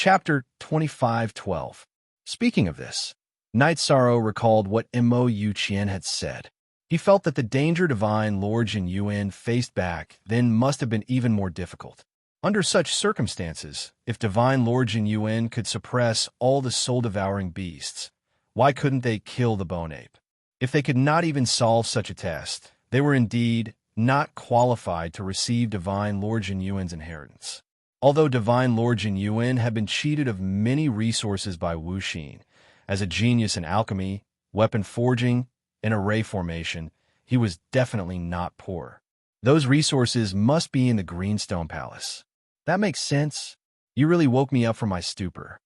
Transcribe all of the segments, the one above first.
Chapter 25:12. Speaking of this, Night Sorrow recalled what Mo Yuqian had said. He felt that the danger divine Lord Jin Yuan faced back then must have been even more difficult. Under such circumstances, if divine Lord Jin Yuan could suppress all the soul-devouring beasts, why couldn't they kill the bone ape? If they could not even solve such a test, they were indeed not qualified to receive divine Lord Jin Yuan's inheritance. Although divine Lord Jin Yuan had been cheated of many resources by Wu Xin, as a genius in alchemy, weapon forging, and array formation, he was definitely not poor. Those resources must be in the Greenstone Palace. That makes sense. You really woke me up from my stupor.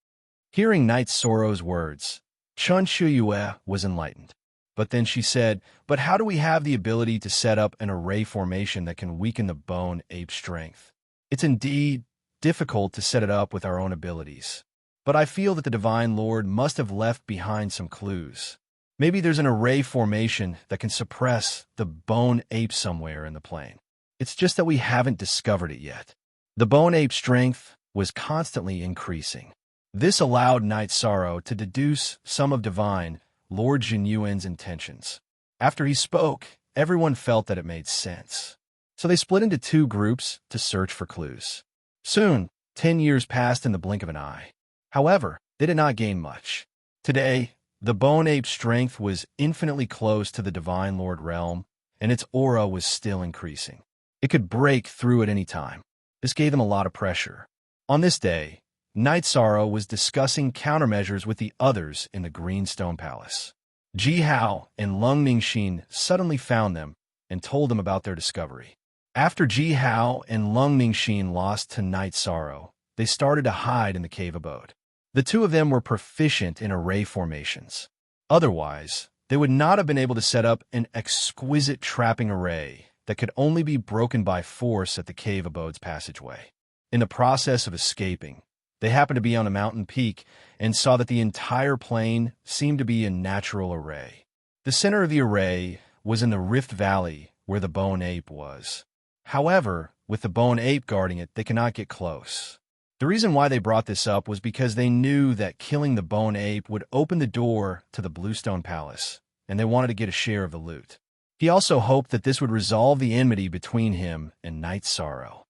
Hearing Night Sorrow's words, Chun Shuyue was enlightened. But then she said, but how do we have the ability to set up an array formation that can weaken the bone ape's strength? It's indeed difficult to set it up with our own abilities. But I feel that the Divine Lord must have left behind some clues. Maybe there's an array formation that can suppress the bone ape somewhere in the plane. It's just that we haven't discovered it yet. The bone ape's strength was constantly increasing. This allowed Night Sorrow to deduce some of divine Lord Jin Yuan's intentions. After he spoke, everyone felt that it made sense. So they split into two groups to search for clues. Soon, 10 years passed in the blink of an eye. However, they did not gain much. Today, the bone ape's strength was infinitely close to the Divine Lord realm, and its aura was still increasing. It could break through at any time. This gave them a lot of pressure. On this day, Night Sorrow was discussing countermeasures with the others in the Greenstone Palace. Ji Hao and Lung Ningxin suddenly found them and told them about their discovery. After Ji Hao and Lung Ningxin lost to Night Sorrow, they started to hide in the cave abode. The two of them were proficient in array formations. Otherwise, they would not have been able to set up an exquisite trapping array that could only be broken by force at the cave abode's passageway. In the process of escaping, they happened to be on a mountain peak and saw that the entire plain seemed to be a natural array. The center of the array was in the Rift Valley where the bone ape was. However, with the bone ape guarding it, they cannot get close. The reason why they brought this up was because they knew that killing the bone ape would open the door to the Bluestone Palace, and they wanted to get a share of the loot. He also hoped that this would resolve the enmity between him and Night Sorrow.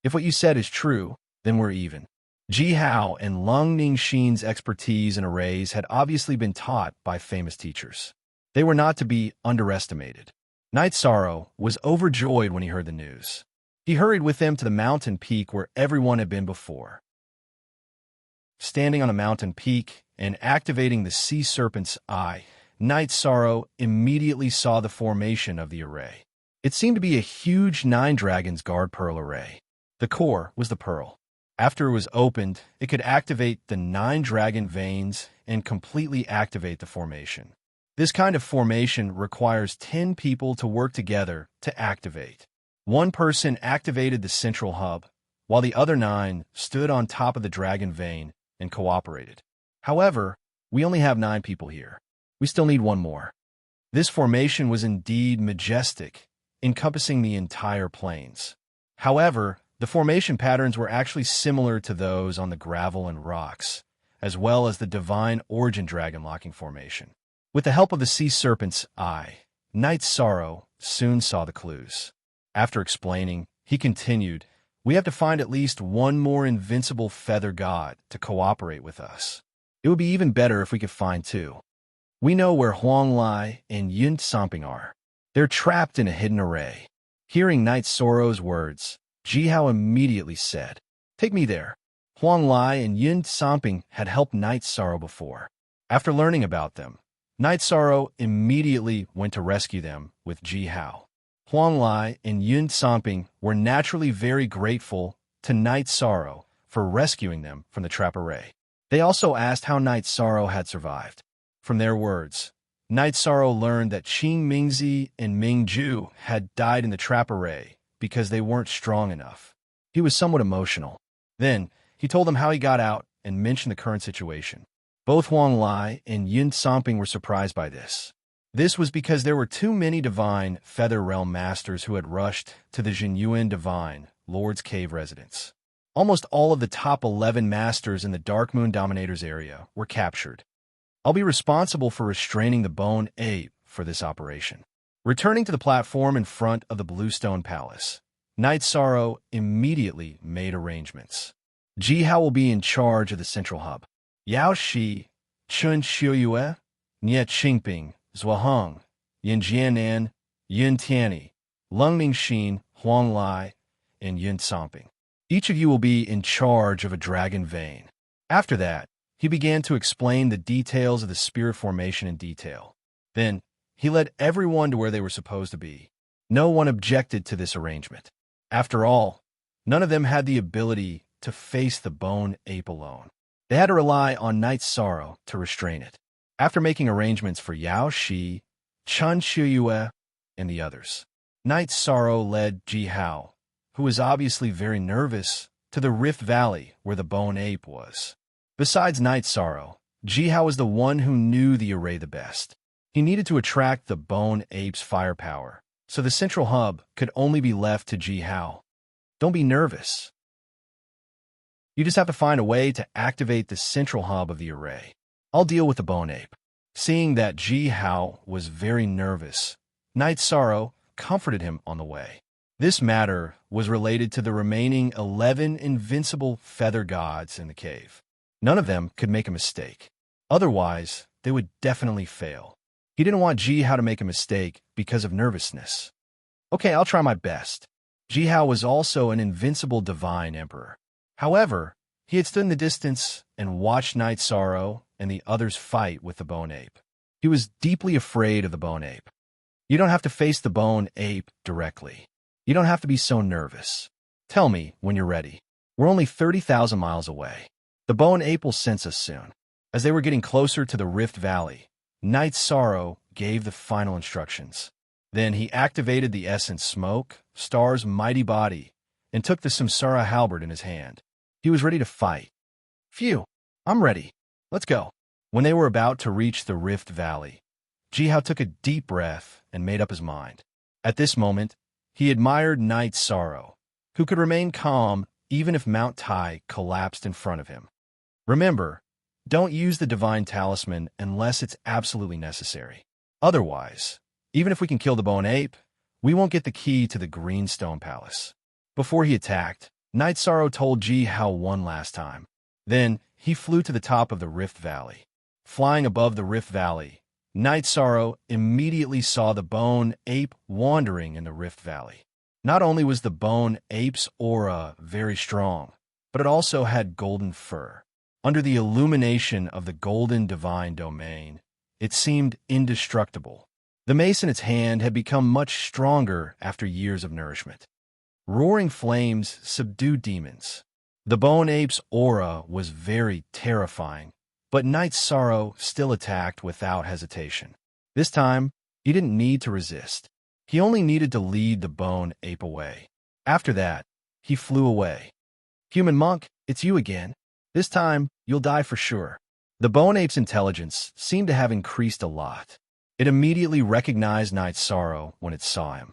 If what you said is true, then we're even. Ji Hao and Lung Ningxin's expertise in arrays had obviously been taught by famous teachers. They were not to be underestimated. Night Sorrow was overjoyed when he heard the news. He hurried with them to the mountain peak where everyone had been before. Standing on a mountain peak and activating the sea serpent's eye, Night Sorrow immediately saw the formation of the array. It seemed to be a huge 9 dragons guard pearl array. The core was the pearl. After it was opened, it could activate the 9 dragon veins and completely activate the formation. This kind of formation requires 10 people to work together to activate. One person activated the central hub, while the other 9 stood on top of the dragon vein and cooperated. However, we only have 9 people here. We still need one more. This formation was indeed majestic, encompassing the entire plains. However, the formation patterns were actually similar to those on the gravel and rocks, as well as the divine origin dragon locking formation. With the help of the sea serpent's eye, Night Sorrow soon saw the clues. After explaining, he continued, we have to find at least one more invincible feather god to cooperate with us. It would be even better if we could find 2. We know where Huang Lai and Yun Samping are. They're trapped in a hidden array. Hearing Night Sorrow's words, Ji Hao immediately said, take me there. Huang Lai and Yun Samping had helped Night Sorrow before. After learning about them, Night Sorrow immediately went to rescue them with Ji Hao. Huang Lai and Yun Samping were naturally very grateful to Night Sorrow for rescuing them from the trap array. They also asked how Night Sorrow had survived. From their words, Night Sorrow learned that Qing Mingzi and Ming Ju had died in the trap array because they weren't strong enough. He was somewhat emotional. Then, he told them how he got out and mentioned the current situation. Both Huang Lai and Yun Samping were surprised by this. This was because there were too many divine Feather Realm masters who had rushed to the Jinyuan Divine Lord's Cave residence. Almost all of the top 11 masters in the Dark Moon Dominators area were captured. I'll be responsible for restraining the bone ape for this operation. Returning to the platform in front of the Bluestone Palace, Night Sorrow immediately made arrangements. Jihao will be in charge of the central hub. Yao Shi, Chun Xiuyue, Nie Qingping, Zhuaheng, Yin Jianan, Yin Tianyi, Lung Mingxin, Huang Lai, and Yin Camping. Each of you will be in charge of a dragon vein. After that, he began to explain the details of the spirit formation in detail. Then, he led everyone to where they were supposed to be. No one objected to this arrangement. After all, none of them had the ability to face the bone ape alone. They had to rely on Night Sorrow to restrain it. After making arrangements for Yao Shi, Chun Xiuyue, and the others, Night Sorrow led Jihao, who was obviously very nervous, to the Rift Valley where the bone ape was. Besides Night Sorrow, Jihao was the one who knew the array the best. He needed to attract the bone ape's firepower, so the central hub could only be left to Jihao. Don't be nervous. You just have to find a way to activate the central hub of the array. I'll deal with the bone ape. Seeing that Jihao was very nervous, Night Sorrow comforted him on the way. This matter was related to the remaining 11 invincible feather gods in the cave. None of them could make a mistake. Otherwise, they would definitely fail. He didn't want Jihao to make a mistake because of nervousness. Okay, I'll try my best. Jihao was also an invincible divine emperor. However, he had stood in the distance and watched Night Sorrow and the others fight with the bone ape. He was deeply afraid of the bone ape. You don't have to face the bone ape directly. You don't have to be so nervous. Tell me when you're ready. We're only 30,000 miles away. The bone ape will sense us soon. As they were getting closer to the Rift Valley, Night Sorrow gave the final instructions. Then he activated the essence Smoke, Star's mighty body, and took the Samsara halberd in his hand. He was ready to fight. Phew, I'm ready. Let's go. When they were about to reach the Rift Valley, Jihao took a deep breath and made up his mind. At this moment, he admired Night Sorrow, who could remain calm even if Mount Tai collapsed in front of him. Remember, don't use the Divine Talisman unless it's absolutely necessary. Otherwise, even if we can kill the bone ape, we won't get the key to the Greenstone Palace. Before he attacked, Night Sorrow told Jihao one last time. Then, he flew to the top of the Rift Valley. Flying above the Rift Valley, Night Sorrow immediately saw the bone ape wandering in the Rift Valley. Not only was the bone ape's aura very strong, but it also had golden fur. Under the illumination of the golden divine domain, it seemed indestructible. The mace in its hand had become much stronger after years of nourishment. Roaring flames subdued demons. The bone ape's aura was very terrifying, but Night Sorrow still attacked without hesitation. This time, he didn't need to resist. He only needed to lead the bone ape away. After that, he flew away. Human monk, it's you again. This time, you'll die for sure. The bone ape's intelligence seemed to have increased a lot. It immediately recognized Night Sorrow when it saw him.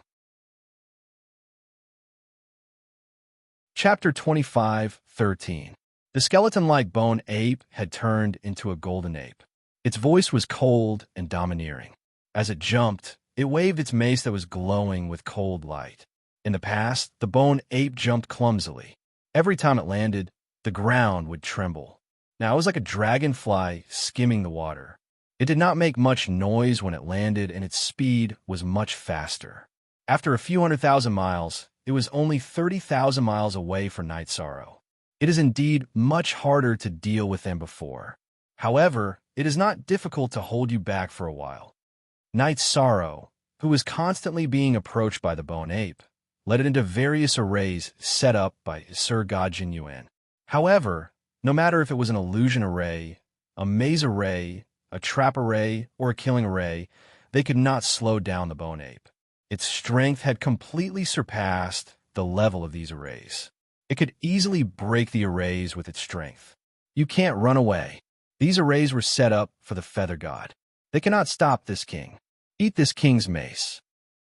Chapter 25:13. The skeleton-like bone ape had turned into a golden ape. Its voice was cold and domineering. As it jumped, it waved its mace that was glowing with cold light. In the past, the bone ape jumped clumsily. Every time it landed, the ground would tremble. Now it was like a dragonfly skimming the water. It did not make much noise when it landed, and its speed was much faster. After a few 100,000 miles, it was only 30,000 miles away from Night Sorrow. It is indeed much harder to deal with than before. However, it is not difficult to hold you back for a while. Night Sorrow, who was constantly being approached by the bone ape, led it into various arrays set up by Sir God Jin Yuan. However, no matter if it was an illusion array, a maze array, a trap array, or a killing array, they could not slow down the bone ape. Its strength had completely surpassed the level of these arrays. It could easily break the arrays with its strength. You can't run away. These arrays were set up for the Feather God. They cannot stop this king. Eat this king's mace.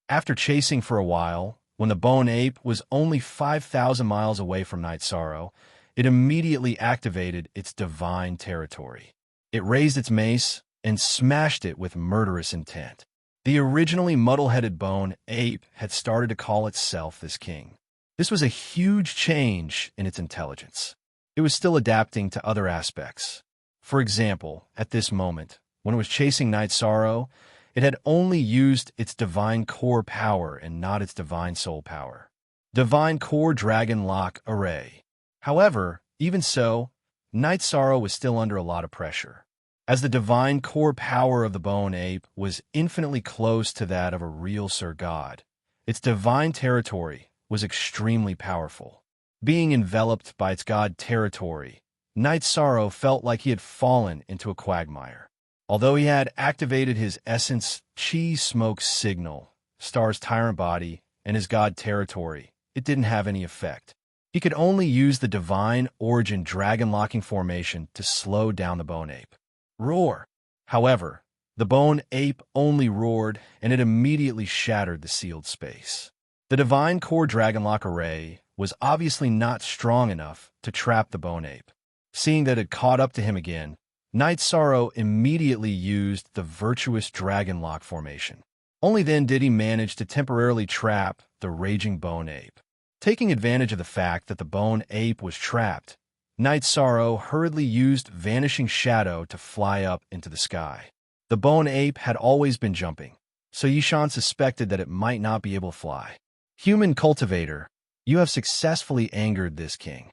After chasing for a while, When the bone ape was only 5,000 miles away from Night Sorrow, it immediately activated its divine territory. It raised its mace and smashed it with murderous intent. The originally muddle-headed bone ape had started to call itself this king. This was a huge change in its intelligence. It was still adapting to other aspects. For example, at this moment, when it was chasing Night Sorrow, it had only used its divine core power and not its divine soul power. Divine core dragon lock array. However, even so, Night Sorrow was still under a lot of pressure. As the divine core power of the bone ape was infinitely close to that of a real Sir God, its divine territory was extremely powerful. Being enveloped by its god territory, Night Sorrow felt like he had fallen into a quagmire. Although he had activated his essence chi smoke signal, Star's tyrant body, and his god territory, it didn't have any effect. He could only use the divine origin dragon locking formation to slow down the bone ape. Roar! However, the bone ape only roared, and it immediately shattered the sealed space. The divine core dragon lock array was obviously not strong enough to trap the bone ape. Seeing that it caught up to him again, Night Sorrow immediately used the virtuous dragon lock formation. Only then did he manage to temporarily trap the raging bone ape. Taking advantage of the fact that the bone ape was trapped, Night Sorrow hurriedly used Vanishing Shadow to fly up into the sky. The bone ape had always been jumping, so Yishan suspected that it might not be able to fly. Human cultivator, you have successfully angered this king.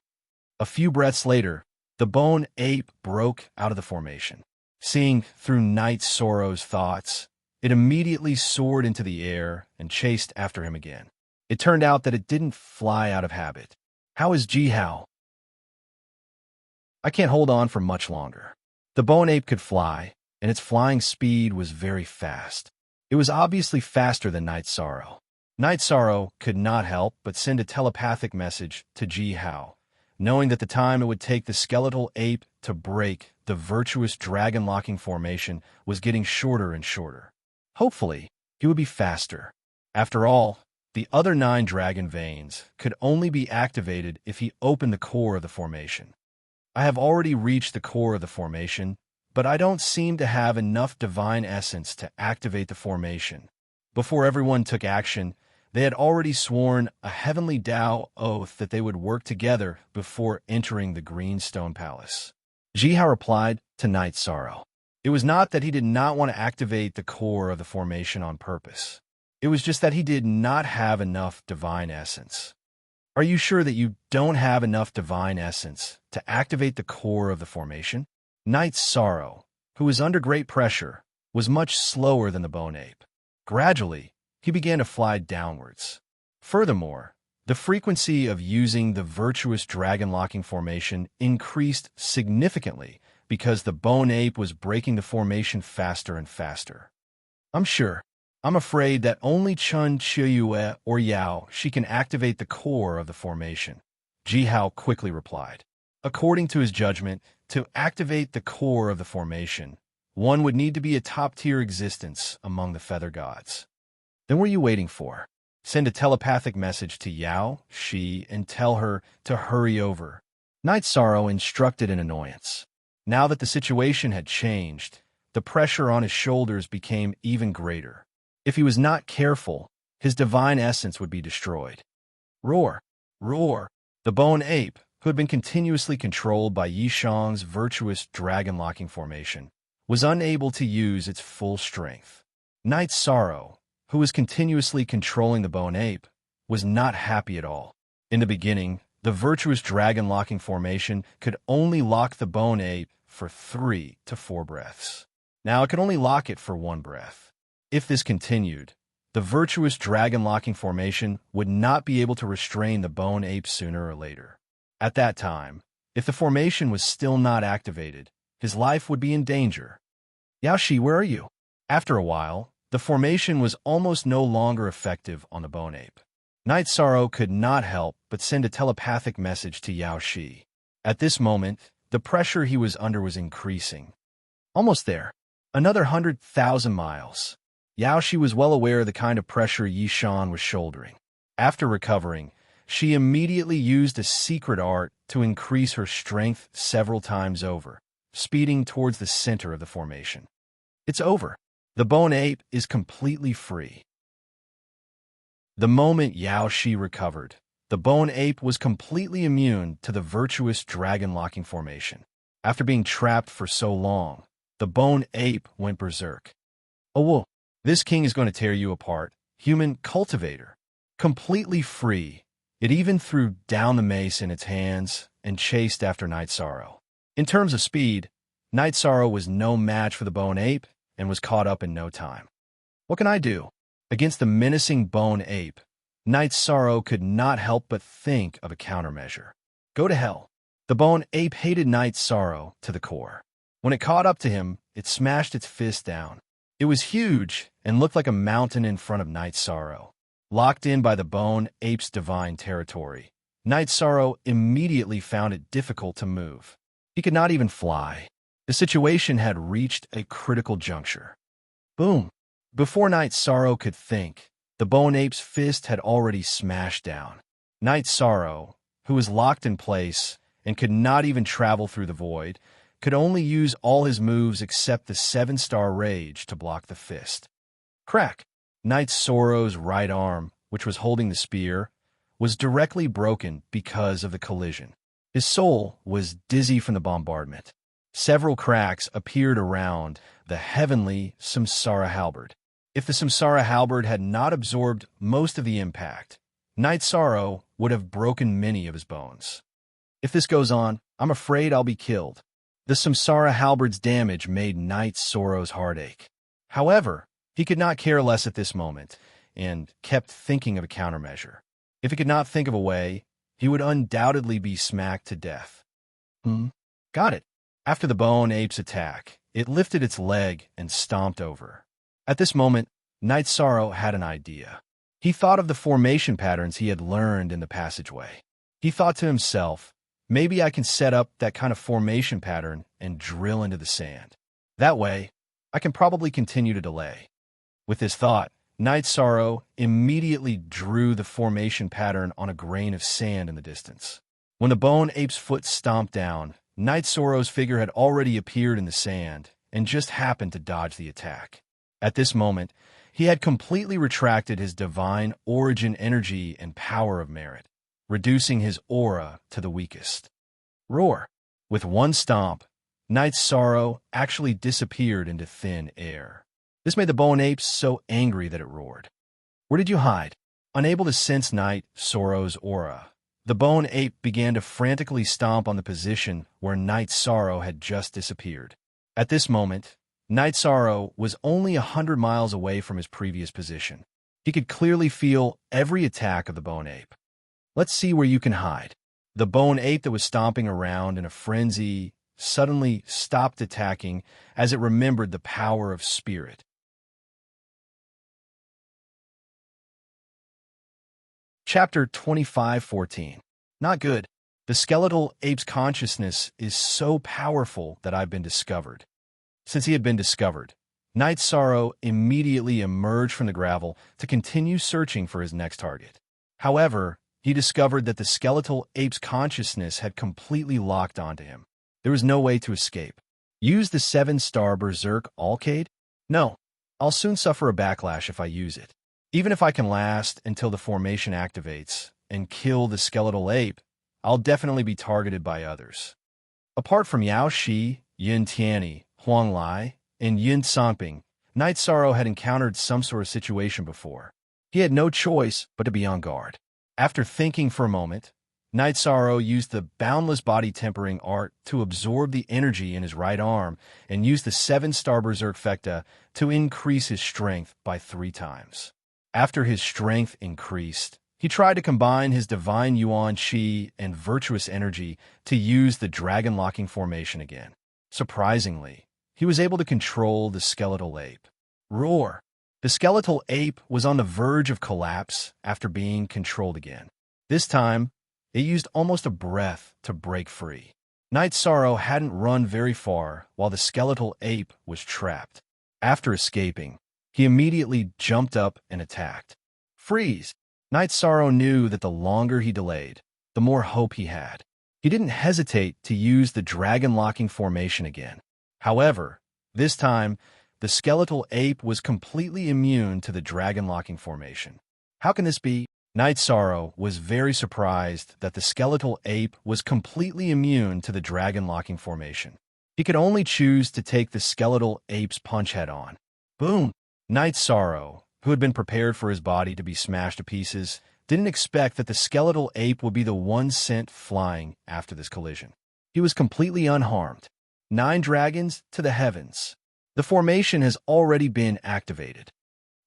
A few breaths later, the bone ape broke out of the formation. Seeing through Night Sorrow's thoughts, it immediately soared into the air and chased after him again. It turned out that it didn't fly out of habit. How is Jihao? I can't hold on for much longer. The bone ape could fly, and its flying speed was very fast. It was obviously faster than Night Sorrow. Night Sorrow could not help but send a telepathic message to Jihao, knowing that the time it would take the skeletal ape to break the virtuous dragon-locking formation was getting shorter and shorter. Hopefully, he would be faster. After all, the other 9 dragon veins could only be activated if he opened the core of the formation. I have already reached the core of the formation, but I don't seem to have enough divine essence to activate the formation. Before everyone took action, they had already sworn a heavenly Tao oath that they would work together before entering the Greenstone Palace. Jihao replied to Night Sorrow. It was not that he did not want to activate the core of the formation on purpose. It was just that he did not have enough divine essence. Are you sure that you don't have enough divine essence to activate the core of the formation? Night Sorrow, who was under great pressure, was much slower than the bone ape. Gradually, he began to fly downwards. Furthermore, the frequency of using the virtuous dragon-locking formation increased significantly because the bone ape was breaking the formation faster and faster. I'm afraid that only Chun Chiyue or Yao she can activate the core of the formation, Jihao quickly replied. According to his judgment, to activate the core of the formation, one would need to be a top-tier existence among the feather gods. Then what are you waiting for? Send a telepathic message to Yao, Shi, and tell her to hurry over. Night Sorrow instructed in annoyance. Now that the situation had changed, the pressure on his shoulders became even greater. If he was not careful, his divine essence would be destroyed. Roar! Roar! The bone ape, who had been continuously controlled by Yishang's virtuous dragon-locking formation, was unable to use its full strength. Night Sorrow, who was continuously controlling the bone ape, was not happy at all. In the beginning, the virtuous dragon-locking formation could only lock the bone ape for 3 to 4 breaths. Now it could only lock it for 1 breath. If this continued, the virtuous dragon-locking formation would not be able to restrain the bone ape sooner or later. At that time, if the formation was still not activated, his life would be in danger. Yaoshi, where are you? After a while, the formation was almost no longer effective on the bone ape. Night Sorrow could not help but send a telepathic message to Yaoshi. At this moment, the pressure he was under was increasing. Almost there. Another 100,000 miles. Yaoshi was well aware of the kind of pressure Yishan was shouldering. After recovering, she immediately used a secret art to increase her strength several times over, speeding towards the center of the formation. It's over. The bone ape is completely free. The moment Yao Shi recovered, the bone ape was completely immune to the virtuous dragon-locking formation. After being trapped for so long, the bone ape went berserk. Oh, whoa, this king is going to tear you apart. Human cultivator. Completely free, it even threw down the mace in its hands and chased after Night Sorrow. In terms of speed, Night Sorrow was no match for the bone ape and was caught up in no time. What can I do? Against the menacing bone ape, Night Sorrow could not help but think of a countermeasure. Go to hell. The bone ape hated Night Sorrow to the core. When it caught up to him, it smashed its fist down. It was huge and looked like a mountain in front of Night Sorrow. Locked in by the bone ape's divine territory, Night Sorrow immediately found it difficult to move. He could not even fly. The situation had reached a critical juncture. Boom! Before Night Sorrow could think, the bone ape's fist had already smashed down. Night Sorrow, who was locked in place and could not even travel through the void, could only use all his moves except the 7-star rage to block the fist. Crack! Night Sorrow's right arm, which was holding the spear, was directly broken because of the collision. His soul was dizzy from the bombardment. Several cracks appeared around the heavenly Samsara halberd. If the Samsara halberd had not absorbed most of the impact, Night Sorrow would have broken many of his bones. If this goes on, I'm afraid I'll be killed. The Samsara halberd's damage made Night Sorrow's heart ache. However, he could not care less at this moment, and kept thinking of a countermeasure. If he could not think of a way, he would undoubtedly be smacked to death. Got it. After the bone ape's attack, it lifted its leg and stomped over. At this moment, Night Sorrow had an idea. He thought of the formation patterns he had learned in the passageway. He thought to himself, maybe I can set up that kind of formation pattern and drill into the sand. That way, I can probably continue to delay. With this thought, Night Sorrow immediately drew the formation pattern on a grain of sand in the distance. When the bone ape's foot stomped down, Night Sorrow's figure had already appeared in the sand and just happened to dodge the attack. At this moment, he had completely retracted his divine origin energy and power of merit, reducing his aura to the weakest. Roar! With one stomp, Night Sorrow actually disappeared into thin air. This made the bone ape so angry that it roared. Where did you hide? Unable to sense Night Sorrow's aura, the bone ape began to frantically stomp on the position where Night Sorrow had just disappeared. At this moment, Night Sorrow was only 100 miles away from his previous position. He could clearly feel every attack of the bone ape. Let's see where you can hide. The bone ape that was stomping around in a frenzy suddenly stopped attacking as it remembered the power of spirit. Chapter 25:14. Not good. The skeletal ape's consciousness is so powerful that I've been discovered. Since he had been discovered, Night Sorrow immediately emerged from the gravel to continue searching for his next target. However, he discovered that the skeletal ape's consciousness had completely locked onto him. There was no way to escape. Use the 7-star Berserk Alcade? No, I'll soon suffer a backlash if I use it. Even if I can last until the formation activates and kill the skeletal ape, I'll definitely be targeted by others. Apart from Yao Shi, Yin Tianyi, Huang Lai, and Yin Songping, Night Sorrow had encountered some sort of situation before. He had no choice but to be on guard. After thinking for a moment, Night Sorrow used the boundless body tempering art to absorb the energy in his right arm and used the 7-star Berserk Fecta to increase his strength by 3 times. After his strength increased, he tried to combine his divine Yuan Qi and virtuous energy to use the dragon-locking formation again. Surprisingly, he was able to control the skeletal ape. Roar! The skeletal ape was on the verge of collapse after being controlled again. This time, it used almost a breath to break free. Night Sorrow hadn't run very far while the skeletal ape was trapped. After escaping, he immediately jumped up and attacked. Freeze! Night Sorrow knew that the longer he delayed, the more hope he had. He didn't hesitate to use the dragon-locking formation again. However, this time, the skeletal ape was completely immune to the dragon-locking formation. How can this be? Night Sorrow was very surprised that the skeletal ape was completely immune to the dragon-locking formation. He could only choose to take the skeletal ape's punch head-on. Boom! Night Sorrow, who had been prepared for his body to be smashed to pieces, didn't expect that the skeletal ape would be the one sent flying after this collision. He was completely unharmed. 9 dragons to the heavens. The formation has already been activated.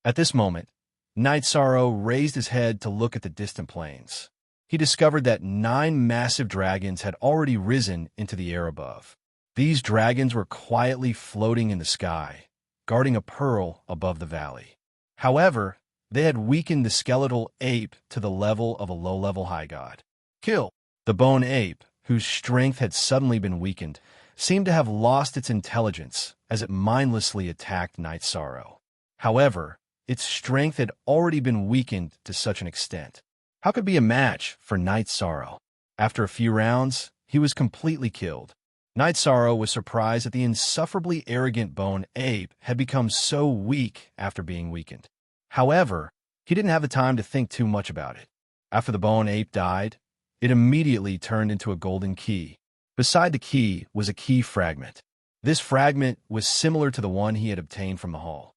At this moment, Night Sorrow raised his head to look at the distant plains. He discovered that 9 massive dragons had already risen into the air above. These dragons were quietly floating in the sky, guarding a pearl above the valley. However, they had weakened the skeletal ape to the level of a low-level high god. Kill! The bone ape, whose strength had suddenly been weakened, seemed to have lost its intelligence as it mindlessly attacked Night Sorrow. However, its strength had already been weakened to such an extent. How could it be a match for Night Sorrow? After a few rounds, he was completely killed. Night Sorrow was surprised that the insufferably arrogant bone ape had become so weak after being weakened. However, he didn't have the time to think too much about it. After the bone ape died, it immediately turned into a golden key. Beside the key was a key fragment. This fragment was similar to the one he had obtained from the hall.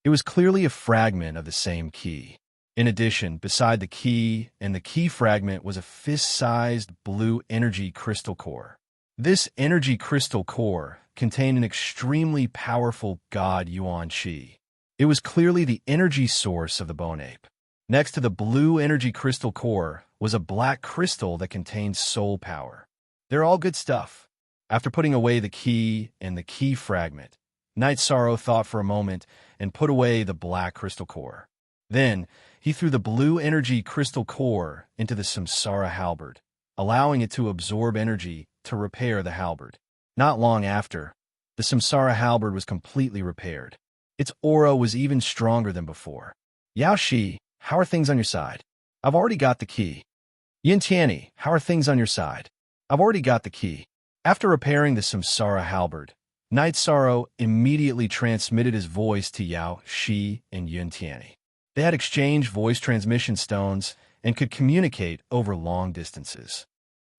It was clearly a fragment of the same key. In addition, beside the key and the key fragment was a fist-sized blue energy crystal core. This energy crystal core contained an extremely powerful god Yuan Qi. It was clearly the energy source of the bone ape. Next to the blue energy crystal core was a black crystal that contained soul power. They're all good stuff. After putting away the key and the key fragment, Night Sorrow thought for a moment and put away the black crystal core. Then, he threw the blue energy crystal core into the Samsara halberd, allowing it to absorb energy to repair the halberd. Not long after, the Samsara halberd was completely repaired. Its aura was even stronger than before. Yao Shi, how are things on your side? I've already got the key. Yin Tianyi, how are things on your side? I've already got the key. After repairing the Samsara halberd, Night Sorrow immediately transmitted his voice to Yao Shi and Yin Tianyi. They had exchanged voice transmission stones and could communicate over long distances.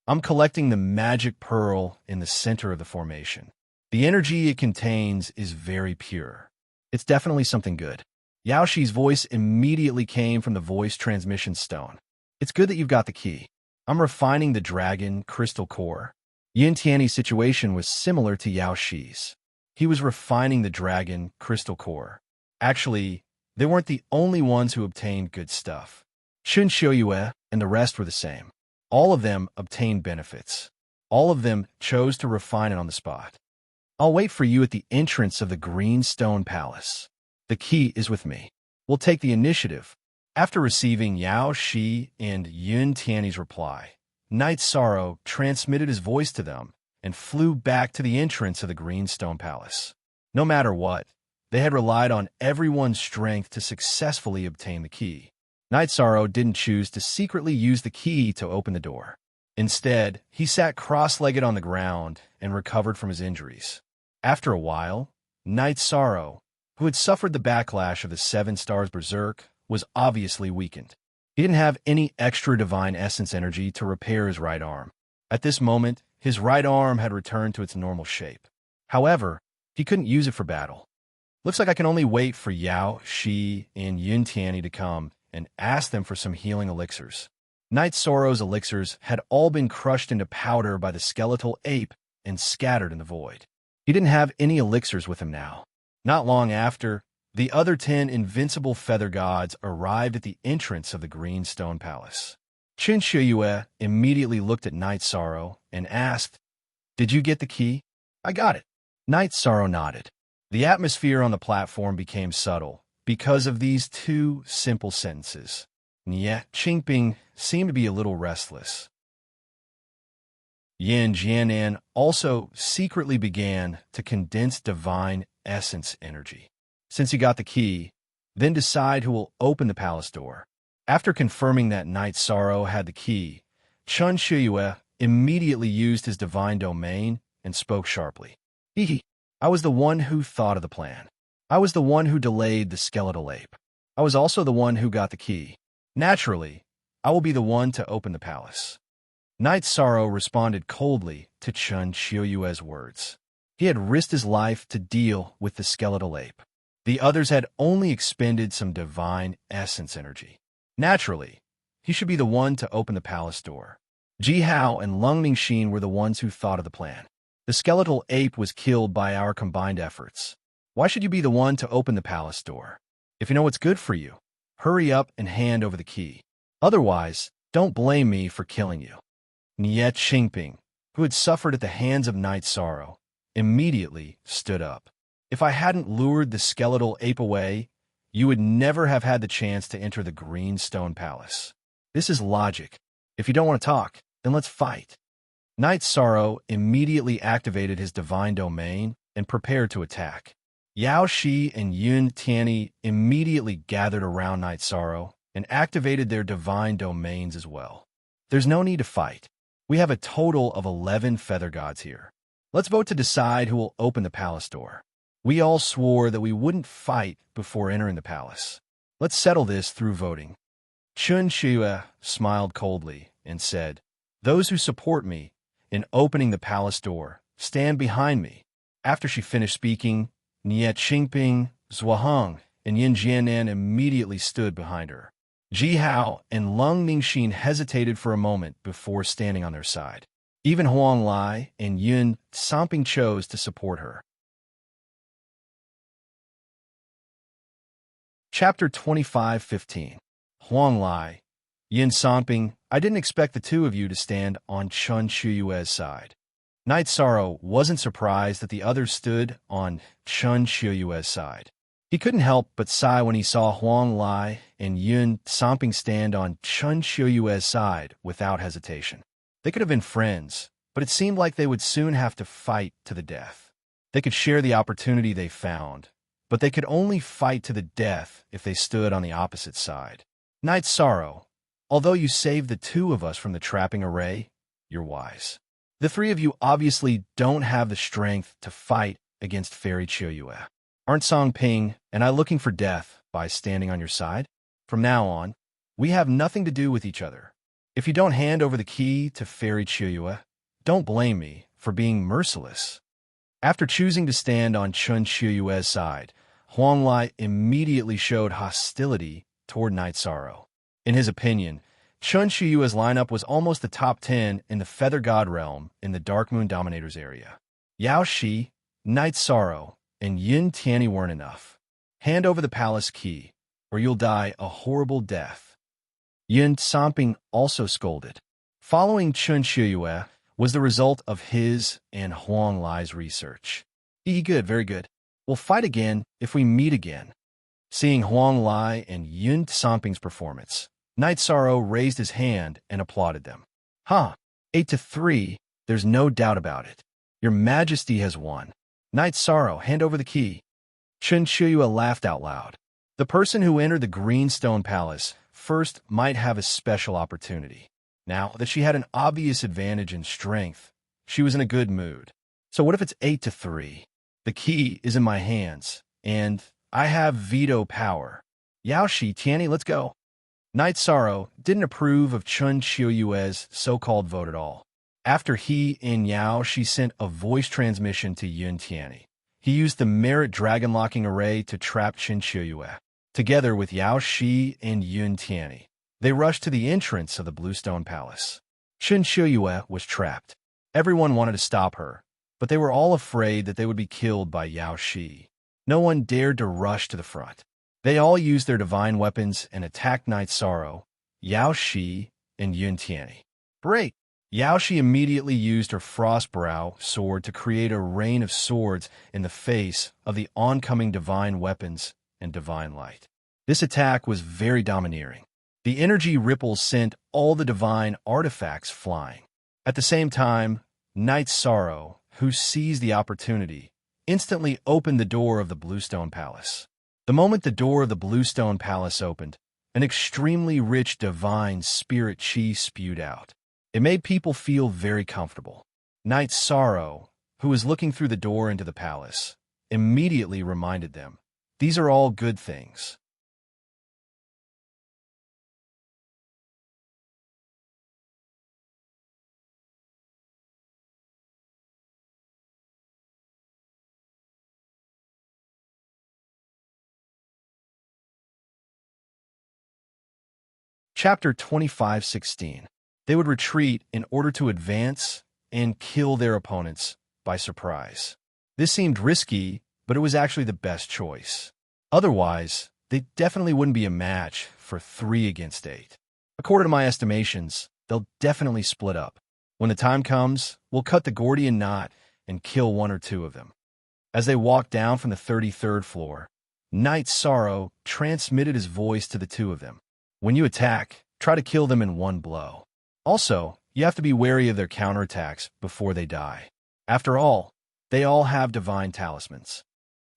I'm collecting the magic pearl in the center of the formation. The energy it contains is very pure. It's definitely something good. Yao Shi's voice immediately came from the voice transmission stone. It's good that you've got the key. I'm refining the dragon crystal core. Yin Tianyi's situation was similar to Yao Shi's. He was refining the dragon crystal core. Actually, they weren't the only ones who obtained good stuff. Shun Xiuyue and the rest were the same. All of them obtained benefits. All of them chose to refine it on the spot. I'll wait for you at the entrance of the Green Stone Palace. The key is with me. We'll take the initiative. After receiving Yao Shi and Yin Tianyi's reply, Night Sorrow transmitted his voice to them and flew back to the entrance of the Green Stone Palace. No matter what, they had relied on everyone's strength to successfully obtain the key. Night Sorrow didn't choose to secretly use the key to open the door. Instead, he sat cross-legged on the ground and recovered from his injuries. After a while, Night Sorrow, who had suffered the backlash of the 7 Stars Berserk, was obviously weakened. He didn't have any extra divine essence energy to repair his right arm. At this moment, his right arm had returned to its normal shape. However, he couldn't use it for battle. Looks like I can only wait for Yao Shi and Yin Tianyi to come and ask them for some healing elixirs. Night Sorrow's elixirs had all been crushed into powder by the skeletal ape and scattered in the void. He didn't have any elixirs with him now. Not long after, the other 10 invincible feather gods arrived at the entrance of the Green Stone Palace. Qin Shiyue immediately looked at Night Sorrow and asked, "Did you get the key?" "I got it." Night Sorrow nodded. The atmosphere on the platform became subtle because of these 2 simple sentences. Nie Qingping seemed to be a little restless. Yin Jianan also secretly began to condense divine essence energy. Since he got the key, Then decide who will open the palace door. After confirming that Knight Sorrow had the key, Chun Shiyue immediately used his divine domain and spoke sharply. Hee. I was the one who thought of the plan. I was the one who delayed the skeletal ape. I was also the one who got the key. Naturally, I will be the one to open the palace. Knight Sorrow responded coldly to Chun Shiyue's words. He had risked his life to deal with the skeletal ape. The others had only expended some divine essence energy. Naturally, he should be the one to open the palace door. Ji Hao and Lung Ningxin were the ones who thought of the plan. The skeletal ape was killed by our combined efforts. Why should you be the one to open the palace door? If you know what's good for you, hurry up and hand over the key. Otherwise, don't blame me for killing you. Niet Xingping, who had suffered at the hands of Knight Sorrow, immediately stood up. If I hadn't lured the skeletal ape away, you would never have had the chance to enter the Green Stone Palace. This is logic. If you don't want to talk, then let's fight. Knight Sorrow immediately activated his divine domain and prepared to attack. Yao Shi and Yun Tianyi immediately gathered around Knight Sorrow and activated their divine domains as well. There's no need to fight. We have a total of 11 feather gods here. Let's vote to decide who will open the palace door. We all swore that we wouldn't fight before entering the palace. Let's settle this through voting. Chun Shiyue smiled coldly and said, "Those who support me in opening the palace door, stand behind me." After she finished speaking, Niet Xingping, Zhuaheng, and Yin Jianan immediately stood behind her. Ji Hao and Lung Ningxin hesitated for a moment before standing on their side. Even Huang Lai and Yun Samping chose to support her. Chapter 25:15. Huang Lai, Yin Samping, I didn't expect the two of you to stand on Chun Shiyue's side. Knight Sorrow wasn't surprised that the others stood on Chun Shiyue's side. He couldn't help but sigh when he saw Huang Lai and Yun Samping stand on Chun Shiyue's side without hesitation. They could have been friends, but it seemed like they would soon have to fight to the death. They could share the opportunity they found, but they could only fight to the death if they stood on the opposite side. Knight Sorrow, although you saved the two of us from the trapping array, you're wise. The three of you obviously don't have the strength to fight against Fairy Qiuyue. Aren't Song Ping and I looking for death by standing on your side? From now on, we have nothing to do with each other. If you don't hand over the key to Fairy Qiuyue, don't blame me for being merciless. After choosing to stand on Chun Shiyue's side, Huang Lai immediately showed hostility toward Knight Sorrow. In his opinion, Chun Shiyue's lineup was almost the top 10 in the Feather God realm in the Dark Moon Dominators area. Yao Shi, Knight Sorrow, and Yun Tianyi weren't enough. Hand over the palace key, or you'll die a horrible death. Yun Samping also scolded. Following Chun Shiyue was the result of his and Huang Lai's research. Good, very good. We'll fight again if we meet again. Seeing Huang Lai and Yun Samping's performance, Knight Sorrow raised his hand and applauded them. 8-3, there's no doubt about it. Your Majesty has won. Knight Sorrow, hand over the key. Chun Shiyue laughed out loud. The person who entered the Green Stone Palace first might have a special opportunity. Now that she had an obvious advantage in strength, she was in a good mood. So what if it's 8-3? The key is in my hands, and I have veto power. Yao Shi, Tianyi, let's go. Knight Sorrow didn't approve of Chun Shiyue's so-called vote at all. After he and Yao Shi sent a voice transmission to Yun Tianyi, he used the Merit Dragon Locking Array to trap Chun Shiyue. Together with Yao Shi and Yun Tianyi, they rushed to the entrance of the Bluestone Palace. Chun Shiyue was trapped. Everyone wanted to stop her, but they were all afraid that they would be killed by Yao Shi. No one dared to rush to the front. They all used their divine weapons and attacked Knight Sorrow, Yao Shi, and Yun Tianyi. Break! Yao Shi immediately used her Frostbrow sword to create a rain of swords in the face of the oncoming divine weapons and divine light. This attack was very domineering. The energy ripples sent all the divine artifacts flying. At the same time, Knight Sorrow, who seized the opportunity, instantly opened the door of the Bluestone Palace. The moment the door of the Bluestone Palace opened, an extremely rich divine spirit chi spewed out. It made people feel very comfortable. Knight Sorrow, who was looking through the door into the palace, immediately reminded them, "These are all good things." Chapter 25:16. They would retreat in order to advance and kill their opponents by surprise. This seemed risky, but it was actually the best choice. Otherwise, they definitely wouldn't be a match for 3 against 8. According to my estimations, they'll definitely split up. When the time comes, we'll cut the Gordian knot and kill 1 or 2 of them. As they walked down from the 33rd floor, Knight Sorrow transmitted his voice to the 2 of them. When you attack, try to kill them in 1 blow. Also, you have to be wary of their counterattacks before they die. After all, they all have divine talismans.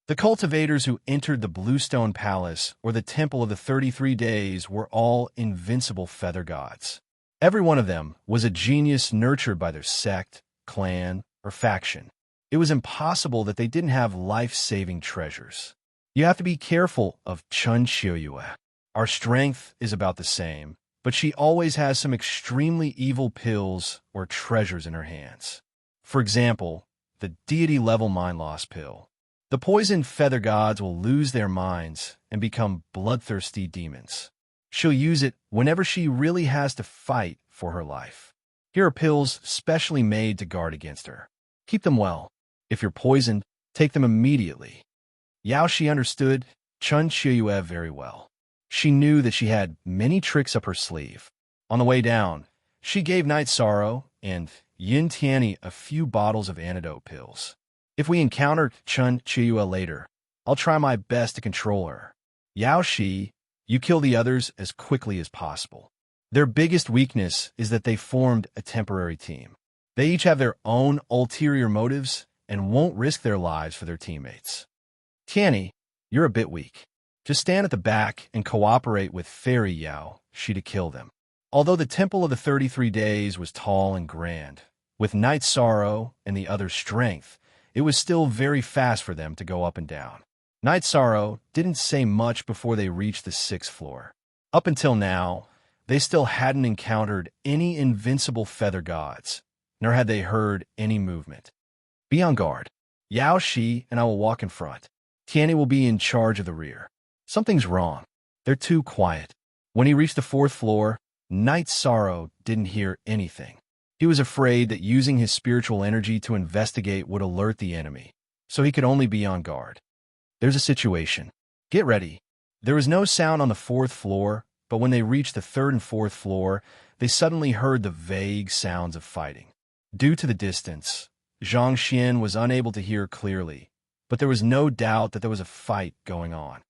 The cultivators who entered the Bluestone Palace or the Temple of the 33 Days were all invincible feather gods. Every one of them was a genius nurtured by their sect, clan, or faction. It was impossible that they didn't have life-saving treasures. You have to be careful of Chun Xiuyue. Our strength is about the same, but she always has some extremely evil pills or treasures in her hands. For example, the deity-level mind loss pill. The poisoned feather gods will lose their minds and become bloodthirsty demons. She'll use it whenever she really has to fight for her life. Here are pills specially made to guard against her. Keep them well. If you're poisoned, take them immediately. Yaoshi understood Chun Xiuyue very well. She knew that she had many tricks up her sleeve. On the way down, she gave Knight Sorrow and Yin Tianyi a few bottles of antidote pills. If we encounter Chun Xiuyue later, I'll try my best to control her. Yaoshi, you kill the others as quickly as possible. Their biggest weakness is that they formed a temporary team. They each have their own ulterior motives and won't risk their lives for their teammates. Tianyi, you're a bit weak. Just stand at the back and cooperate with Fairy Yaoshi to kill them. Although the Temple of the 33 Days was tall and grand, with Knight Sorrow and the other's strength, it was still very fast for them to go up and down. Knight Sorrow didn't say much before they reached the 6th floor. Up until now, they still hadn't encountered any invincible feather gods, nor had they heard any movement. Be on guard. Yaoshi and I will walk in front. Tianyi will be in charge of the rear. Something's wrong. They're too quiet. When he reached the 4th floor, Knight Sorrow didn't hear anything. He was afraid that using his spiritual energy to investigate would alert the enemy, so he could only be on guard. There's a situation. Get ready. There was no sound on the 4th floor, but when they reached the 3rd and 4th floor, they suddenly heard the vague sounds of fighting. Due to the distance, Zhang Xian was unable to hear clearly, but there was no doubt that there was a fight going on.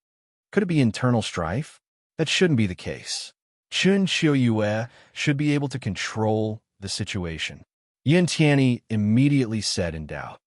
Could it be internal strife? That shouldn't be the case. Chun Xiuyue should be able to control the situation. Yin Tianyi immediately said in doubt.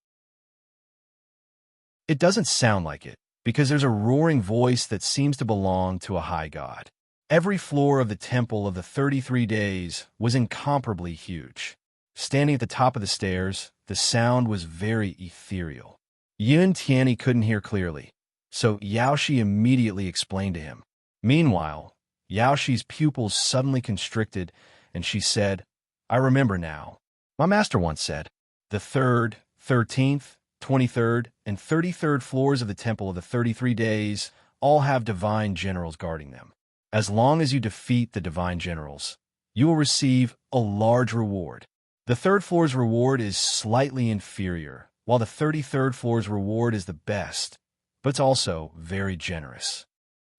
It doesn't sound like it, because there's a roaring voice that seems to belong to a high god. Every floor of the Temple of the 33 Days was incomparably huge. Standing at the top of the stairs, the sound was very ethereal. Yin Tianyi couldn't hear clearly, so Yaoshi immediately explained to him. Meanwhile, Yaoshi's pupils suddenly constricted, and she said, I remember now. My master once said, the 3rd, 13th, 23rd, and 33rd floors of the Temple of the 33 Days all have divine generals guarding them. As long as you defeat the divine generals, you will receive a large reward. The 3rd floor's reward is slightly inferior, while the 33rd floor's reward is the best, but it's also very generous.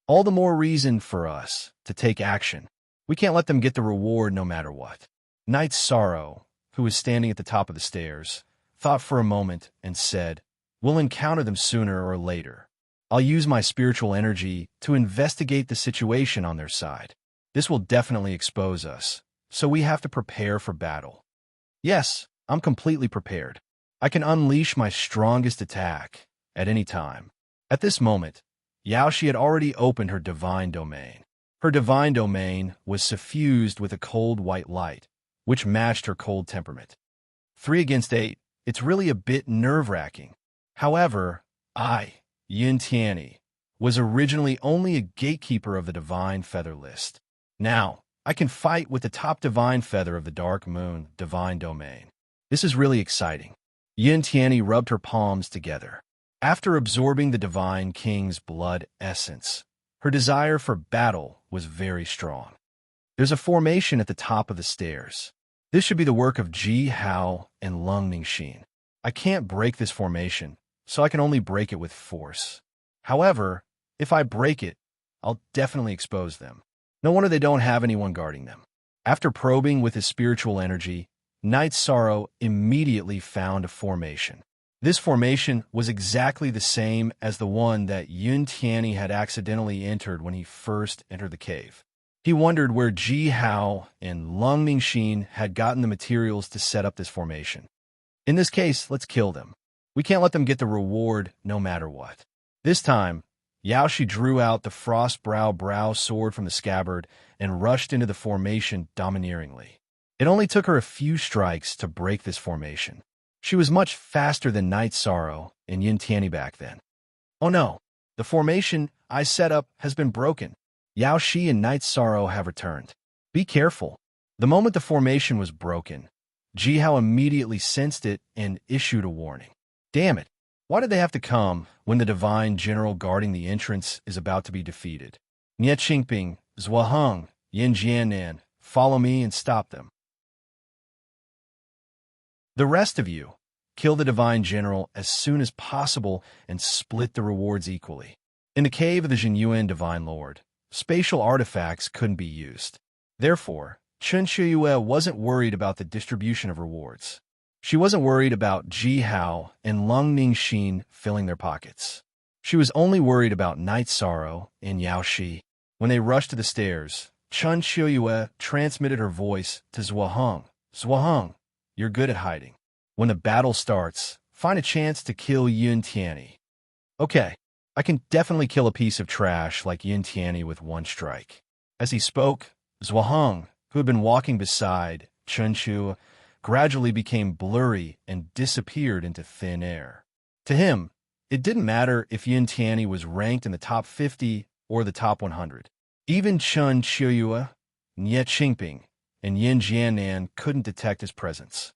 All the more reason for us to take action. We can't let them get the reward no matter what. Knight Sorrow, who was standing at the top of the stairs, thought for a moment and said, We'll encounter them sooner or later. I'll use my spiritual energy to investigate the situation on their side. This will definitely expose us, so we have to prepare for battle. Yes, I'm completely prepared. I can unleash my strongest attack at any time. At this moment, Yaoshi had already opened her divine domain. Her divine domain was suffused with a cold white light, which matched her cold temperament. 3 against 8, it's really a bit nerve-wracking. However, Yin Tianyi, was originally only a gatekeeper of the Divine Feather list. Now, I can fight with the top Divine Feather of the Dark Moon Divine Domain. This is really exciting. Yin Tianyi rubbed her palms together. After absorbing the Divine King's blood essence, her desire for battle was very strong. There's a formation at the top of the stairs. This should be the work of Ji Hao and Lung Ningxin. I can't break this formation, so I can only break it with force. However, if I break it, I'll definitely expose them. No wonder they don't have anyone guarding them. After probing with his spiritual energy, Night Sorrow immediately found a formation. This formation was exactly the same as the one that Yin Tianyi had accidentally entered when he first entered the cave. He wondered where Ji Hao and Lung Ningxin had gotten the materials to set up this formation. In this case, let's kill them. We can't let them get the reward no matter what. This time, Yaoshi drew out the Frostbrow sword from the scabbard and rushed into the formation domineeringly. It only took her a few strikes to break this formation. She was much faster than Night Sorrow and Yin Tianyi back then. Oh no, the formation I set up has been broken. Yaoshi and Night Sorrow have returned. Be careful. The moment the formation was broken, Ji Hao immediately sensed it and issued a warning. Damn it. Why did they have to come when the divine general guarding the entrance is about to be defeated? Nie Qingping, Zhuaheng, Yin Jianan, follow me and stop them. The rest of you, kill the divine general as soon as possible and split the rewards equally. In the cave of the Jinyuan Divine Lord, spatial artifacts couldn't be used. Therefore, Chen Shiyue wasn't worried about the distribution of rewards. She wasn't worried about Ji Hao and Lung Ningxin filling their pockets. She was only worried about Night Sorrow and Yaoshi. When they rushed to the stairs, Chen Shiyue transmitted her voice to Zhuaheng. Zhuaheng, you're good at hiding. When the battle starts, find a chance to kill Yin Tianyi. Okay, I can definitely kill a piece of trash like Yin Tianyi with one strike. As he spoke, Zhuaheng, who had been walking beside Chen Shu, gradually became blurry and disappeared into thin air. To him, it didn't matter if Yin Tianyi was ranked in the top 50 or the top 100. Even Chen Shiyue, Nie Qingping, and Yin Jianan couldn't detect his presence.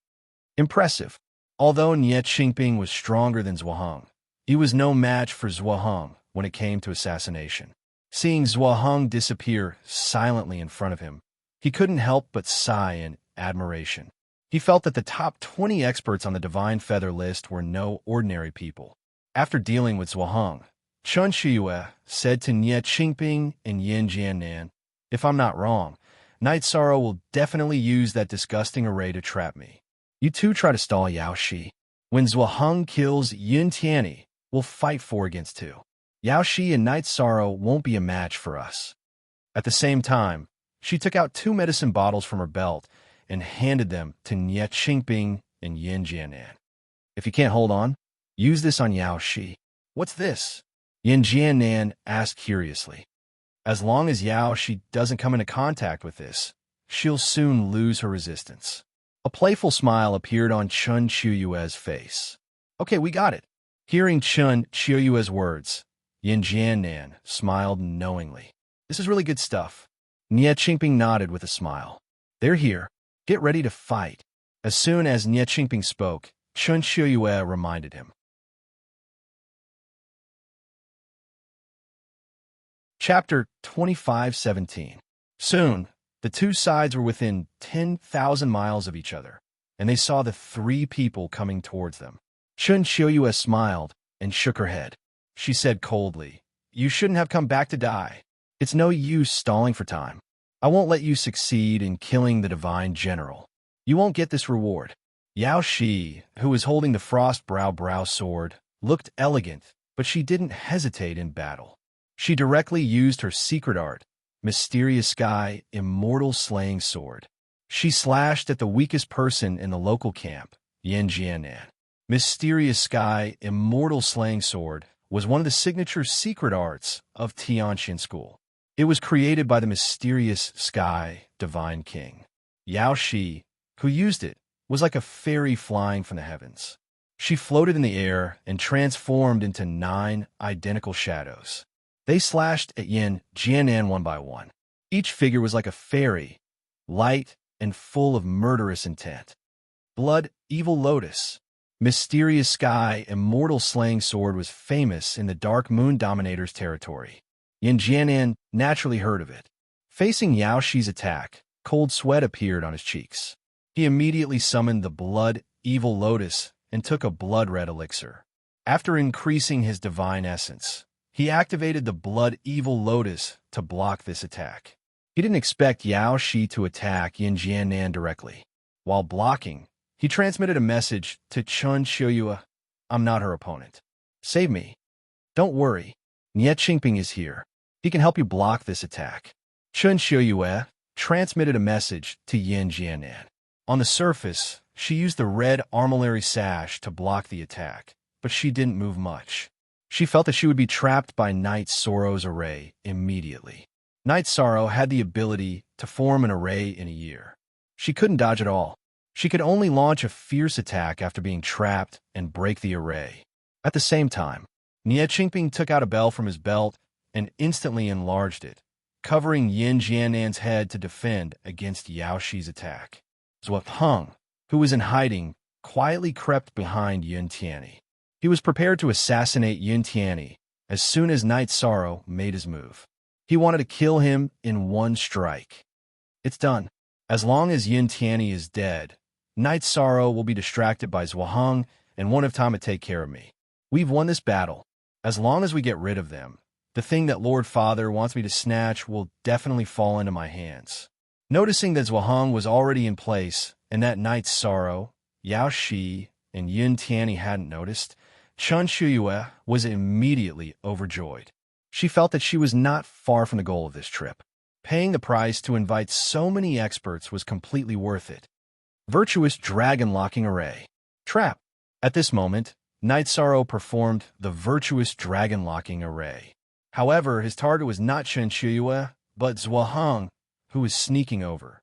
Impressive. Although Nie Qingping was stronger than Zhuaheng, he was no match for Zhuaheng when it came to assassination. Seeing Zhuaheng disappear silently in front of him, he couldn't help but sigh in admiration. He felt that the top 20 experts on the Divine Feather list were no ordinary people. After dealing with Zhuaheng, Chen Shiyue said to Nie Qingping and Yin Jianan, if I'm not wrong, Night Sorrow will definitely use that disgusting array to trap me. You two try to stall Yaoshi. When Zhuaheng kills Yin Tianyi, we'll fight 4 against 2. Yaoshi and Night Sorrow won't be a match for us. At the same time, she took out 2 medicine bottles from her belt and handed them to Nie Qingping and Yin Jianan. If you can't hold on, use this on Yaoshi. What's this? Yin Jianan asked curiously. As long as Yaoshi doesn't come into contact with this, she'll soon lose her resistance. A playful smile appeared on Chen Shiyue's face. Okay, we got it. Hearing Chen Shiyue's words, Yin Jianan smiled knowingly. This is really good stuff. Nie Qingping nodded with a smile. They're here. Get ready to fight. As soon as Nie Qingping spoke, Chen Shiyue reminded him. Chapter 25:17. Soon, the two sides were within 10,000 miles of each other, and they saw the 3 people coming towards them. Chen Shiyue smiled and shook her head. She said coldly, you shouldn't have come back to die. It's no use stalling for time. I won't let you succeed in killing the Divine General. You won't get this reward. Yaoshi, who was holding the Frostbrow sword, looked elegant, but she didn't hesitate in battle. She directly used her secret art, Mysterious Sky Immortal Slaying Sword. She slashed at the weakest person in the local camp, Yin Jianan. Mysterious Sky Immortal Slaying Sword was one of the signature secret arts of Tianqian school. It was created by the mysterious Sky Divine King. Yao Shi, who used it, was like a fairy flying from the heavens. She floated in the air and transformed into 9 identical shadows. They slashed at Yin Jianan one by one. Each figure was like a fairy, light and full of murderous intent. Blood, Evil Lotus. Mysterious Sky Immortal Slaying Sword was famous in the Dark Moon Dominator's territory. Yin Jianan naturally heard of it. Facing Yao Shi's attack, cold sweat appeared on his cheeks. He immediately summoned the Blood, Evil Lotus and took a blood-red elixir. After increasing his divine essence, he activated the Blood Evil Lotus to block this attack. He didn't expect Yao Shi to attack Yin Jianan directly. While blocking, he transmitted a message to Chun Xiuyue, "I'm not her opponent. Save me. Don't worry. Nie Qingping is here. He can help you block this attack." Chun Xiuyue transmitted a message to Yin Jianan. On the surface, she used the red armillary sash to block the attack, but she didn't move much. She felt that she would be trapped by Night Sorrow's array immediately. Night Sorrow had the ability to form an array in a year. She couldn't dodge at all. She could only launch a fierce attack after being trapped and break the array. At the same time, Nie Qingping took out a bell from his belt and instantly enlarged it, covering Yin Jianan's head to defend against Yao Shi's attack. Zhou Heng, who was in hiding, quietly crept behind Yun Tianyi. He was prepared to assassinate Yun Tianyi as soon as Night Sorrow made his move. He wanted to kill him in one strike. It's done. As long as Yun Tianyi is dead, Night Sorrow will be distracted by Zhou Heng and won't have time to take care of me. We've won this battle. As long as we get rid of them, the thing that Lord Father wants me to snatch will definitely fall into my hands. Noticing that Zhou Heng was already in place and that Night Sorrow, Yao Shi, and Yun Tianyi hadn't noticed, Chun Xiuyue was immediately overjoyed. She felt that she was not far from the goal of this trip. Paying the price to invite so many experts was completely worth it. Virtuous Dragon Locking Array. Trap. At this moment, Night Sorrow performed the Virtuous Dragon Locking Array. However, his target was not Chun Xiuyue, but Zhou Heng, who was sneaking over.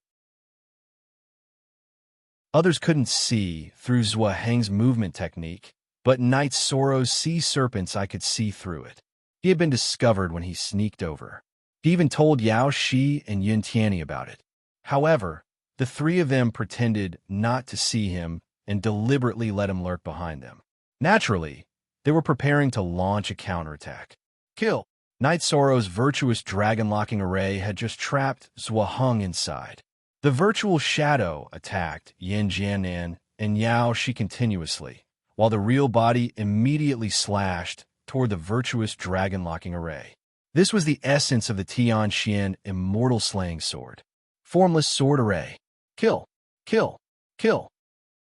Others couldn't see through Zhou Heng's movement technique, but Night Sorrow's sea serpent's eye could see through it. He had been discovered when he sneaked over. He even told Yao Shi and Yun Tianyi about it. However, the three of them pretended not to see him and deliberately let him lurk behind them. Naturally, they were preparing to launch a counterattack. Kill! Night Sorrow's Virtuous Dragon Locking Array had just trapped Zhou Heng inside. The Virtual Shadow attacked Yin Jianan and Yao Shi continuously, while the real body immediately slashed toward the Virtuous Dragon Locking Array. This was the essence of the Tianqian Immortal Slaying Sword. Formless Sword Array. Kill! Kill! Kill!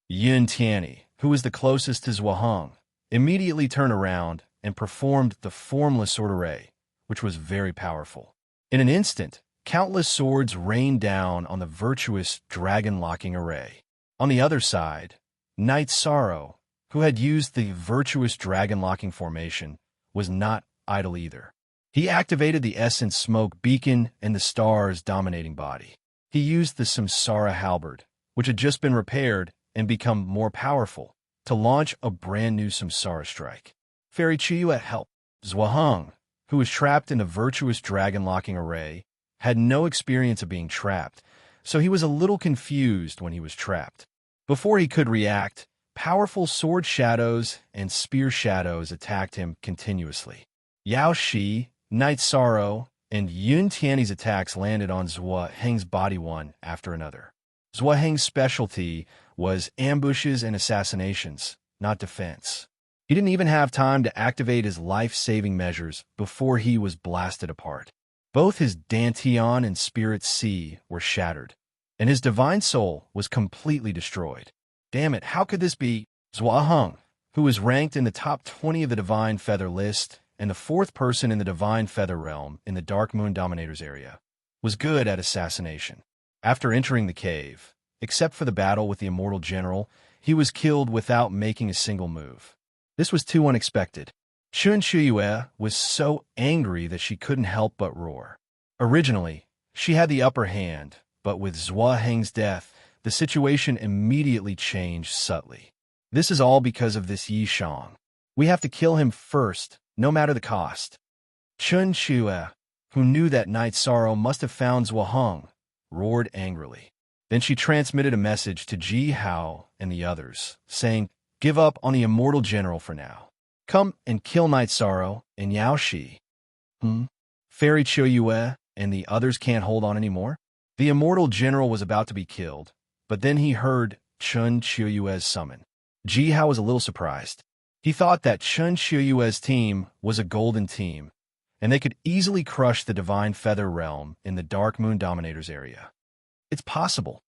Yun Tianyi, who was the closest to Zhou Heng, immediately turned around and performed the Formless Sword Array, which was very powerful. In an instant, countless swords rained down on the Virtuous Dragon Locking Array. On the other side, Night Sorrow, who had used the Virtuous Dragon Locking formation, was not idle either. He activated the Essence Smoke Beacon and the Star's dominating body. He used the Samsara Halberd, which had just been repaired and become more powerful, to launch a brand new Samsara strike. Fairy Qiyu helped. Zhou Heng, who was trapped in the Virtuous Dragon Locking Array, had no experience of being trapped, so he was a little confused when he was trapped. Before he could react, powerful sword shadows and spear shadows attacked him continuously. Yao Shi, Night Sorrow, and Yun Tianyi's attacks landed on Zhou Heng's body one after another. Zhou Heng's specialty was ambushes and assassinations, not defense. He didn't even have time to activate his life-saving measures before he was blasted apart. Both his Dantian and Spirit Sea were shattered, and his divine soul was completely destroyed. Damn it, how could this be? Zhou Heng, who was ranked in the top 20 of the Divine Feather list and the 4th person in the Divine Feather realm in the Dark Moon Dominator's area, was good at assassination. After entering the cave, except for the battle with the Immortal General, he was killed without making a single move. This was too unexpected. Chun Shuyue was so angry that she couldn't help but roar. Originally, she had the upper hand, but with Zhua Heng's death, the situation immediately changed subtly. This is all because of this Yi Shang. We have to kill him first, no matter the cost. Chun Shuyue, who knew that Night Sorrow must have found Zhua Heng, roared angrily. Then she transmitted a message to Ji Hao and the others, saying, "Give up on the immortal general for now. Come and kill Night Sorrow and Yao Shi." Fairy Choyue and the others can't hold on anymore? The immortal general was about to be killed, but then he heard Chun Choyue's summon. Ji Hao was a little surprised. He thought that Chun Choyue's team was a golden team, and they could easily crush the Divine Feather Realm in the Dark Moon Dominator's area. It's possible.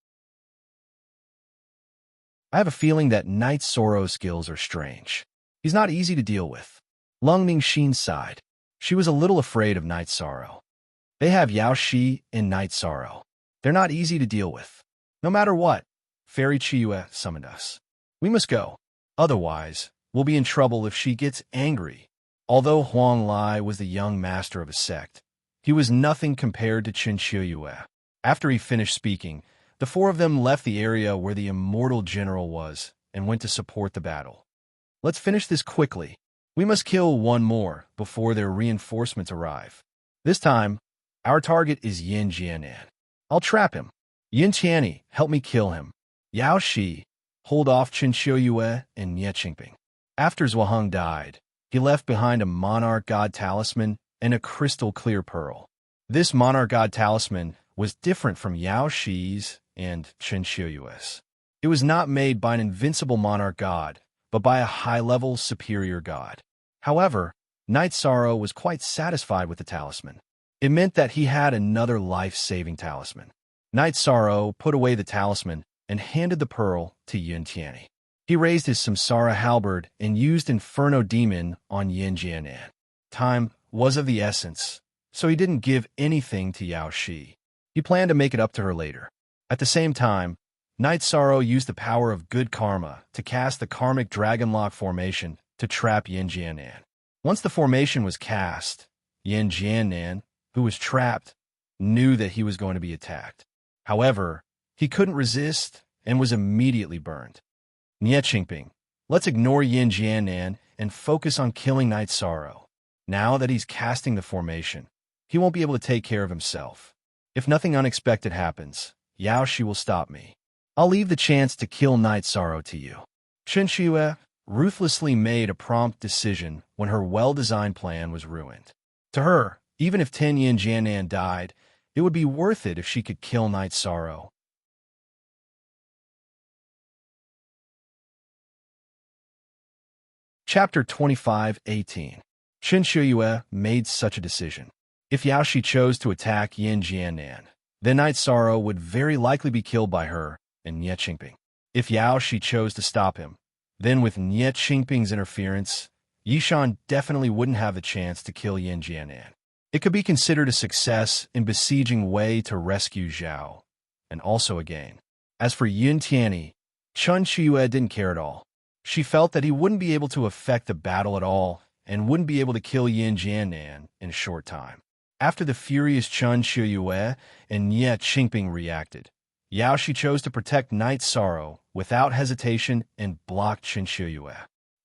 I have a feeling that Night Sorrow's skills are strange. He's not easy to deal with. Lung Mingxin sighed. She was a little afraid of Night Sorrow. They have Yao Shi and Night Sorrow. They're not easy to deal with. No matter what, Fairy Chiyue summoned us. We must go. Otherwise, we'll be in trouble if she gets angry. Although Huang Lai was the young master of a sect, he was nothing compared to Qin Shiyue. After he finished speaking, the four of them left the area where the immortal general was and went to support the battle. Let's finish this quickly. We must kill one more before their reinforcements arrive. This time, our target is Yin Jianan. I'll trap him. Yin Tianyi, help me kill him. Yao Shi, hold off Qin Shiyue and Nye Qingping. After Zhua Heng died, he left behind a monarch god talisman and a crystal clear pearl. This monarch god talisman was different from Yao Shi's and Qin Shiyue's. It was not made by an invincible monarch god, but by a high-level superior god. However, Night Sorrow was quite satisfied with the talisman. It meant that he had another life-saving talisman. Night Sorrow put away the talisman and handed the pearl to Yin Tianyi. He raised his Samsara halberd and used Inferno Demon on Yin Jianan. Time was of the essence, so he didn't give anything to Yao Shi. He planned to make it up to her later. At the same time, Night Sorrow used the power of good karma to cast the karmic Dragonlock formation to trap Yin Jianan. Once the formation was cast, Yin Jianan, who was trapped, knew that he was going to be attacked. However, he couldn't resist and was immediately burned. Nye Qingping, let's ignore Yin Jianan and focus on killing Night Sorrow. Now that he's casting the formation, he won't be able to take care of himself. If nothing unexpected happens, Yao Shi will stop me. I'll leave the chance to kill Night Sorrow to you. Qin Shiyue ruthlessly made a prompt decision when her well-designed plan was ruined. To her, even if Ten Yin Jianan died, it would be worth it if she could kill Night Sorrow. Chapter 25:18. Qin Shiyue made such a decision. If Yao Shi chose to attack Yin Jianan, then Night Sorrow would very likely be killed by her and Nye Qingping. If Yao Shi chose to stop him, then with Nye Qingping's interference, Yishan definitely wouldn't have the chance to kill Yin Jianan. It could be considered a success in besieging Wei to rescue Zhao, and also a gain. As for Yin Tianyi, Chun Shiyue didn't care at all. She felt that he wouldn't be able to affect the battle at all and wouldn't be able to kill Yin Jianan in a short time. After the furious Chun Shiyue and Nye Qingping reacted, Yao Shi chose to protect Night Sorrow without hesitation and blocked Qin Shiyue.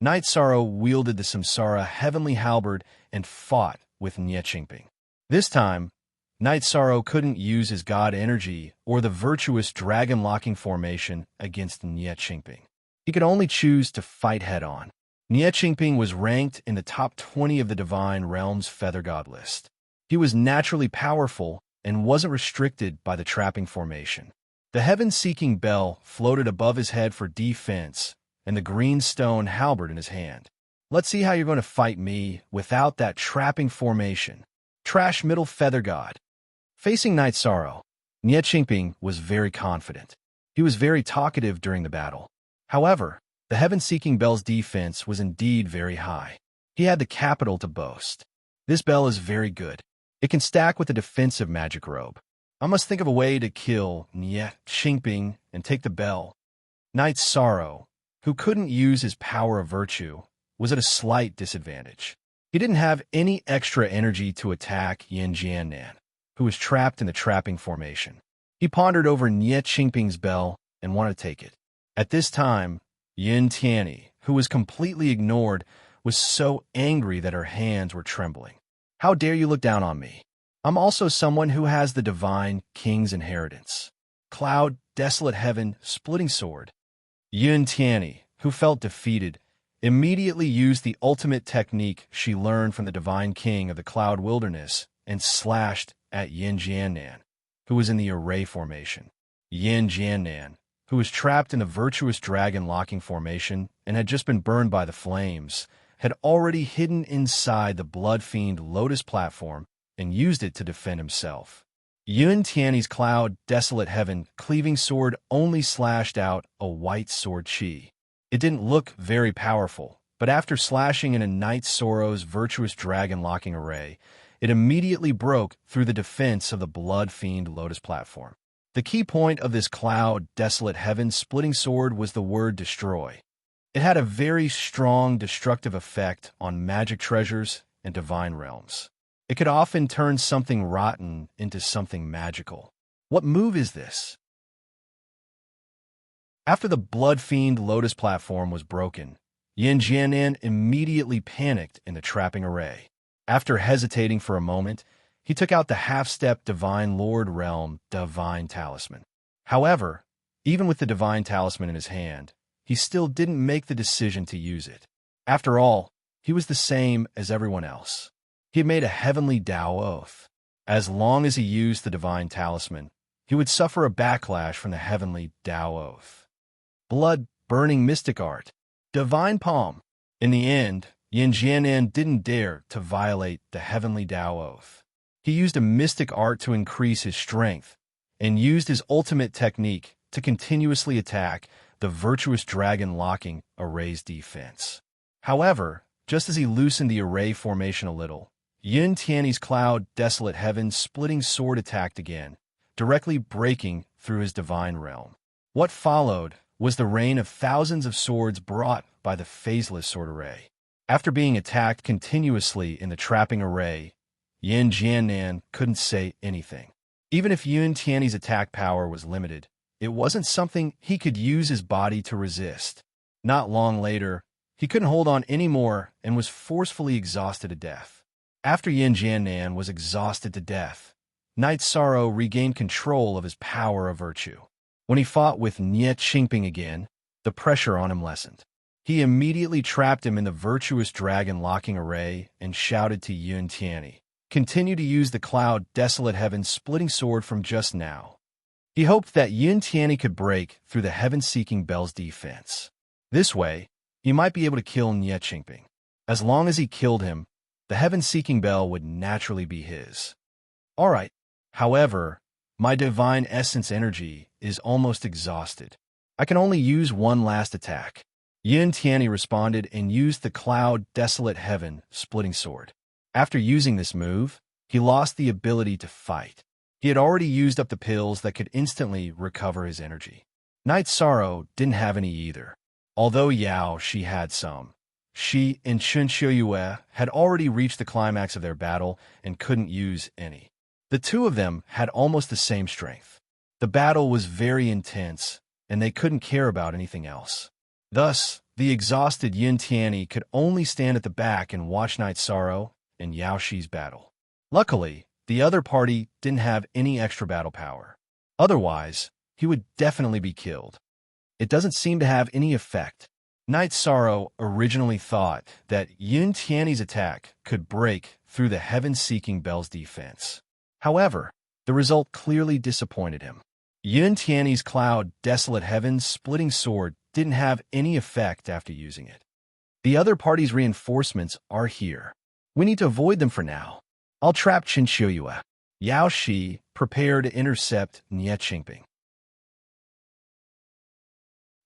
Night Sorrow wielded the Samsara Heavenly Halberd and fought with Nye Qingping. This time, Night Sorrow couldn't use his god energy or the virtuous dragon-locking formation against Nye Qingping. He could only choose to fight head-on. Nye Qingping was ranked in the top 20 of the Divine Realm's Feather God list. He was naturally powerful and wasn't restricted by the trapping formation. The heaven-seeking bell floated above his head for defense, and the green stone halberd in his hand. Let's see how you're going to fight me without that trapping formation. Trash Middle Feather God. Facing Night Sorrow, Nye Qingping was very confident. He was very talkative during the battle. However, the heaven-seeking bell's defense was indeed very high. He had the capital to boast. This bell is very good. It can stack with the defensive magic robe. I must think of a way to kill Nye Qingping and take the bell. Night Sorrow, who couldn't use his power of virtue, was at a slight disadvantage. He didn't have any extra energy to attack Yin Jiannan, who was trapped in the trapping formation. He pondered over Nie Qingping's bell and wanted to take it. At this time, Yin Tianyi, who was completely ignored, was so angry that her hands were trembling. How dare you look down on me? I'm also someone who has the divine king's inheritance. Cloud, desolate heaven, splitting sword. Yin Tianyi, who felt defeated, immediately used the ultimate technique she learned from the divine king of the cloud wilderness and slashed at Yin Jiannan, who was in the array formation. Yin Jiannan, who was trapped in the virtuous dragon locking formation and had just been burned by the flames, had already hidden inside the blood-fiend lotus platform and used it to defend himself. Yun Tianyi's cloud, desolate heaven, cleaving sword only slashed out a white sword chi. It didn't look very powerful, but after slashing in a Night Sorrow's virtuous dragon locking array, it immediately broke through the defense of the blood-fiend lotus platform. The key point of this cloud, desolate heaven, splitting sword was the word destroy. It had a very strong destructive effect on magic treasures and divine realms. It could often turn something rotten into something magical. What move is this? After the blood-fiend lotus platform was broken, Yin Jiannan immediately panicked in the trapping array. After hesitating for a moment, he took out the half-step Divine Lord Realm Divine Talisman. However, even with the Divine Talisman in his hand, he still didn't make the decision to use it. After all, he was the same as everyone else. He had made a heavenly Tao oath. As long as he used the Divine Talisman, he would suffer a backlash from the heavenly Tao oath. Blood-burning mystic art. Divine palm. In the end, Yin Jiannan didn't dare to violate the heavenly Tao oath. He used a mystic art to increase his strength and used his ultimate technique to continuously attack the virtuous dragon locking array's defense. However, just as he loosened the array formation a little, Yin Tianyi's cloud, desolate heaven, splitting sword attacked again, directly breaking through his divine realm. What followed was the rain of thousands of swords brought by the phaseless sword array. After being attacked continuously in the trapping array, Yin Jiannan couldn't say anything. Even if Yun Tianyi's attack power was limited, it wasn't something he could use his body to resist. Not long later, he couldn't hold on anymore and was forcefully exhausted to death. After Yin Jiannan was exhausted to death, Night Sorrow regained control of his power of virtue. When he fought with Nie Qingping again, the pressure on him lessened. He immediately trapped him in the virtuous dragon locking array and shouted to Yun Tianyi, "Continue to use the cloud, desolate heaven, splitting sword from just now." He hoped that Yun Tianyi could break through the heaven-seeking bell's defense. This way, he might be able to kill Nie Qingping. As long as he killed him, the heaven-seeking bell would naturally be his. All right. However, my divine essence energy is almost exhausted. I can only use one last attack. Yin Tianyi responded and used the cloud, desolate heaven, splitting sword. After using this move, he lost the ability to fight. He had already used up the pills that could instantly recover his energy. Night Sorrow didn't have any either. Although Yao Shi had some, she and Chen Qiuyue had already reached the climax of their battle and couldn't use any. The two of them had almost the same strength. The battle was very intense, and they couldn't care about anything else. Thus, the exhausted Yin Tianyi could only stand at the back and watch Night Sorrow and Yao Shi's battle. Luckily, the other party didn't have any extra battle power. Otherwise, he would definitely be killed. It doesn't seem to have any effect. Night Sorrow originally thought that Yin Tianyi's attack could break through the heaven-seeking bell's defense. However, the result clearly disappointed him. Yin Tianyi's cloud, desolate heaven, splitting sword didn't have any effect after using it. The other party's reinforcements are here. We need to avoid them for now. I'll trap Chen Qiuyue. Yao Shi, prepare to intercept Nie Qingping.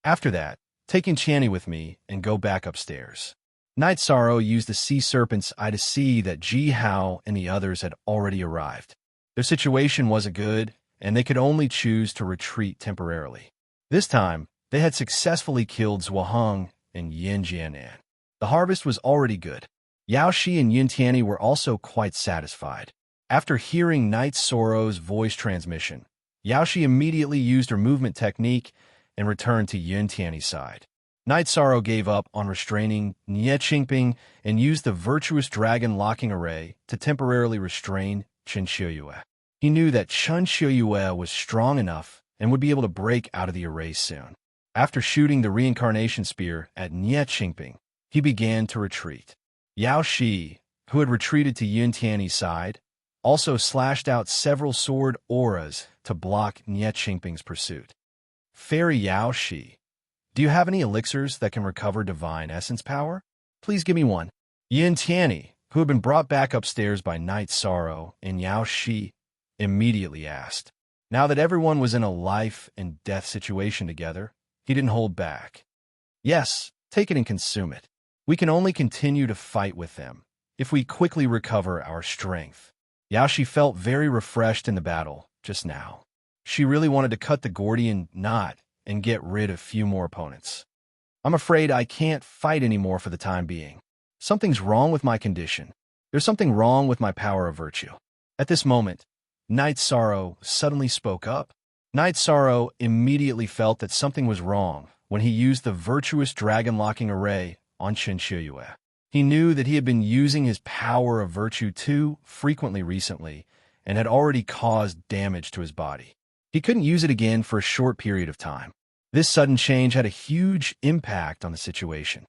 After that, take Tianyi with me and go back upstairs. Night Sorrow used the sea serpent's eye to see that Ji Hao and the others had already arrived. Their situation wasn't good, and they could only choose to retreat temporarily. This time, they had successfully killed Zhuaheng and Yin Jiannan. The harvest was already good. Yao Shi and Yun Tianyi were also quite satisfied. After hearing Knight Sorrow's voice transmission, Yao Shi immediately used her movement technique and returned to Yun Tianyi's side. Knight Sorrow gave up on restraining Nie Qingping and used the virtuous dragon locking array to temporarily restrain Chen Xiuyue. He knew that Chen Xiuyue was strong enough and would be able to break out of the array soon. After shooting the reincarnation spear at Nie Qingping, he began to retreat. Yao Shi, who had retreated to Yun Tianyi's side, also slashed out several sword auras to block Nie Qingping's pursuit. Fairy Yao Shi, do you have any elixirs that can recover divine essence power? Please give me one. Yun Tianyi, who had been brought back upstairs by Knight Sorrow and Yao Shi, immediately asked. Now that everyone was in a life and death situation together, he didn't hold back. Yes, take it and consume it. We can only continue to fight with them if we quickly recover our strength. Yao Shi felt very refreshed in the battle just now. She really wanted to cut the Gordian knot and get rid of few more opponents. I'm afraid I can't fight anymore for the time being. Something's wrong with my condition. There's something wrong with my power of virtue. At this moment, Knight Sorrow suddenly spoke up. Knight Sorrow immediately felt that something was wrong when he used the virtuous dragon locking array on Chen Xiuyue. He knew that he had been using his power of virtue too frequently recently and had already caused damage to his body. He couldn't use it again for a short period of time. This sudden change had a huge impact on the situation.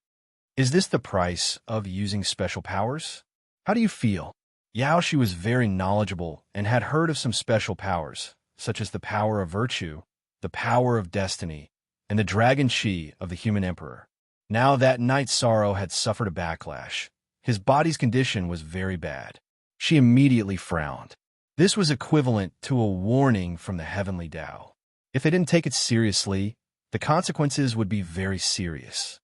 Is this the price of using special powers? How do you feel? Yao Shi was very knowledgeable and had heard of some special powers, such as the power of virtue, the power of destiny, and the dragon chi of the human emperor. Now that Knight Sorrow had suffered a backlash, his body's condition was very bad. She immediately frowned. This was equivalent to a warning from the heavenly Tao. If they didn't take it seriously, the consequences would be very serious.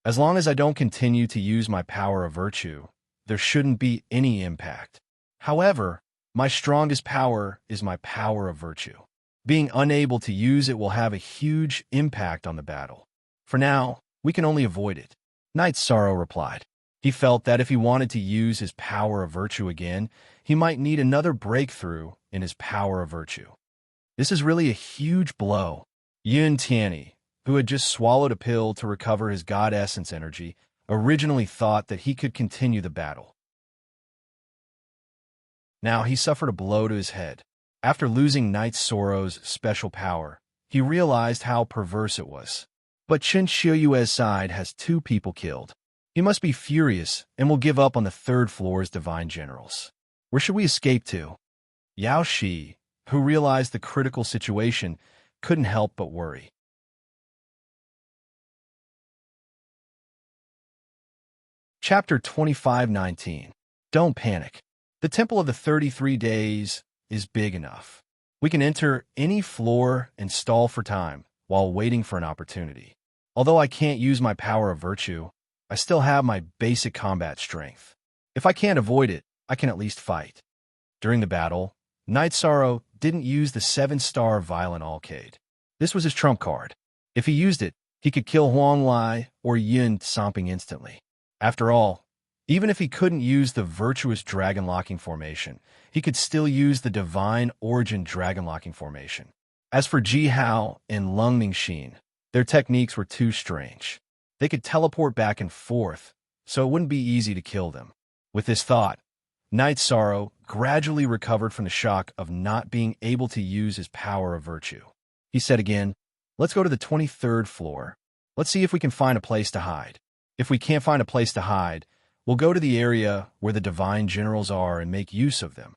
As long as I don't continue to use my power of virtue, there shouldn't be any impact. However, my strongest power is my power of virtue. Being unable to use it will have a huge impact on the battle. For now, we can only avoid it. Knight Sorrow replied. He felt that if he wanted to use his power of virtue again, he might need another breakthrough in his power of virtue. This is really a huge blow. Yun Tianyi, who had just swallowed a pill to recover his god essence energy, originally thought that he could continue the battle. Now he suffered a blow to his head. After losing Knight Sorrow's special power, he realized how perverse it was. But Chen Xiuyue's side has 2 people killed. He must be furious and will give up on the 3rd floor's divine generals. Where should we escape to? Yao Shi, who realized the critical situation, couldn't help but worry. Chapter 25:19. Don't panic. The Temple of the 33 Days is big enough. We can enter any floor and stall for time while waiting for an opportunity. Although I can't use my power of virtue, I still have my basic combat strength. If I can't avoid it, I can at least fight. During the battle, Knight Sorrow didn't use the 7-star Violent Alcade. This was his trump card. If he used it, he could kill Huang Lai or Yun Samping instantly. After all, even if he couldn't use the virtuous dragon locking formation, he could still use the divine origin dragon locking formation. As for Ji Hao and Lung Mingxin, their techniques were too strange. They could teleport back and forth, so it wouldn't be easy to kill them. With this thought, Knight Sorrow gradually recovered from the shock of not being able to use his power of virtue. He said again, "Let's go to the 23rd floor. Let's see if we can find a place to hide. If we can't find a place to hide, we'll go to the area where the divine generals are and make use of them."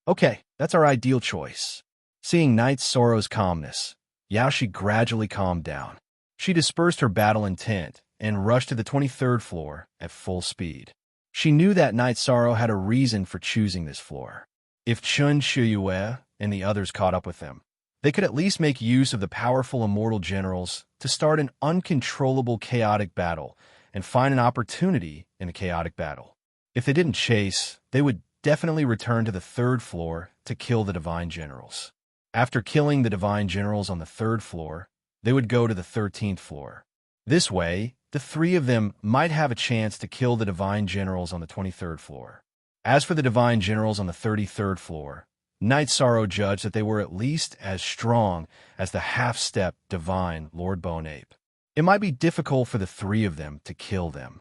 Okay, that's our ideal choice. Seeing Knight Sorrow's calmness, Yao Shi gradually calmed down. She dispersed her battle intent and rushed to the 23rd floor at full speed. She knew that Knight Sorrow had a reason for choosing this floor. If Chen Xiuyue and the others caught up with them, they could at least make use of the powerful immortal generals to start an uncontrollable chaotic battle and find an opportunity in a chaotic battle. If they didn't chase, they would definitely return to the 3rd floor to kill the divine generals. After killing the divine generals on the 3rd floor, they would go to the 13th floor. This way, the three of them might have a chance to kill the divine generals on the 23rd floor. As for the divine generals on the 33rd floor, Night Sorrow judged that they were at least as strong as the half-step divine Lord Boneape. It might be difficult for the three of them to kill them.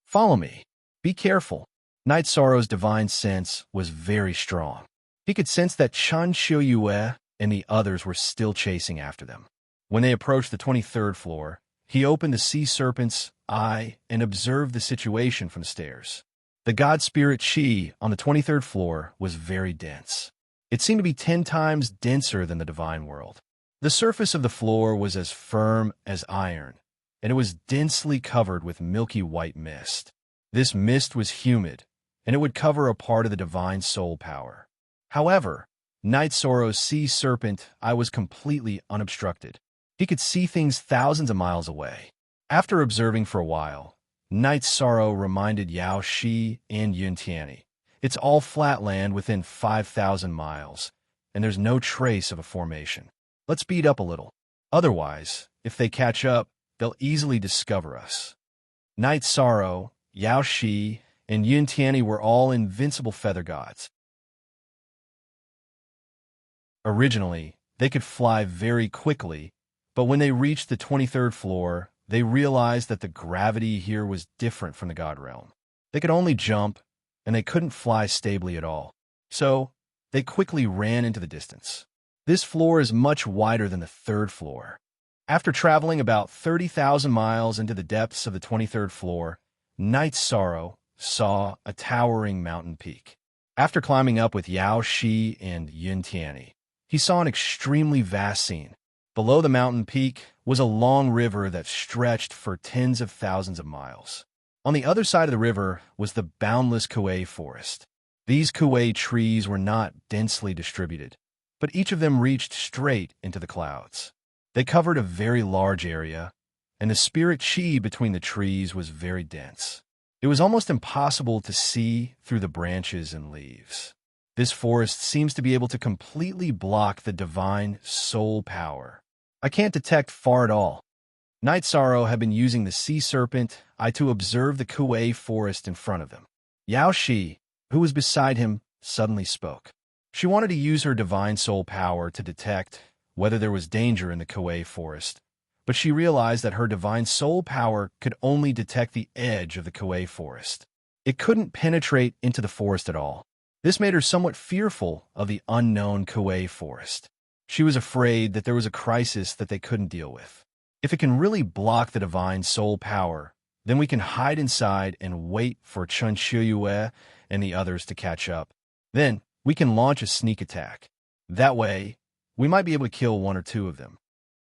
Follow me. Be careful. Night Sorrow's divine sense was very strong. He could sense that Chun Qiuyue and the others were still chasing after them. When they approached the 23rd floor, he opened the sea serpent's eye and observed the situation from the stairs. The god spirit Qi on the 23rd floor was very dense. It seemed to be 10 times denser than the divine world. The surface of the floor was as firm as iron, and it was densely covered with milky white mist. This mist was humid, and it would cover a part of the divine soul power. However, Night Sorrow's sea serpent eye was completely unobstructed. He could see things thousands of miles away. After observing for a while, Night Sorrow reminded Yao Shi and Yun Tianyi. It's all flat land within 5,000 miles, and there's no trace of a formation. Let's speed up a little. Otherwise, if they catch up, they'll easily discover us. Night Sorrow, Yao Shi, and Yun Tianyi were all invincible feather gods. Originally, they could fly very quickly, but when they reached the 23rd floor, they realized that the gravity here was different from the god realm. They could only jump, and they couldn't fly stably at all. So, they quickly ran into the distance. This floor is much wider than the 3rd floor. After traveling about 30,000 miles into the depths of the 23rd floor, Night Sorrow saw a towering mountain peak. After climbing up with Yao Shi and Yun Tianyi, he saw an extremely vast scene. Below the mountain peak was a long river that stretched for tens of thousands of miles. On the other side of the river was the boundless Kuei forest. These Kuei trees were not densely distributed, but each of them reached straight into the clouds. They covered a very large area, and the spirit Qi between the trees was very dense. It was almost impossible to see through the branches and leaves. This forest seems to be able to completely block the divine soul power. I can't detect far at all. Night Sorrow had been using the sea serpent eye to observe the Kuei forest in front of them. Yao Shi, who was beside him, suddenly spoke. She wanted to use her divine soul power to detect whether there was danger in the Kuei forest, but she realized that her divine soul power could only detect the edge of the Kuei forest. It couldn't penetrate into the forest at all. This made her somewhat fearful of the unknown Kuei forest. She was afraid that there was a crisis that they couldn't deal with. If it can really block the divine soul power, then we can hide inside and wait for Chun Qiuyue and the others to catch up. Then we can launch a sneak attack. That way, we might be able to kill 1 or 2 of them.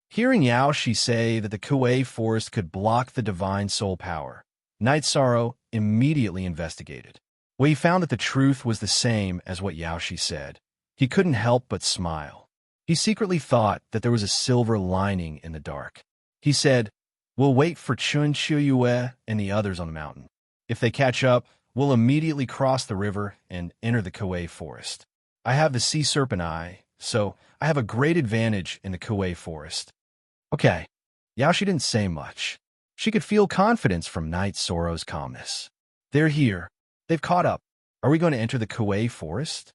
Hearing Yao Shi say that the Kuei forest could block the divine soul power, Night Sorrow immediately investigated. Well, he found that the truth was the same as what Yao Shi said. He couldn't help but smile. He secretly thought that there was a silver lining in the dark. He said, "We'll wait for Chun Qiuyue and the others on the mountain. If they catch up, we'll immediately cross the river and enter the Kuei forest. I have the sea serpent eye, so I have a great advantage in the Kuei forest." Okay, Yao Shi didn't say much. She could feel confidence from Night Sorrow's calmness. They're here. They've caught up. Are we going to enter the Kuei forest?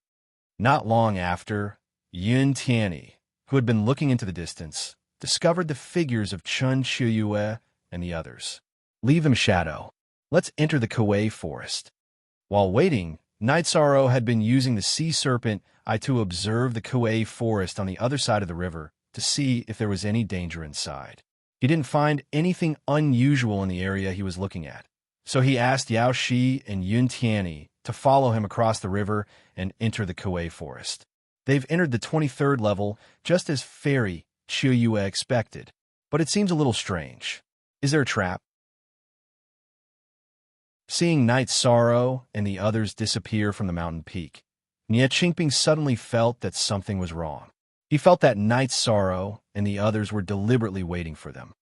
Not long after, Yun Tianyi, who had been looking into the distance, discovered the figures of Chun Qiuyue and the others. Leave them shadow. Let's enter the Kuei forest. While waiting, Night Sorrow had been using the sea serpent eye to observe the Kuei forest on the other side of the river to see if there was any danger inside. He didn't find anything unusual in the area he was looking at, so he asked Yao Shi and Yun Tianyi to follow him across the river and enter the Kuei forest. They've entered the 23rd level just as Fairy Qiuyue expected, but it seems a little strange. Is there a trap? Seeing Night Sorrow and the others disappear from the mountain peak, Nie Qingping suddenly felt that something was wrong. He felt that Night Sorrow and the others were deliberately waiting for them.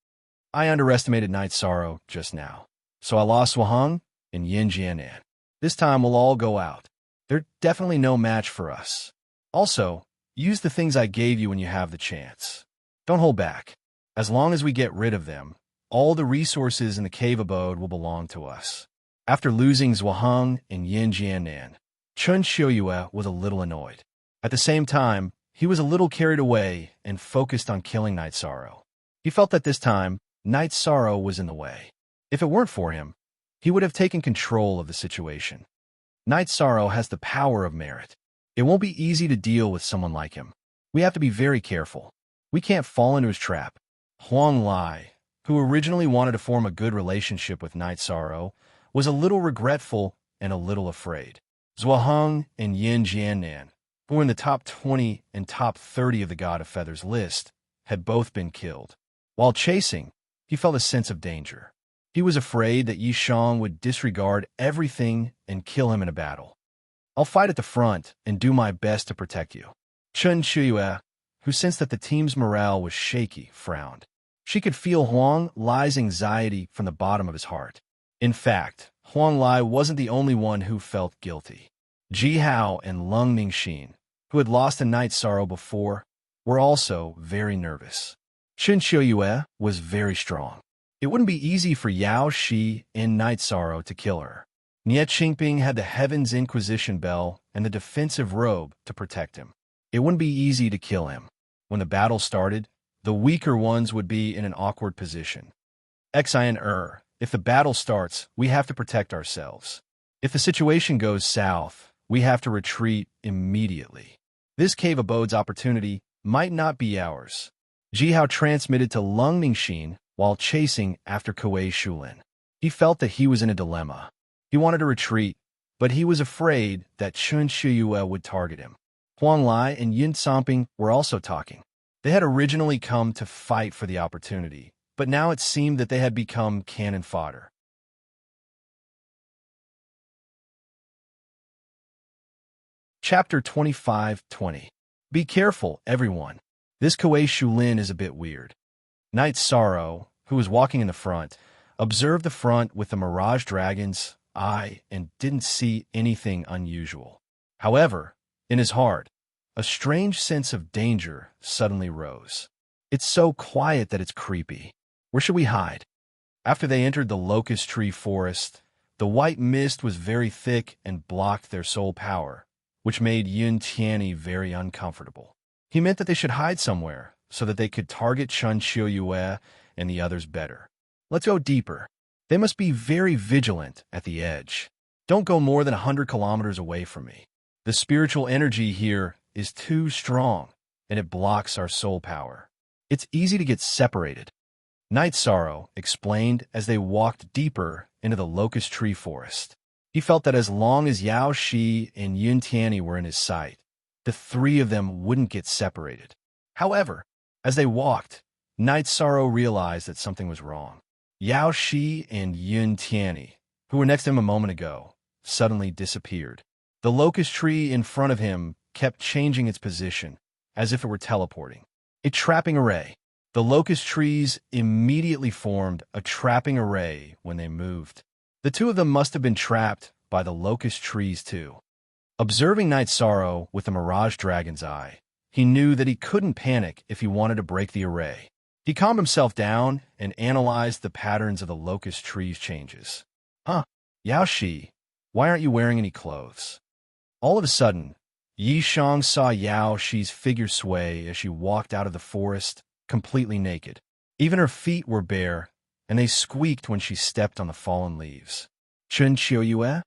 I underestimated Night Sorrow just now, so I lost Waheng and Yin Jianan. This time we'll all go out. They're definitely no match for us. Also, use the things I gave you when you have the chance. Don't hold back. As long as we get rid of them, all the resources in the cave abode will belong to us. After losing Zhuang and Yin Jianan, Chun Xiuyue was a little annoyed. At the same time, he was a little carried away and focused on killing Night Sorrow. He felt that this time, Night Sorrow was in the way. If it weren't for him, he would have taken control of the situation. Night Sorrow has the power of merit. It won't be easy to deal with someone like him. We have to be very careful. We can't fall into his trap. Huang Lai, who originally wanted to form a good relationship with Night Sorrow, was a little regretful and a little afraid. Zhuang and Yin Jianan, who were in the top 20 and top 30 of the God of Feathers list, had both been killed. While chasing, he felt a sense of danger. He was afraid that Yishang would disregard everything and kill him in a battle. I'll fight at the front and do my best to protect you. Chun Xiuyue, who sensed that the team's morale was shaky, frowned. She could feel Huang Lai's anxiety from the bottom of his heart. In fact, Huang Lai wasn't the only one who felt guilty. Ji Hao and Lung Mingxin, who had lost a Night Sorrow before, were also very nervous. Chun Xiuyue was very strong. It wouldn't be easy for Yao Shi and Night Sorrow to kill her. Nie Qingping had the Heaven's Inquisition Bell and the defensive robe to protect him. It wouldn't be easy to kill him. When the battle started, the weaker ones would be in an awkward position. Xin, if the battle starts, we have to protect ourselves. If the situation goes south, we have to retreat immediately. This cave abode's opportunity might not be ours. Ji Hao transmitted to Lung Mingxin while chasing after Kuei Shulin. He felt that he was in a dilemma. He wanted to retreat, but he was afraid that Chun Xiuyue would target him. Huang Lai and Yin Camping were also talking. They had originally come to fight for the opportunity, but now it seemed that they had become cannon fodder. Chapter 25-20. Be careful, everyone. This Kuei Shulin is a bit weird. Night Sorrow, who was walking in the front, observed the front with the Mirage Dragon's eye and didn't see anything unusual. However, in his heart, a strange sense of danger suddenly rose. It's so quiet that it's creepy. Where should we hide? After they entered the locust tree forest, the white mist was very thick and blocked their soul power, which made Yun Tianyi very uncomfortable. He meant that they should hide somewhere so that they could target Chun Xiuyue and the others better. Let's go deeper. They must be very vigilant at the edge. Don't go more than 100 kilometers away from me. The spiritual energy here is too strong, and it blocks our soul power. It's easy to get separated. Night Sorrow explained as they walked deeper into the locust tree forest. He felt that as long as Yao Shi and Yun Tianyi were in his sight, the three of them wouldn't get separated. However, as they walked, Night Sorrow realized that something was wrong. Yao Shi and Yun Tianyi, who were next to him a moment ago, suddenly disappeared. The locust tree in front of him kept changing its position, as if it were teleporting. A trapping array. The locust trees immediately formed a trapping array when they moved. The two of them must have been trapped by the locust trees too. Observing Night Sorrow with the Mirage Dragon's eye, he knew that he couldn't panic if he wanted to break the array. He calmed himself down and analyzed the patterns of the locust trees' changes. Yao Shi, why aren't you wearing any clothes? All of a sudden, Yi Shang saw Yao Shi's figure sway as she walked out of the forest, completely naked. Even her feet were bare, and they squeaked when she stepped on the fallen leaves. Chun Xiuyue?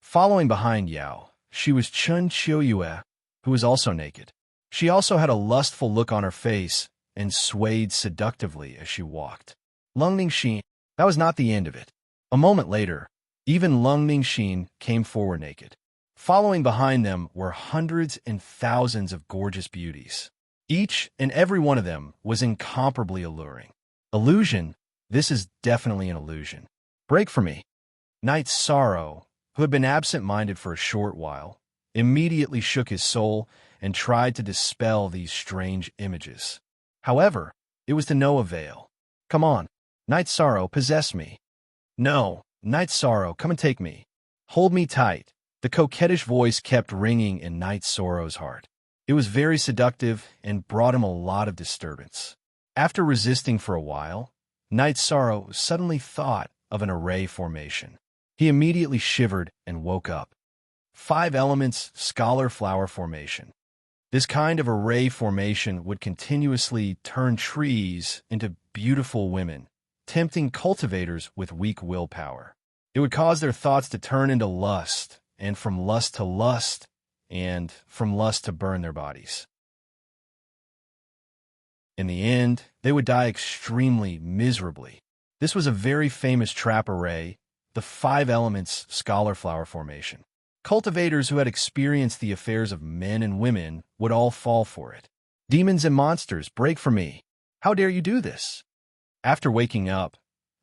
Following behind Yao, she was Chun Xiuyue, who was also naked. She also had a lustful look on her face and swayed seductively as she walked. Lung Mingxin, that was not the end of it. A moment later, even Lung Mingxin came forward naked. Following behind them were hundreds and thousands of gorgeous beauties. Each and every one of them was incomparably alluring. Illusion? This is definitely an illusion. Break for me. Night Sorrow, who had been absent-minded for a short while, immediately shook his soul and tried to dispel these strange images. However, it was to no avail. Come on, Night Sorrow, possess me. No, Night Sorrow, come and take me. Hold me tight. The coquettish voice kept ringing in Night Sorrow's heart. It was very seductive and brought him a lot of disturbance. After resisting for a while, Night Sorrow suddenly thought of an array formation. He immediately shivered and woke up. 5 elements scholar flower formation. This kind of array formation would continuously turn trees into beautiful women, tempting cultivators with weak willpower. It would cause their thoughts to turn into lust, and from lust to lust, and from lust to burn their bodies. In the end, they would die extremely miserably. This was a very famous trap array, the 5 elements scholar flower formation. Cultivators who had experienced the affairs of men and women would all fall for it. Demons and monsters, break from me. How dare you do this? After waking up,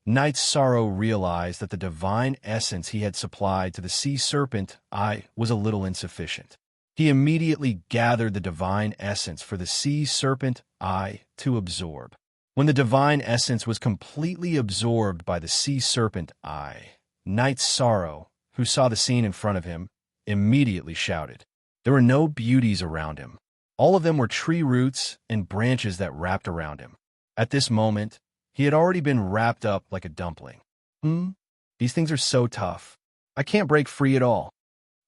Night Sorrow realized that the divine essence he had supplied to the sea serpent was a little insufficient. He immediately gathered the divine essence for the sea serpent to absorb. When the divine essence was completely absorbed by the sea serpent Night Sorrow, who saw the scene in front of him, immediately shouted. There were no beauties around him. All of them were tree roots and branches that wrapped around him. At this moment, he had already been wrapped up like a dumpling. These things are so tough. I can't break free at all.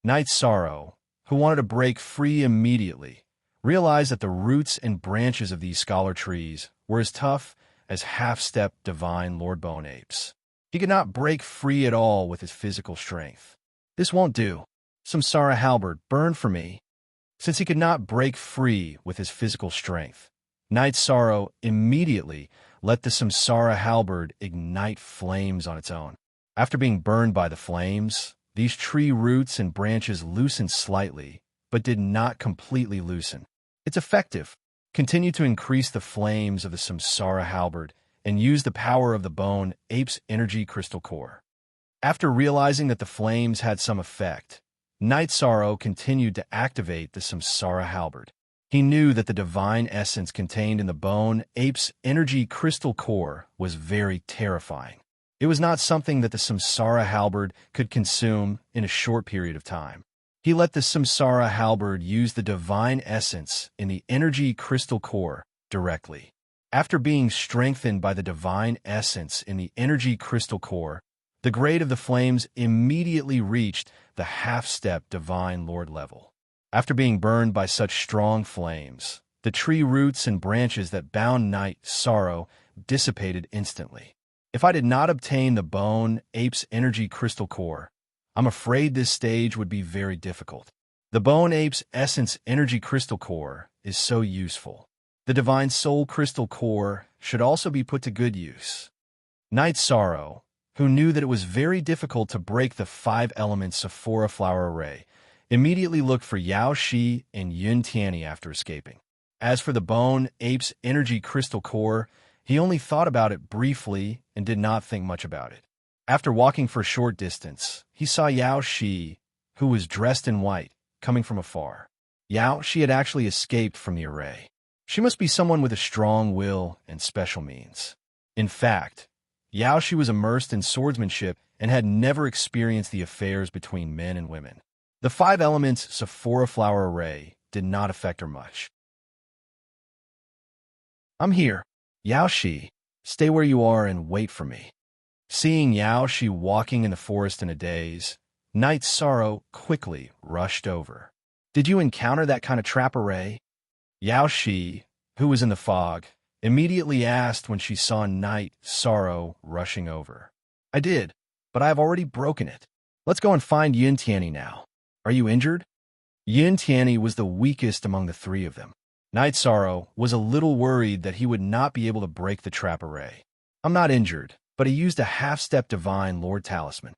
Night Sorrow, who wanted to break free immediately, realized that the roots and branches of these scholar trees were as tough as half-step divine Lord Bone apes. He could not break free at all with his physical strength. This won't do. Samsara halberd, burn for me. Since he could not break free with his physical strength, Night Sorrow immediately let the Samsara halberd ignite flames on its own. After being burned by the flames, these tree roots and branches loosened slightly, but did not completely loosen. It's effective. Continue to increase the flames of the Samsara halberd and use the power of the bone ape's energy crystal core. After realizing that the flames had some effect, Night Sorrow continued to activate the Samsara halberd. He knew that the divine essence contained in the bone ape's energy crystal core was very terrifying. It was not something that the Samsara halberd could consume in a short period of time. He let the Samsara halberd use the divine essence in the energy crystal core directly. After being strengthened by the divine essence in the energy crystal core, the grade of the flames immediately reached the half-step divine lord level. After being burned by such strong flames, the tree roots and branches that bound Night Sorrow dissipated instantly. If I did not obtain the bone ape's energy crystal core, I'm afraid this stage would be very difficult. The bone ape's essence energy crystal core is so useful. The divine soul crystal core should also be put to good use. Night Sorrow, who knew that it was very difficult to break the 5 elements Sephora flower array, immediately looked for Yao Shi and Yun Tianyi after escaping. As for the bone ape's energy crystal core, he only thought about it briefly and did not think much about it. After walking for a short distance, he saw Yao Shi, who was dressed in white, coming from afar. Yao Shi had actually escaped from the array. She must be someone with a strong will and special means. In fact, Yao Shi was immersed in swordsmanship and had never experienced the affairs between men and women. The 5 elements Sephora flower array did not affect her much. I'm here. Yao Shi, stay where you are and wait for me. Seeing Yao Shi walking in the forest in a daze, Night Sorrow quickly rushed over. Did you encounter that kind of trap array? Yao Shi, who was in the fog, immediately asked when she saw Night Sorrow rushing over. I did, but I have already broken it. Let's go and find Yun Tianyi now. Are you injured? Yun Tianyi was the weakest among the 3 of them. Night Sorrow was a little worried that he would not be able to break the trap array. I'm not injured, but he used a half-step divine lord talisman.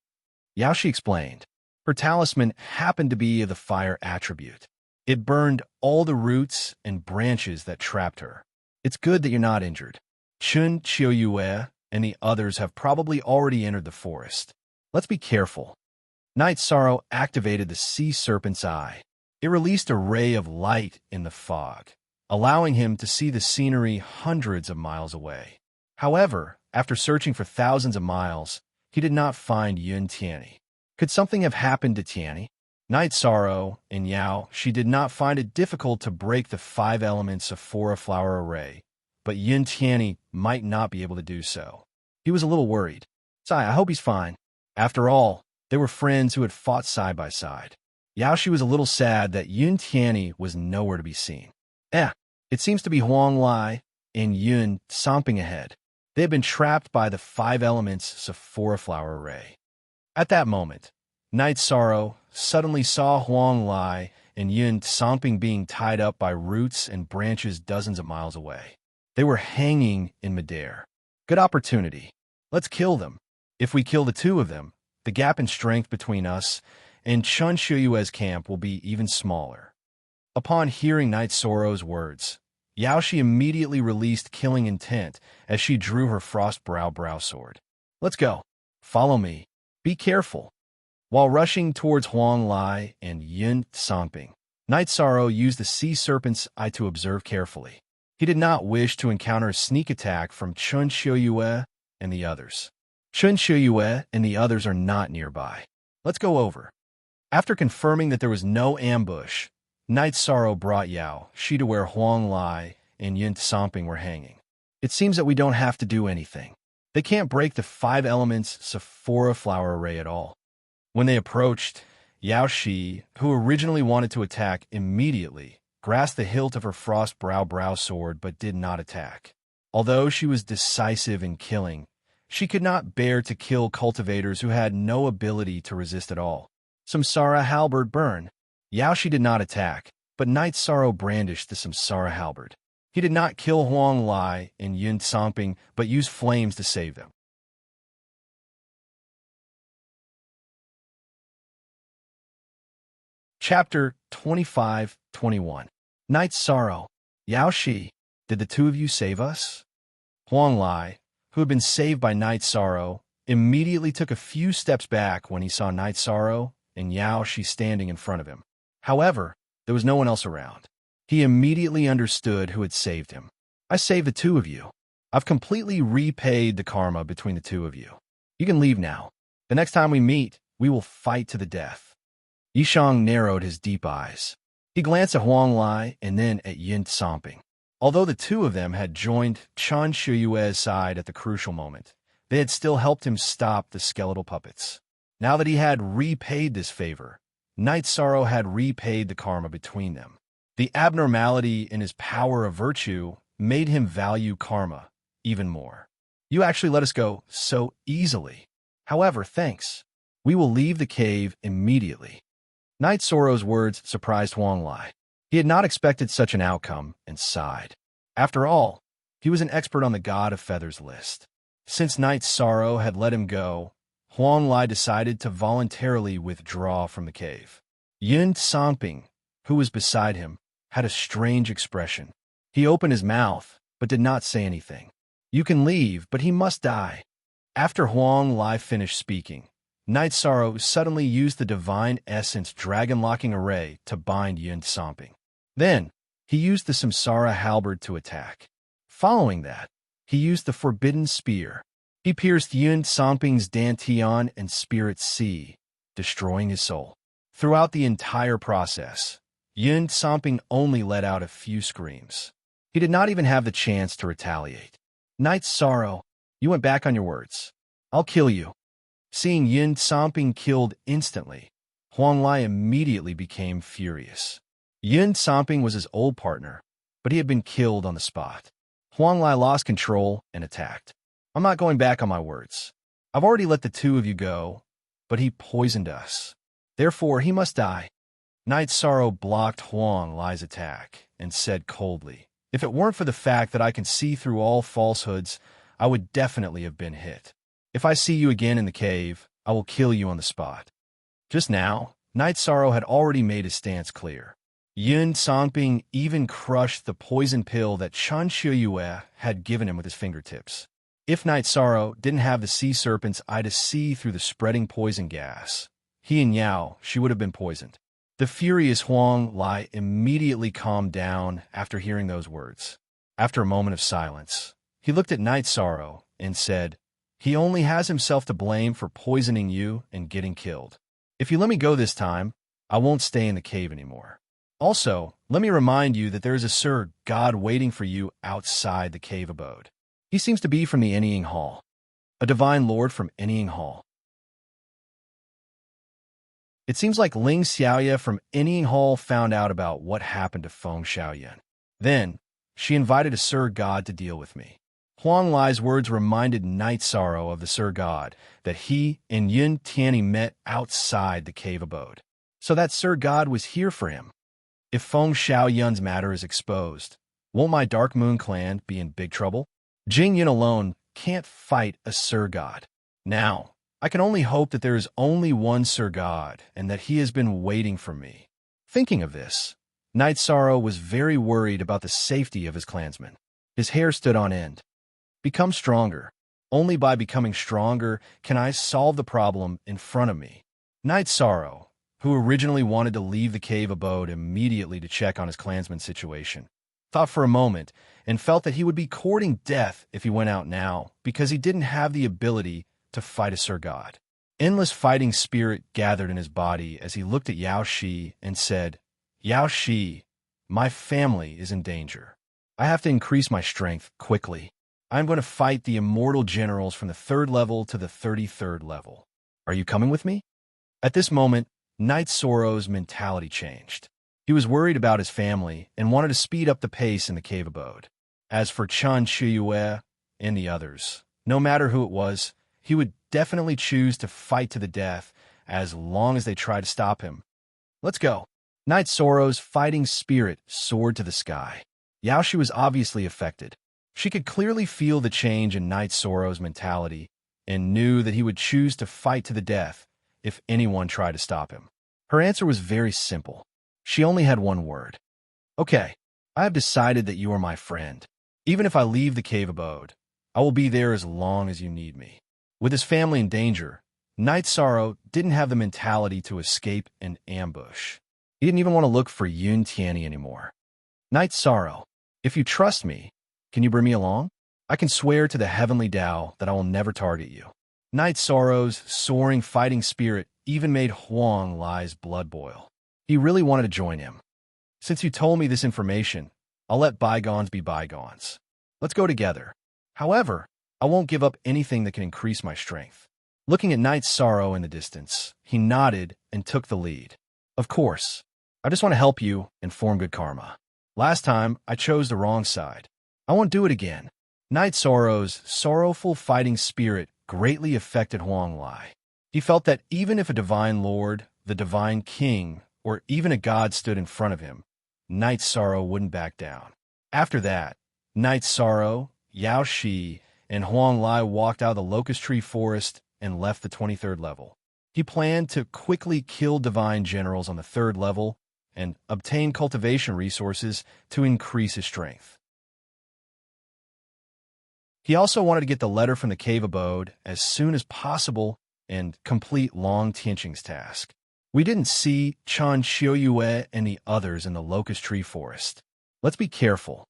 Yao Shi explained. Her talisman happened to be of the fire attribute. It burned all the roots and branches that trapped her. It's good that you're not injured. Chun Qiuyue and the others have probably already entered the forest. Let's be careful. Night Sorrow activated the sea serpent's eye. It released a ray of light in the fog, allowing him to see the scenery hundreds of miles away. However, after searching for thousands of miles, he did not find Yun Tianyi. Could something have happened to Tianyi? Night Sorrow and Yao Shi did not find it difficult to break the 5 elements Sephora flower array, but Yun Tianyi might not be able to do so. He was a little worried. Sigh, I hope he's fine. After all, they were friends who had fought side by side. Yaoshi was a little sad that Yun Tianyi was nowhere to be seen. It seems to be Huang Lai and Yun stomping ahead. They had been trapped by the 5 elements Sephora flower array. At that moment, Night Sorrow suddenly saw Huang Lai and Yun stomping being tied up by roots and branches dozens of miles away. They were hanging in midair. Good opportunity. Let's kill them. If we kill the 2 of them, the gap in strength between us and Chun Shuyue's camp will be even smaller. Upon hearing Night Sorrow's words, Yaoshi immediately released killing intent as she drew her frost brow sword. Let's go. Follow me. Be careful. While rushing towards Huang Lai and Yun stomping, Night Sorrow used the sea serpent's eye to observe carefully. He did not wish to encounter a sneak attack from Chun Shuyue and the others. Chun Shuyue and the others are not nearby. Let's go over. After confirming that there was no ambush, Night Sorrow brought Yaoshi to where Huang Lai and Yun stomping were hanging. It seems that we don't have to do anything. They can't break the 5 elements Sephora flower array at all. When they approached, Yaoshi, who originally wanted to attack immediately, grasped the hilt of her frost brow sword but did not attack. Although she was decisive in killing, she could not bear to kill cultivators who had no ability to resist at all. Samsara halberd burn. Yaoshi did not attack, but Night Sorrow brandished the Samsara halberd. He did not kill Huang Lai and Yun stomping, but used flames to save them. Chapter 25-21. Night Sorrow. Yaoshi, did the 2 of you save us? Huang Lai, who had been saved by Night Sorrow, immediately took a few steps back when he saw Night Sorrow and Yaoshi standing in front of him. However, there was no one else around. He immediately understood who had saved him. I saved the 2 of you. I've completely repaid the karma between the 2 of you. You can leave now. The next time we meet, we will fight to the death. Yishang narrowed his deep eyes. He glanced at Huang Lai and then at Yun stomping. Although the 2 of them had joined Chun Shuyue's side at the crucial moment, they had still helped him stop the skeletal puppets. Now that he had repaid this favor, Night Sorrow had repaid the karma between them. The abnormality in his power of virtue made him value karma even more. You actually let us go so easily. However, thanks. We will leave the cave immediately. Night Sorrow's words surprised Huang Lai. He had not expected such an outcome and sighed. After all, he was an expert on the God of Feathers list. Since Night Sorrow had let him go, Huang Lai decided to voluntarily withdraw from the cave. Yun stomping, who was beside him, had a strange expression. He opened his mouth, but did not say anything. You can leave, but he must die. After Huang Lai finished speaking, Night Sorrow suddenly used the Divine Essence Dragon-Locking Array to bind Yun stomping. Then, he used the Samsara halberd to attack. Following that, he used the Forbidden Spear. He pierced Yun stomping's Dantian and Spirit Sea, destroying his soul. Throughout the entire process, Yun stomping only let out a few screams. He did not even have the chance to retaliate. Night Sorrow, you went back on your words. I'll kill you. Seeing Yun stomping killed instantly, Huang Lai immediately became furious. Yun stomping was his old partner, but he had been killed on the spot. Huang Lai lost control and attacked. I'm not going back on my words. I've already let the 2 of you go, but he poisoned us. Therefore, he must die. Night Sorrow blocked Huang Lai's attack and said coldly, if it weren't for the fact that I can see through all falsehoods, I would definitely have been hit. If I see you again in the cave, I will kill you on the spot. Just now, Night Sorrow had already made his stance clear. Yun stomping even crushed the poison pill that Chun Shuyue had given him with his fingertips. If Night Sorrow didn't have the sea serpent's eye to see through the spreading poison gas, he and Yaoshi would have been poisoned. The furious Huang Lai immediately calmed down after hearing those words. After a moment of silence, he looked at Night Sorrow and said, he only has himself to blame for poisoning you and getting killed. If you let me go this time, I won't stay in the cave anymore. Also, let me remind you that there is a Sir God waiting for you outside the cave abode. He seems to be from the Ennying Hall. a divine lord from Ennying Hall. It seems like Ling Xiaoya from Ennying Hall found out about what happened to Feng Xiaoyan. Then, she invited a Sir God to deal with me. Huang Lai's words reminded Night Sorrow of the Sir God that he and Yun Tianyi met outside the cave abode. So that Sir God was here for him. If Feng Xiaoyan's matter is exposed, won't my Dark Moon clan be in big trouble? Jing Yun alone can't fight a Sir God. Now, I can only hope that there is only one Sir God and that he has been waiting for me. Thinking of this, Night Sorrow was very worried about the safety of his clansmen. His hair stood on end. Become stronger. Only by becoming stronger can I solve the problem in front of me. Night Sorrow, who originally wanted to leave the cave abode immediately to check on his clansman's situation, thought for a moment and felt that he would be courting death if he went out now because he didn't have the ability to fight a Sir God. Endless fighting spirit gathered in his body as he looked at Yao Shi and said, Yao Shi, my family is in danger. I have to increase my strength quickly. I'm going to fight the immortal generals from the 3rd level to the 33rd level. Are you coming with me? At this moment, Night Sorrow's mentality changed. He was worried about his family and wanted to speed up the pace in the cave abode. As for Chen Shiyue and the others, no matter who it was, he would definitely choose to fight to the death as long as they try to stop him. Let's go. Night Sorrow's fighting spirit soared to the sky. Yaoshi was obviously affected. She could clearly feel the change in Night Sorrow's mentality and knew that he would choose to fight to the death if anyone tried to stop him. Her answer was very simple. She only had one word. Okay, I have decided that you are my friend. Even if I leave the cave abode, I will be there as long as you need me. With his family in danger, Night Sorrow didn't have the mentality to escape an ambush. He didn't even want to look for Yun Tianyi anymore. Night Sorrow, if you trust me, can you bring me along? I can swear to the heavenly Tao that I will never target you. Night Sorrow's soaring fighting spirit even made Huang Lai's blood boil. He really wanted to join him. Since you told me this information, I'll let bygones be bygones. Let's go together. However, I won't give up anything that can increase my strength. Looking at Night Sorrow in the distance, he nodded and took the lead. Of course, I just want to help you and form good karma. Last time, I chose the wrong side. I won't do it again. Night Sorrow's sorrowful fighting spirit greatly affected Huang Lai. He felt that even if a divine lord, the divine king, or even a god stood in front of him, Night Sorrow wouldn't back down. After that, Night Sorrow, Yao Shi, and Huang Lai walked out of the Locust Tree Forest and left the 23rd level. He planned to quickly kill divine generals on the 3rd level and obtain cultivation resources to increase his strength. He also wanted to get the letter from the cave abode as soon as possible and complete Long Tianqing's task. We didn't see Chen Xiuyue and the others in the Locust Tree Forest. Let's be careful.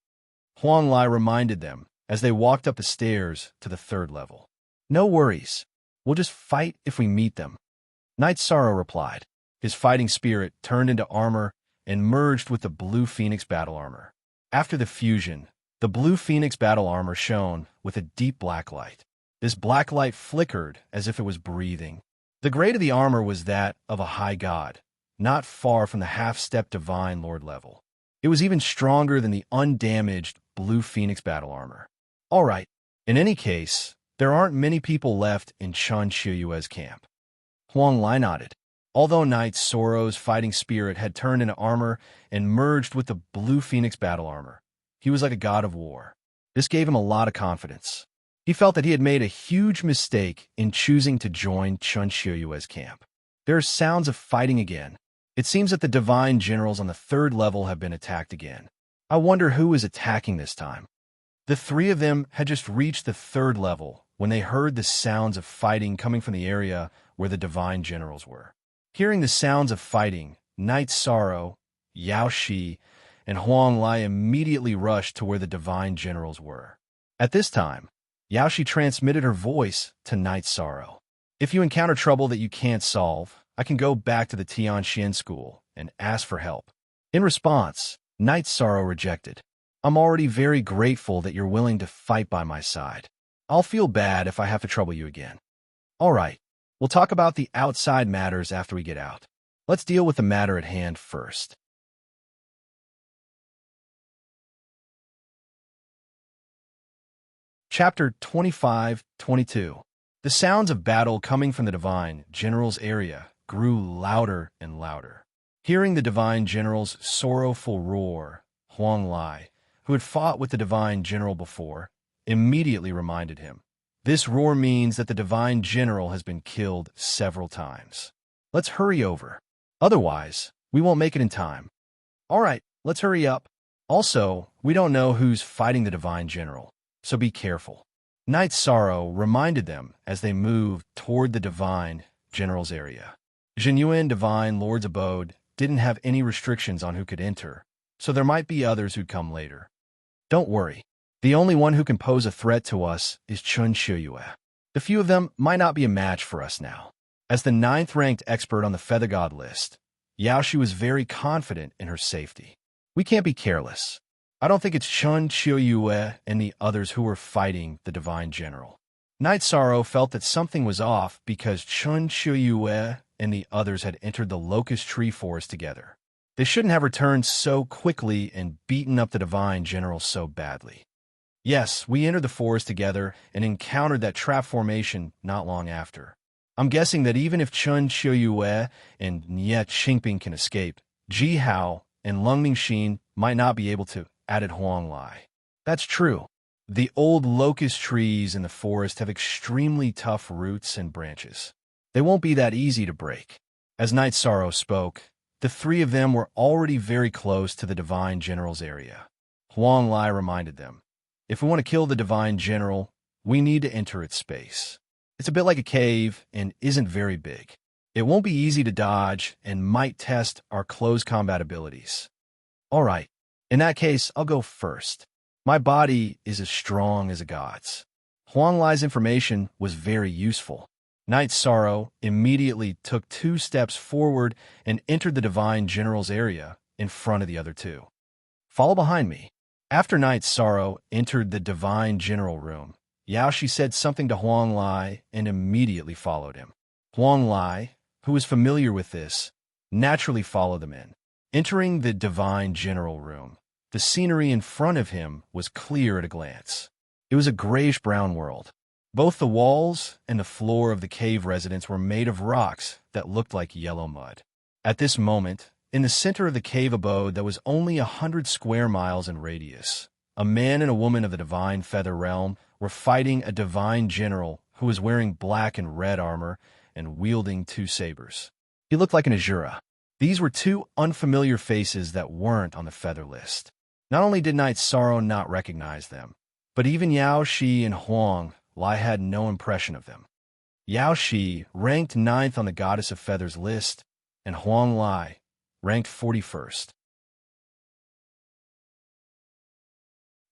Huang Lai reminded them as they walked up the stairs to the 3rd level. No worries. We'll just fight if we meet them. Night Sorrow replied. His fighting spirit turned into armor and merged with the Blue Phoenix battle armor. After the fusion, the Blue Phoenix battle armor shone with a deep black light. This black light flickered as if it was breathing. The grade of the armor was that of a high god, not far from the half-step divine lord level. It was even stronger than the undamaged Blue Phoenix battle armor. All right, in any case, there aren't many people left in Chen Shiyue's camp. Huang Lai nodded. Although Night Sorrow's fighting spirit had turned into armor and merged with the Blue Phoenix battle armor, he was like a god of war. This gave him a lot of confidence. He felt that he had made a huge mistake in choosing to join Chen Shiyue's camp. There are sounds of fighting again. It seems that the divine generals on the 3rd level have been attacked again. I wonder who is attacking this time. The 3 of them had just reached the 3rd level when they heard the sounds of fighting coming from the area where the divine generals were. Hearing the sounds of fighting, Night Sorrow, Yao Shi, and Huang Lai immediately rushed to where the divine generals were. At this time, Yao Shi transmitted her voice to Night Sorrow. If you encounter trouble that you can't solve, I can go back to the Tianxian school and ask for help. In response, Night Sorrow rejected. I'm already very grateful that you're willing to fight by my side. I'll feel bad if I have to trouble you again. All right, we'll talk about the outside matters after we get out. Let's deal with the matter at hand first. Chapter 25-22. The sounds of battle coming from the divine general's area grew louder and louder. Hearing the divine general's sorrowful roar, Huang Lai, who had fought with the divine general before, immediately reminded him. This roar means that the divine general has been killed several times. Let's hurry over. Otherwise, we won't make it in time. All right, let's hurry up. Also, we don't know who's fighting the divine general, so be careful. Knight Sorrow reminded them as they moved toward the divine general's area. Genuine divine lord's abode didn't have any restrictions on who could enter, so there might be others who'd come later. Don't worry. The only one who can pose a threat to us is Chun Shiyue. The few of them might not be a match for us now. As the 9th-ranked expert on the Feather God list, Yaoshi was very confident in her safety. We can't be careless. I don't think it's Chun Shiyue and the others who were fighting the divine general. Knight Sorrow felt that something was off because Chun Shiyue and the others had entered the locust tree forest together. They shouldn't have returned so quickly and beaten up the divine general so badly. Yes, we entered the forest together and encountered that trap formation not long after. I'm guessing that even if Chun Shiyue and Nye Qingping can escape, Ji Hao and Lung Mingxin might not be able to, added Huang Lai. That's true. The old locust trees in the forest have extremely tough roots and branches. They won't be that easy to break. As Knight Sorrow spoke, the three of them were already very close to the divine general's area. Huang Lai reminded them, if we want to kill the divine general, we need to enter its space. It's a bit like a cave and isn't very big. It won't be easy to dodge and might test our close combat abilities. All right, in that case, I'll go first. My body is as strong as a god's. Huang Lai's information was very useful. Knight Sorrow immediately took 2 steps forward and entered the divine general's area in front of the other 2. Follow behind me. After Knight Sorrow entered the divine general room, Yaoshi said something to Huang Lai and immediately followed him. Huang Lai, who was familiar with this, naturally followed them in. Entering the divine general room, the scenery in front of him was clear at a glance. It was a grayish-brown world. Both the walls and the floor of the cave residence were made of rocks that looked like yellow mud. At this moment, in the center of the cave abode that was only 100 square miles in radius, a man and a woman of the divine feather realm were fighting a divine general who was wearing black and red armor and wielding 2 sabers. He looked like an Azura. These were 2 unfamiliar faces that weren't on the feather list. Not only did Knight Sorrow not recognize them, but even Yao Shi and Huang Lai had no impression of them. Yao Shi ranked 9th on the Goddess of Feathers list, and Huang Lai ranked 41st.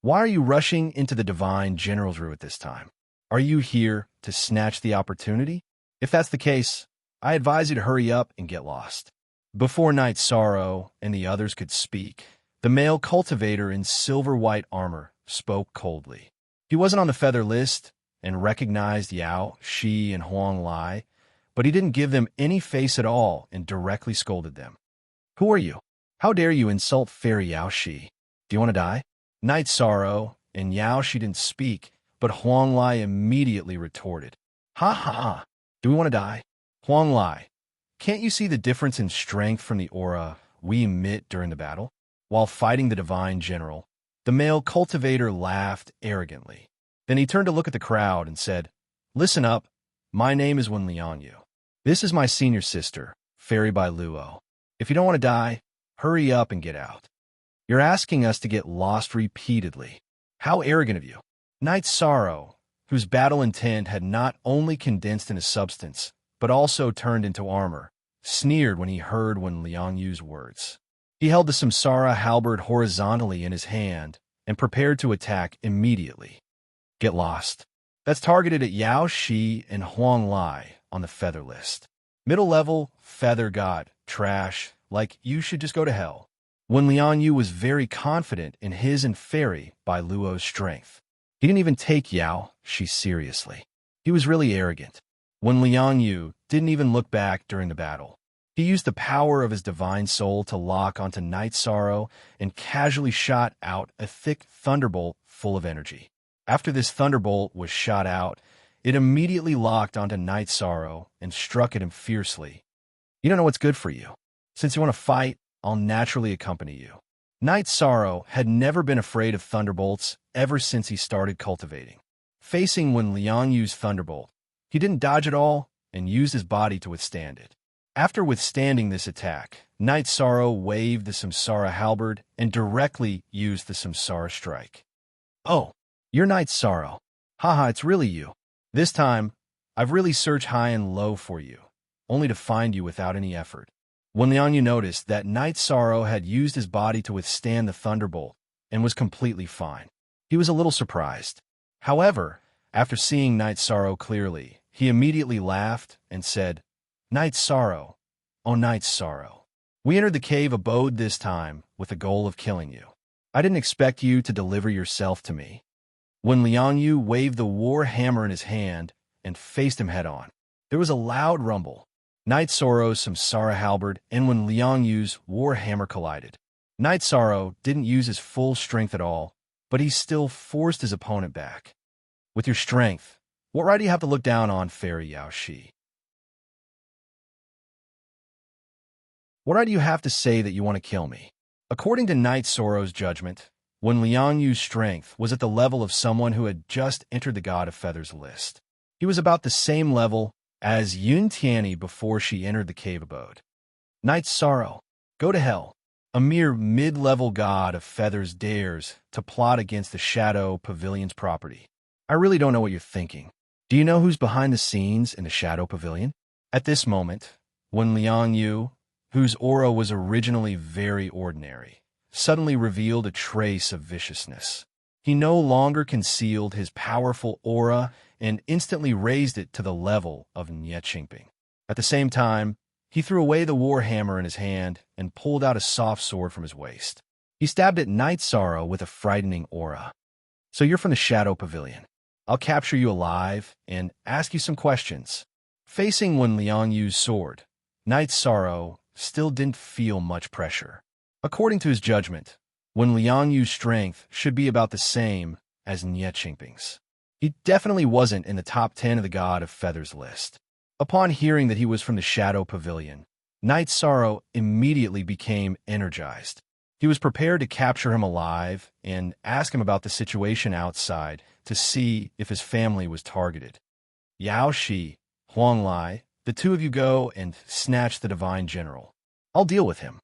Why are you rushing into the divine general's room at this time? Are you here to snatch the opportunity? If that's the case, I advise you to hurry up and get lost. Before Knight Sorrow and the others could speak, the male cultivator in silver-white armor spoke coldly. He wasn't on the feather list and recognized Yao Shi and Huang Lai, but he didn't give them any face at all and directly scolded them. Who are you? How dare you insult Fairy Yao Shi? Do you want to die? Knight Sorrow and Yao Shi didn't speak, but Huang Lai immediately retorted. Ha ha ha! Do we want to die? Huang Lai, can't you see the difference in strength from the aura we emit during the battle? While fighting the divine general, the male cultivator laughed arrogantly. Then he turned to look at the crowd and said, Listen up, my name is Wen Liangyu. This is my senior sister, Fairy Bai Luo. If you don't want to die, hurry up and get out. You're asking us to get lost repeatedly. How arrogant of you. Knight Sorrow, whose battle intent had not only condensed into substance, but also turned into armor, sneered when he heard Wen Liangyu's words. He held the Samsara halberd horizontally in his hand and prepared to attack immediately. Get lost. That's targeted at Yao Shi and Huang Lai on the feather list. Middle level, feather god, trash, like you should just go to hell. Wen Liangyu was very confident in his and Fairy Bai Luo's strength. He didn't even take Yao Shi seriously. He was really arrogant. When Liang Yu didn't even look back during the battle, he used the power of his divine soul to lock onto Night Sorrow and casually shot out a thick thunderbolt full of energy. After this thunderbolt was shot out, it immediately locked onto Night Sorrow and struck at him fiercely. You don't know what's good for you. Since you want to fight, I'll naturally accompany you. Night Sorrow had never been afraid of thunderbolts ever since he started cultivating. Facing when Liang Yu's thunderbolt, he didn't dodge at all and used his body to withstand it. After withstanding this attack, Night Sorrow waved the Samsara halberd and directly used the Samsara strike. Oh, you're Night Sorrow. Haha, it's really you. This time, I've really searched high and low for you, only to find you without any effort. When Liang Yu noticed that Night Sorrow had used his body to withstand the thunderbolt and was completely fine, he was a little surprised. However, after seeing Night Sorrow clearly, he immediately laughed and said, Night Sorrow, oh Night Sorrow. We entered the cave abode this time with the goal of killing you. I didn't expect you to deliver yourself to me. When Liang Yu waved the war hammer in his hand and faced him head-on, there was a loud rumble. Night Sorrow's Samsara halberd and when Liang Yu's war hammer collided. Night Sorrow didn't use his full strength at all, but he still forced his opponent back. With your strength, what right do you have to look down on Fairy Yao Shi? What right do you have to say that you want to kill me? According to Night Sorrow's judgment, when Liang Yu's strength was at the level of someone who had just entered the God of Feathers list, he was about the same level as Yun Tianyi before she entered the cave abode. Night Sorrow, go to hell. A mere mid-level God of Feathers dares to plot against the Shadow Pavilion's property. I really don't know what you're thinking. Do you know who's behind the scenes in the Shadow Pavilion? At this moment, when Liang Yu, whose aura was originally very ordinary, suddenly revealed a trace of viciousness. He no longer concealed his powerful aura and instantly raised it to the level of enrich. At the same time, he threw away the war hammer in his hand and pulled out a soft sword from his waist. He stabbed at Night Sorrow with a frightening aura. So you're from the Shadow Pavilion. I'll capture you alive and ask you some questions. Facing Wen Liang Yu's sword, Night Sorrow still didn't feel much pressure. According to his judgment, Wen Liang Yu's strength should be about the same as enrich's. He definitely wasn't in the top 10 of the God of Feathers list. Upon hearing that he was from the Shadow Pavilion, Night Sorrow immediately became energized. He was prepared to capture him alive and ask him about the situation outside to see if his family was targeted. Yao Shi, Huang Lai, the two of you go and snatch the Divine General. I'll deal with him.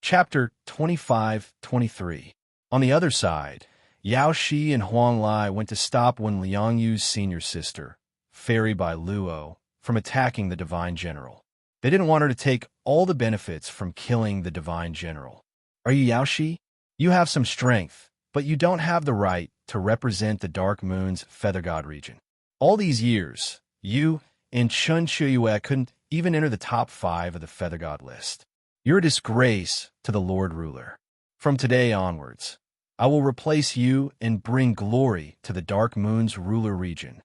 Chapter 25-23. On the other side, Yao Shi and Huang Lai went to stop Wen Liang Yu's senior sister, Fairy by Luo, from attacking the Divine General. They didn't want her to take all the benefits from killing the Divine General. Are you Yao Shi? You have some strength, but you don't have the right to represent the Dark Moon's Feather God region. All these years, you and Chun Shuyue couldn't even enter the top 5 of the Feather God list. You're a disgrace to the Lord Ruler. From today onwards, I will replace you and bring glory to the Dark Moon's ruler region.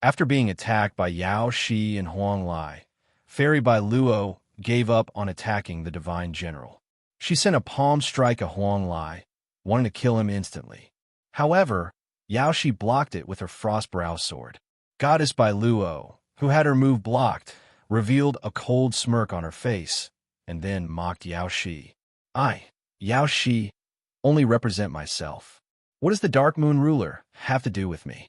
After being attacked by Yao Shi and Huang Lai, Fairy by Luo gave up on attacking the Divine General. She sent a palm strike at Huang Lai, wanting to kill him instantly. However, Yao Shi blocked it with her Frostbrow sword. Goddess by Luo, who had her move blocked, revealed a cold smirk on her face, and then mocked Yao Shi. I, Yao Shi, only represent myself. What does the Dark Moon ruler have to do with me?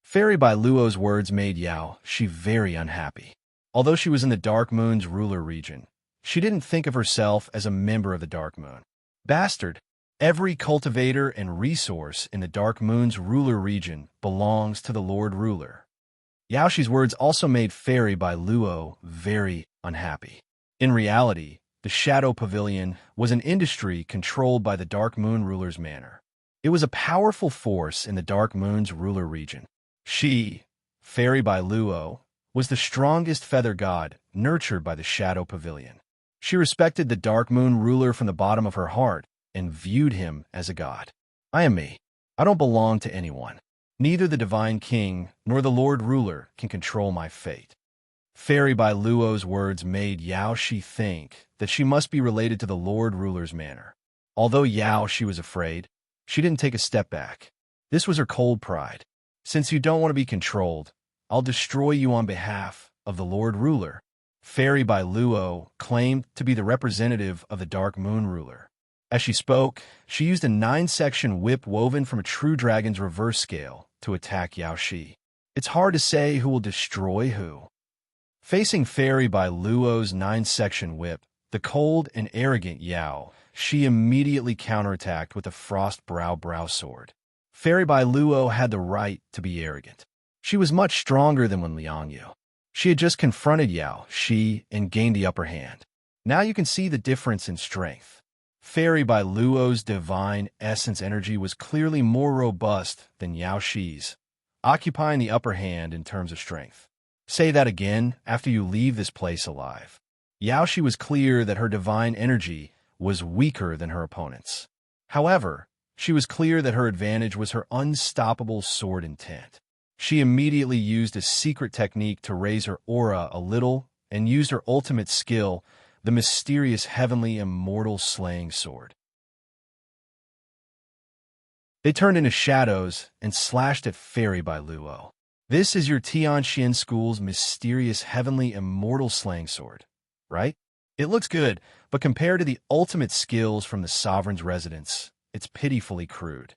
Fairy by Luo's words made Yao Shi very unhappy. Although she was in the Dark Moon's ruler region, she didn't think of herself as a member of the Dark Moon. Bastard, every cultivator and resource in the Dark Moon's ruler region belongs to the Lord Ruler. Yao Shi's words also made Fairy by Luo very unhappy. In reality, the Shadow Pavilion was an industry controlled by the Dark Moon ruler's manor. It was a powerful force in the Dark Moon's ruler region. She, Fairy by Luo, was the strongest feather god nurtured by the Shadow Pavilion. She respected the Dark Moon ruler from the bottom of her heart and viewed him as a god. I am me. I don't belong to anyone. Neither the Divine King nor the Lord Ruler can control my fate. Fairy by Luo's words made Yao Shi think that she must be related to the Lord Ruler's manner. Although Yao Shi was afraid, she didn't take a step back. This was her cold pride. Since you don't want to be controlled, I'll destroy you on behalf of the Lord Ruler. Fairy by Luo claimed to be the representative of the Dark Moon ruler. As she spoke, she used a 9-section whip woven from a true dragon's reverse scale to attack Yao Shi. It's hard to say who will destroy who. Facing Fairy by Luo's 9-section whip, the cold and arrogant Yao Shi immediately counterattacked with a frost brow sword. Fairy by Luo had the right to be arrogant. She was much stronger than Wen Liangyu. She had just confronted Yao Shi and gained the upper hand. Now you can see the difference in strength. Fairy by Luo's divine essence energy was clearly more robust than Yao Shi's, occupying the upper hand in terms of strength. Say that again after you leave this place alive. Yao Shi was clear that her divine energy was weaker than her opponent's. However, she was clear that her advantage was her unstoppable sword intent. She immediately used a secret technique to raise her aura a little and used her ultimate skill, the mysterious heavenly immortal slaying sword. They turned into shadows and slashed at Fairy by Luo. This is your Tianxian school's mysterious heavenly immortal slaying sword, right? It looks good, but compared to the ultimate skills from the sovereign's residence, it's pitifully crude.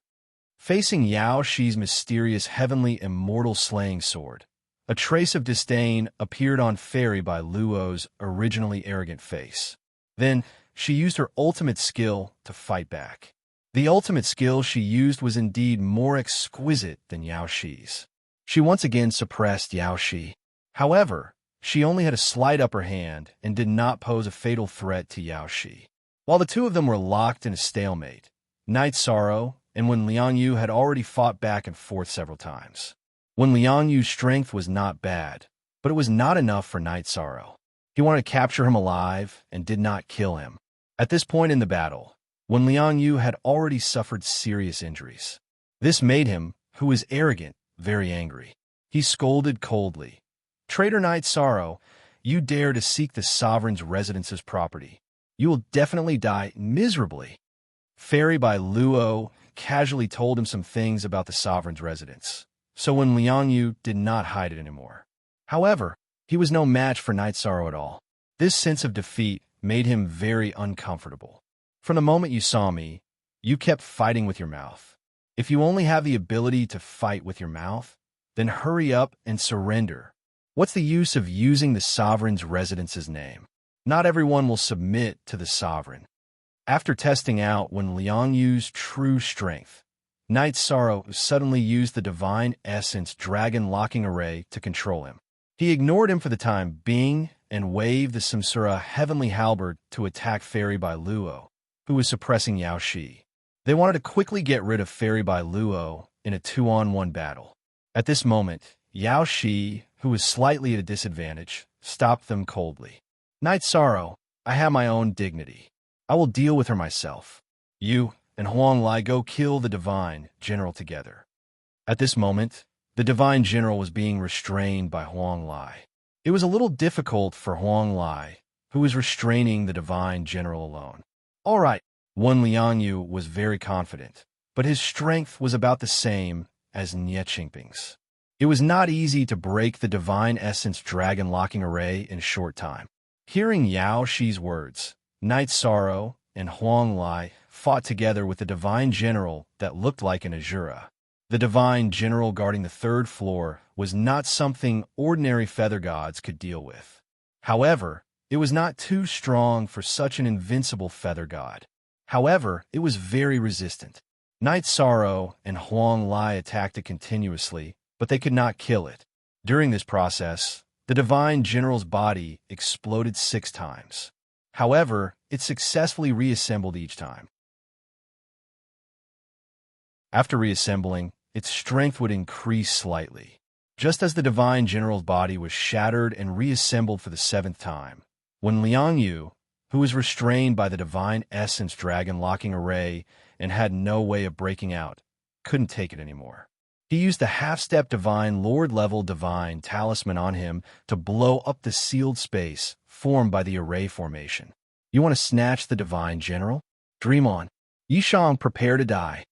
Facing Yao Shi's mysterious heavenly immortal slaying sword, a trace of disdain appeared on Fairy by Luo's originally arrogant face. Then, she used her ultimate skill to fight back. The ultimate skill she used was indeed more exquisite than Yao Shi's. She once again suppressed Yao Shi. However, she only had a slight upper hand and did not pose a fatal threat to Yao Shi. While the two of them were locked in a stalemate, Night Sorrow and Wen Liangyu had already fought back and forth several times. Wen Liangyu's strength was not bad, but it was not enough for Night Sorrow. He wanted to capture him alive and did not kill him. At this point in the battle, Wen Liangyu had already suffered serious injuries. This made him, who was arrogant, very angry. He scolded coldly. "Traitor Night Sorrow, you dare to seek the sovereign's residence's property. You will definitely die miserably." Fairy by Luo casually told him some things about the sovereign's residence, so Wen Liangyu did not hide it anymore. However, he was no match for Night Sorrow at all. This sense of defeat made him very uncomfortable. "From the moment you saw me, you kept fighting with your mouth. If you only have the ability to fight with your mouth, then hurry up and surrender. What's the use of using the sovereign's residence's name? Not everyone will submit to the sovereign." After testing out Wen Liangyu's true strength, Night Sorrow suddenly used the Divine Essence Dragon Locking Array to control him. He ignored him for the time being and waved the Samsara Heavenly Halberd to attack Fairy by Luo, who was suppressing Yao Shi. They wanted to quickly get rid of Fairy by Luo in a 2-on-1 battle. At this moment, Yao Shi, who was slightly at a disadvantage, stopped them coldly. "Night Sorrow, I have my own dignity. I will deal with her myself. You and Huang Lai go kill the Divine General together." At this moment, the Divine General was being restrained by Huang Lai. It was a little difficult for Huang Lai, who was restraining the Divine General alone. All right, Wen Liangyu was very confident, but his strength was about the same as Nie Qingping's. It was not easy to break the Divine Essence Dragon Locking Array in a short time. Hearing Yao Shi's words, Night Sorrow and Huang Lai fought together with the Divine General that looked like an Azura. The Divine General guarding the 3rd floor was not something ordinary feather gods could deal with. However, it was not too strong for such an invincible feather god. However, it was very resistant. Night Sorrow and Huang Lai attacked it continuously, but they could not kill it. During this process, the Divine General's body exploded 6 times. However, it successfully reassembled each time. After reassembling, its strength would increase slightly. Just as the Divine General's body was shattered and reassembled for the 7th time, Wen Liangyu, who was restrained by the Divine Essence Dragon Locking Array and had no way of breaking out, couldn't take it anymore. He used the half-step Divine Lord-level Divine Talisman on him to blow up the sealed space formed by the array formation. You want to snatch the Divine General? Dream on. Yishang prepared to die.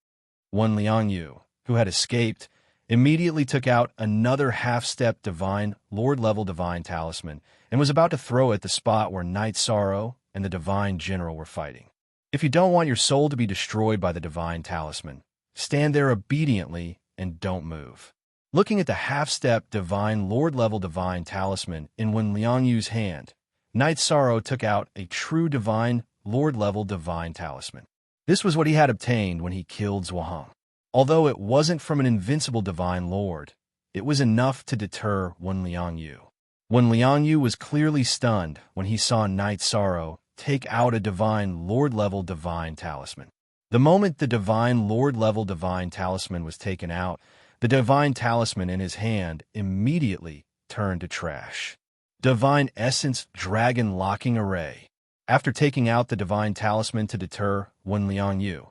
Wen Liangyu, who had escaped, immediately took out another half-step Divine Lord-level Divine Talisman and was about to throw it at the spot where Night Sorrow and the Divine General were fighting. If you don't want your soul to be destroyed by the Divine Talisman, stand there obediently and don't move. Looking at the half-step Divine Lord-level Divine Talisman in Wen Liangyu's hand, Night Sorrow took out a true Divine Lord-level Divine Talisman. This was what he had obtained when he killed Zhuang. Although it wasn't from an invincible Divine Lord, it was enough to deter Wen Liangyu. Wen Liangyu was clearly stunned when he saw Night Sorrow take out a Divine Lord-level Divine Talisman. The moment the Divine Lord-level Divine Talisman was taken out, the Divine Talisman in his hand immediately turned to trash. Divine Essence Dragon Locking Array. After taking out the Divine Talisman to deter Wen Liangyu,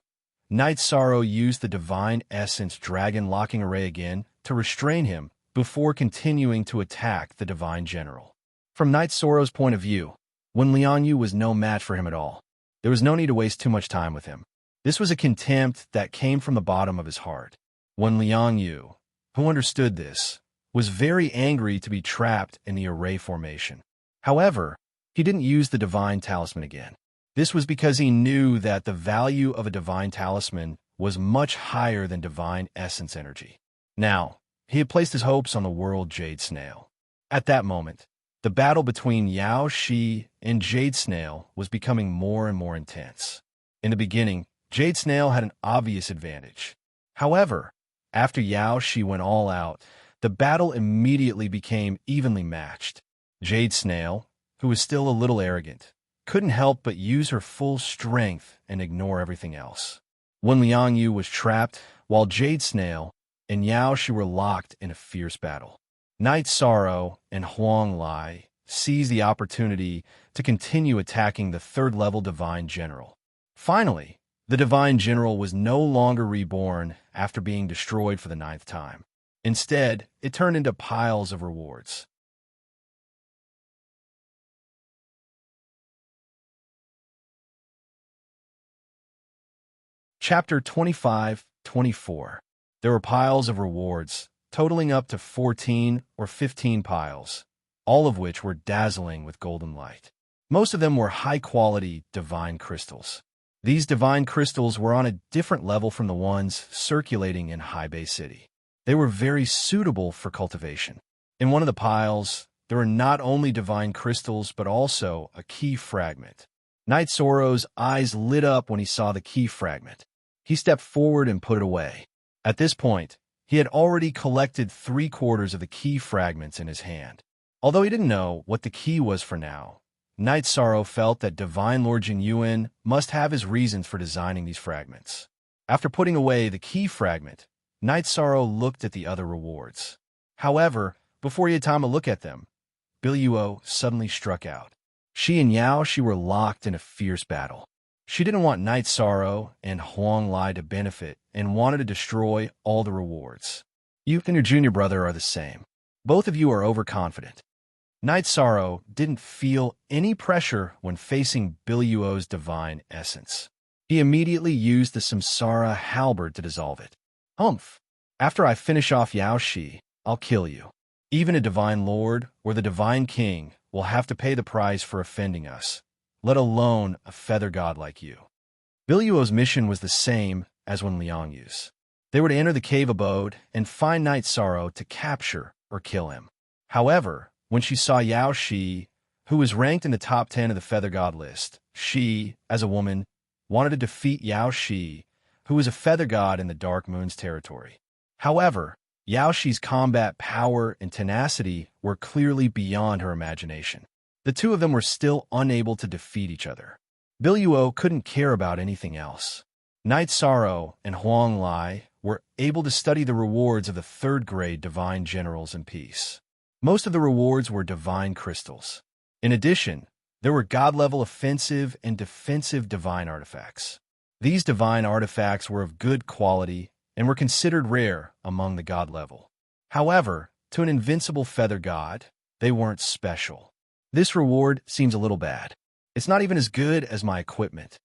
Night Sorrow used the Divine Essence Dragon Locking Array again to restrain him before continuing to attack the Divine General. From Night Sorrow's point of view, Wen Liangyu was no match for him at all. There was no need to waste too much time with him. This was a contempt that came from the bottom of his heart. Wen Liangyu, who understood this, was very angry to be trapped in the array formation. However, he didn't use the Divine Talisman again. This was because he knew that the value of a Divine Talisman was much higher than Divine Essence energy. Now, he had placed his hopes on the World Jade Snail. At that moment, the battle between Yao Shi and Jade Snail was becoming more and more intense. In the beginning, Jade Snail had an obvious advantage. However, after Yao Shi went all out, the battle immediately became evenly matched. Jade Snail, who was still a little arrogant, couldn't help but use her full strength and ignore everything else. Wen Liangyu was trapped, while Jade Snail and Yao Shi were locked in a fierce battle. Night Sorrow and Huang Lai seized the opportunity to continue attacking the third-level Divine General. Finally, the Divine General was no longer reborn after being destroyed for the 9th time. Instead, it turned into piles of rewards. Chapter 25-24. There were piles of rewards, totaling up to 14 or 15 piles, all of which were dazzling with golden light. Most of them were high-quality divine crystals. These divine crystals were on a different level from the ones circulating in High Bay City. They were very suitable for cultivation. In one of the piles, there were not only divine crystals, but also a key fragment. Night Sorrow's eyes lit up when he saw the key fragment. He stepped forward and put it away. At this point, he had already collected 3/4 of the key fragments in his hand. Although he didn't know what the key was for now, Night Sorrow felt that Divine Lord Jin Yuan must have his reasons for designing these fragments. After putting away the key fragment, Night Sorrow looked at the other rewards. However, before he had time to look at them, Biluo suddenly struck out. She and Yao Shi were locked in a fierce battle. She didn't want Night Sorrow and Huang Lai to benefit and wanted to destroy all the rewards. You and your junior brother are the same. Both of you are overconfident. Night Sorrow didn't feel any pressure when facing Biluo's divine essence. He immediately used the Samsara halberd to dissolve it. Humph! After I finish off Yao Shi, I'll kill you. Even a divine lord or the divine king will have to pay the price for offending us, let alone a feather god like you. Biluo's mission was the same as Wen Liangyu's. They were to enter the cave abode and find Night Sorrow to capture or kill him. However, when she saw Yao Shi, who was ranked in the top 10 of the Feather God list, she, as a woman, wanted to defeat Yao Shi, who was a Feather God in the Dark Moon's territory. However, Yao Shi's combat power and tenacity were clearly beyond her imagination. The two of them were still unable to defeat each other. Biluo couldn't care about anything else. Night Sorrow and Huang Lai were able to study the rewards of the third-grade divine generals in peace. Most of the rewards were divine crystals. In addition, There were god-level offensive and defensive divine artifacts. These divine artifacts were of good quality and were considered rare among the god level. However, to an invincible feather god, they weren't special. This reward seems a little bad. It's not even as good as my equipment.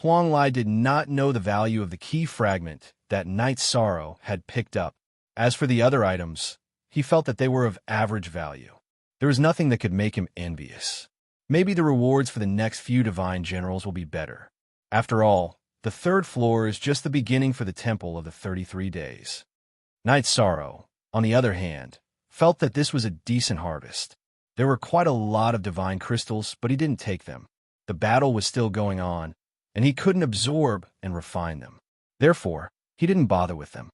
Huang Lai did not know the value of the key fragment that Night Sorrow had picked up. As for the other items, he felt that they were of average value. There was nothing that could make him envious. Maybe the rewards for the next few divine generals will be better. After all, the third floor is just the beginning for the Temple of the 33 Days. Night Sorrow, on the other hand, felt that this was a decent harvest. There were quite a lot of divine crystals, but he didn't take them. The battle was still going on, and he couldn't absorb and refine them. Therefore, he didn't bother with them.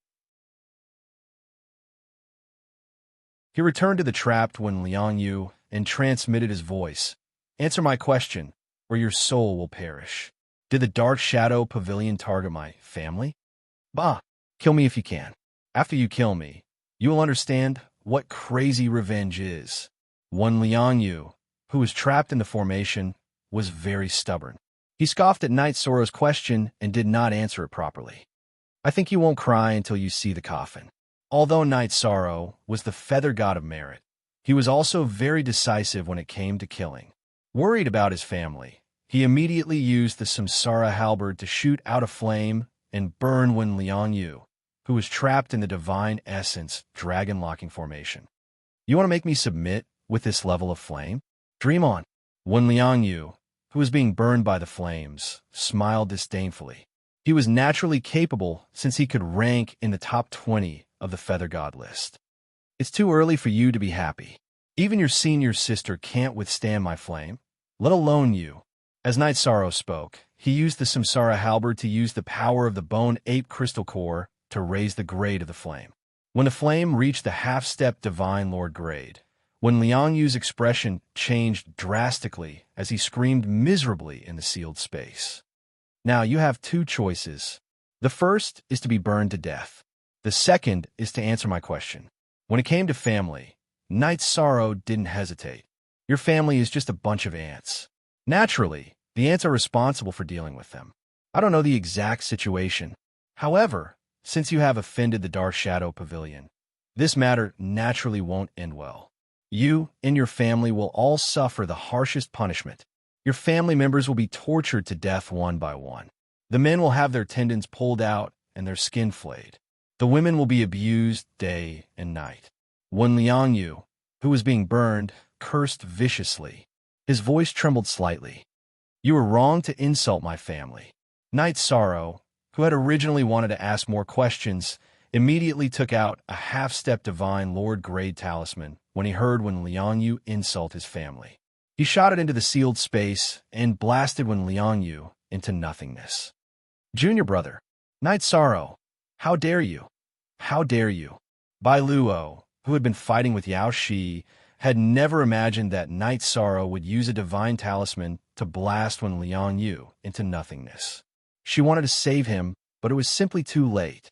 He returned to the trap when Liang Yu and transmitted his voice. Answer my question, or your soul will perish. Did the Dark Shadow Pavilion target my family? Bah, kill me if you can. After you kill me, you will understand what crazy revenge is. One Liang Yu, who was trapped in the formation, was very stubborn. He scoffed at Night Sorrow's question and did not answer it properly. I think you won't cry until you see the coffin. Although Night Sorrow was the feather god of merit, he was also very decisive when it came to killing. Worried about his family, he immediately used the Samsara halberd to shoot out a flame and burn Wen Liang Yu, who was trapped in the Divine Essence dragon-locking formation. You want to make me submit with this level of flame? Dream on. Wen Liang Yu, who was being burned by the flames, smiled disdainfully. He was naturally capable since he could rank in the top 20 of the Feather God list. It's too early for you to be happy. Even your senior sister can't withstand my flame, let alone you. As Night Sorrow spoke, he used the Samsara halberd to use the power of the Bone Ape Crystal Core to raise the grade of the flame. When the flame reached the half-step Divine Lord grade, when Liang Yu's expression changed drastically as he screamed miserably in the sealed space. Now you have two choices. The first is to be burned to death. The second is to answer my question. When it came to family, Night Sorrow didn't hesitate. Your family is just a bunch of ants. Naturally, the ants are responsible for dealing with them. I don't know the exact situation. However, since you have offended the Dark Shadow Pavilion, this matter naturally won't end well. You and your family will all suffer the harshest punishment. Your family members will be tortured to death one by one. The men will have their tendons pulled out and their skin flayed. The women will be abused day and night. Wen Liang Yu, who was being burned, cursed viciously. His voice trembled slightly. You were wrong to insult my family. Night Sorrow, who had originally wanted to ask more questions, immediately took out a half-step Divine Lord grade talisman when he heard Wen Liang Yu insult his family. He shot it into the sealed space and blasted Wen Liang Yu into nothingness. Junior brother, Night Sorrow, how dare you? How dare you? Bai Luo, who had been fighting with Yao Shi, had never imagined that Night Sorrow would use a divine talisman to blast Wen Liang Yu into nothingness. She wanted to save him, but it was simply too late.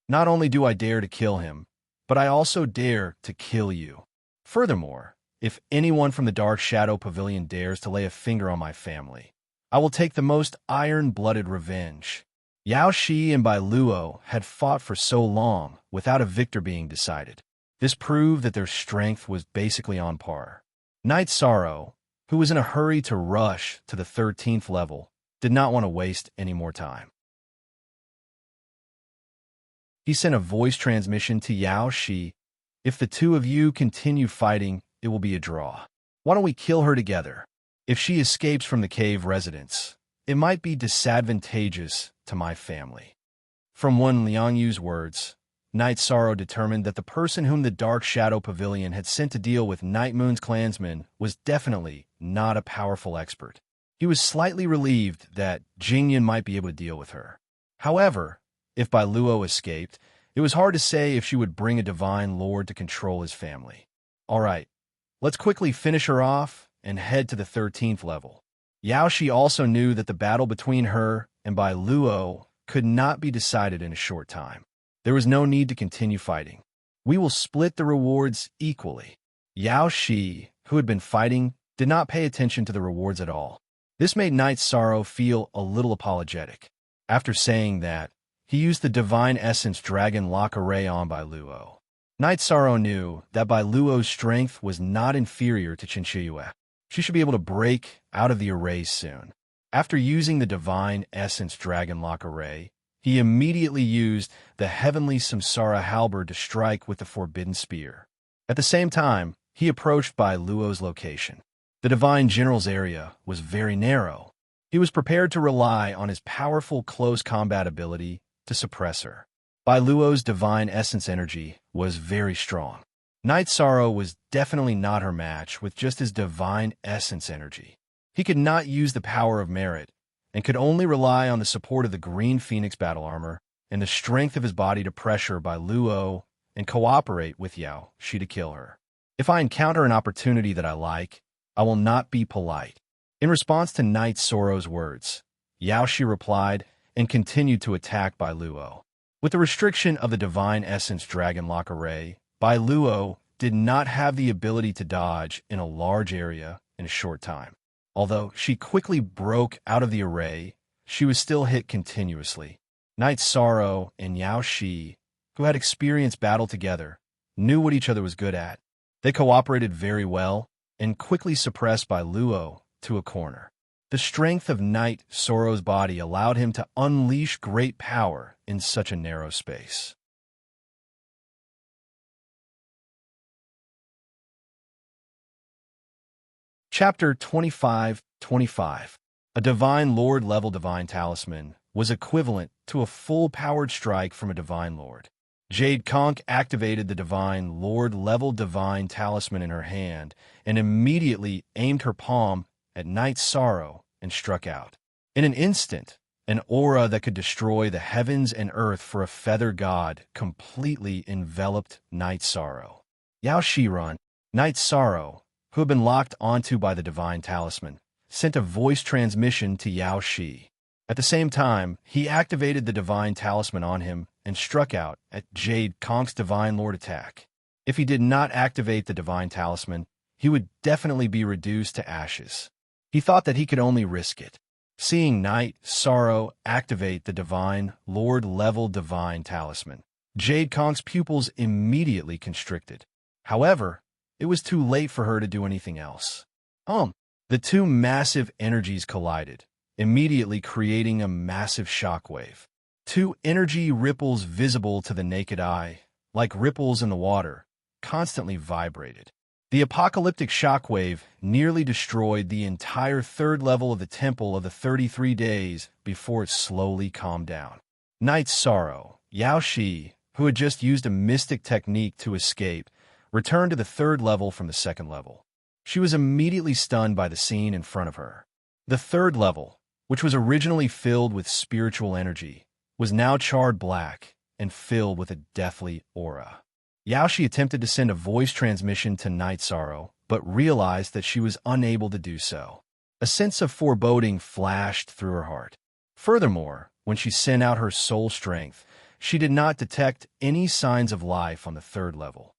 Not only do I dare to kill him, but I also dare to kill you. Furthermore, if anyone from the Dark Shadow Pavilion dares to lay a finger on my family, I will take the most iron-blooded revenge. Yao Shi and Bai Luo had fought for so long without a victor being decided. This proved that their strength was basically on par. Night Sorrow, who was in a hurry to rush to the 13th level, did not want to waste any more time. He sent a voice transmission to Yao Shi. If the two of you continue fighting, it will be a draw. Why don't we kill her together? If she escapes from the cave residence, it might be disadvantageous to my family. From Wen Liang Yu's words, Night Sorrow determined that the person whom the Dark Shadow Pavilion had sent to deal with Night Moon's clansmen was definitely not a powerful expert. He was slightly relieved that Jingyan might be able to deal with her. However, if Bai Luo escaped, it was hard to say if she would bring a Divine Lord to control his family. All right, let's quickly finish her off and head to the 13th level. Yao Shi also knew that the battle between her and Bai Luo could not be decided in a short time. There was no need to continue fighting. We will split the rewards equally. Yao Shi, who had been fighting, did not pay attention to the rewards at all. This made Night Sorrow feel a little apologetic. After saying that, he used the Divine Essence Dragon Lock Array on Bailuo. Night Sorrow knew that Bailuo's strength was not inferior to Chinchiyue. She should be able to break out of the arrays soon. After using the Divine Essence Dragon Lock Array, he immediately used the Heavenly Samsara Halberd to strike with the Forbidden Spear. At the same time, he approached Bailuo's location. The Divine General's area was very narrow. He was prepared to rely on his powerful close combat ability to suppress her. Bailuo's Divine Essence energy was very strong. Night Sorrow was definitely not her match with just his Divine Essence energy. He could not use the power of merit, and could only rely on the support of the Green Phoenix battle armor and the strength of his body to pressure Bailuo and cooperate with Yao Shi to kill her. If I encounter an opportunity that I like, I will not be polite. In response to Night Sorrow's words, Yao Shi replied and continued to attack Bailuo. With the restriction of the Divine Essence Dragon Lock Array, Bailuo did not have the ability to dodge in a large area in a short time. Although she quickly broke out of the array, she was still hit continuously. Night Sorrow and Yao Shi, who had experienced battle together, knew what each other was good at. They cooperated very well and quickly suppressed Bailuo to a corner. The strength of Night Sorrow's body allowed him to unleash great power in such a narrow space. Chapter 25:25. A Divine Lord level Divine Talisman was equivalent to a full-powered strike from a Divine Lord. Jade Conch activated the Divine Lord level Divine Talisman in her hand and immediately aimed her palm at Night Sorrow and struck out. In an instant, an aura that could destroy the heavens and earth for a feather god completely enveloped Night Sorrow. Yao Shi run. Night Sorrow, who had been locked onto by the Divine Talisman, sent a voice transmission to Yao Shi. At the same time, he activated the Divine Talisman on him and struck out at Jade Conch's Divine Lord attack. If he did not activate the Divine Talisman, he would definitely be reduced to ashes. He thought that he could only risk it. Seeing Night Sorrow activate the Divine Lord level Divine Talisman, Jade Conch's pupils immediately constricted. However, it was too late for her to do anything else. The two massive energies collided, immediately creating a massive shockwave. Two energy ripples visible to the naked eye, like ripples in the water, constantly vibrated. The apocalyptic shockwave nearly destroyed the entire third level of the Temple of the 33 Days before it slowly calmed down. Night Sorrow, Yao Shi, who had just used a mystic technique to escape, returned to the third level from the second level. She was immediately stunned by the scene in front of her. The third level, which was originally filled with spiritual energy, was now charred black and filled with a deathly aura. Yao Shi attempted to send a voice transmission to Night Sorrow, but realized that she was unable to do so. A sense of foreboding flashed through her heart. Furthermore, when she sent out her soul strength, she did not detect any signs of life on the third level.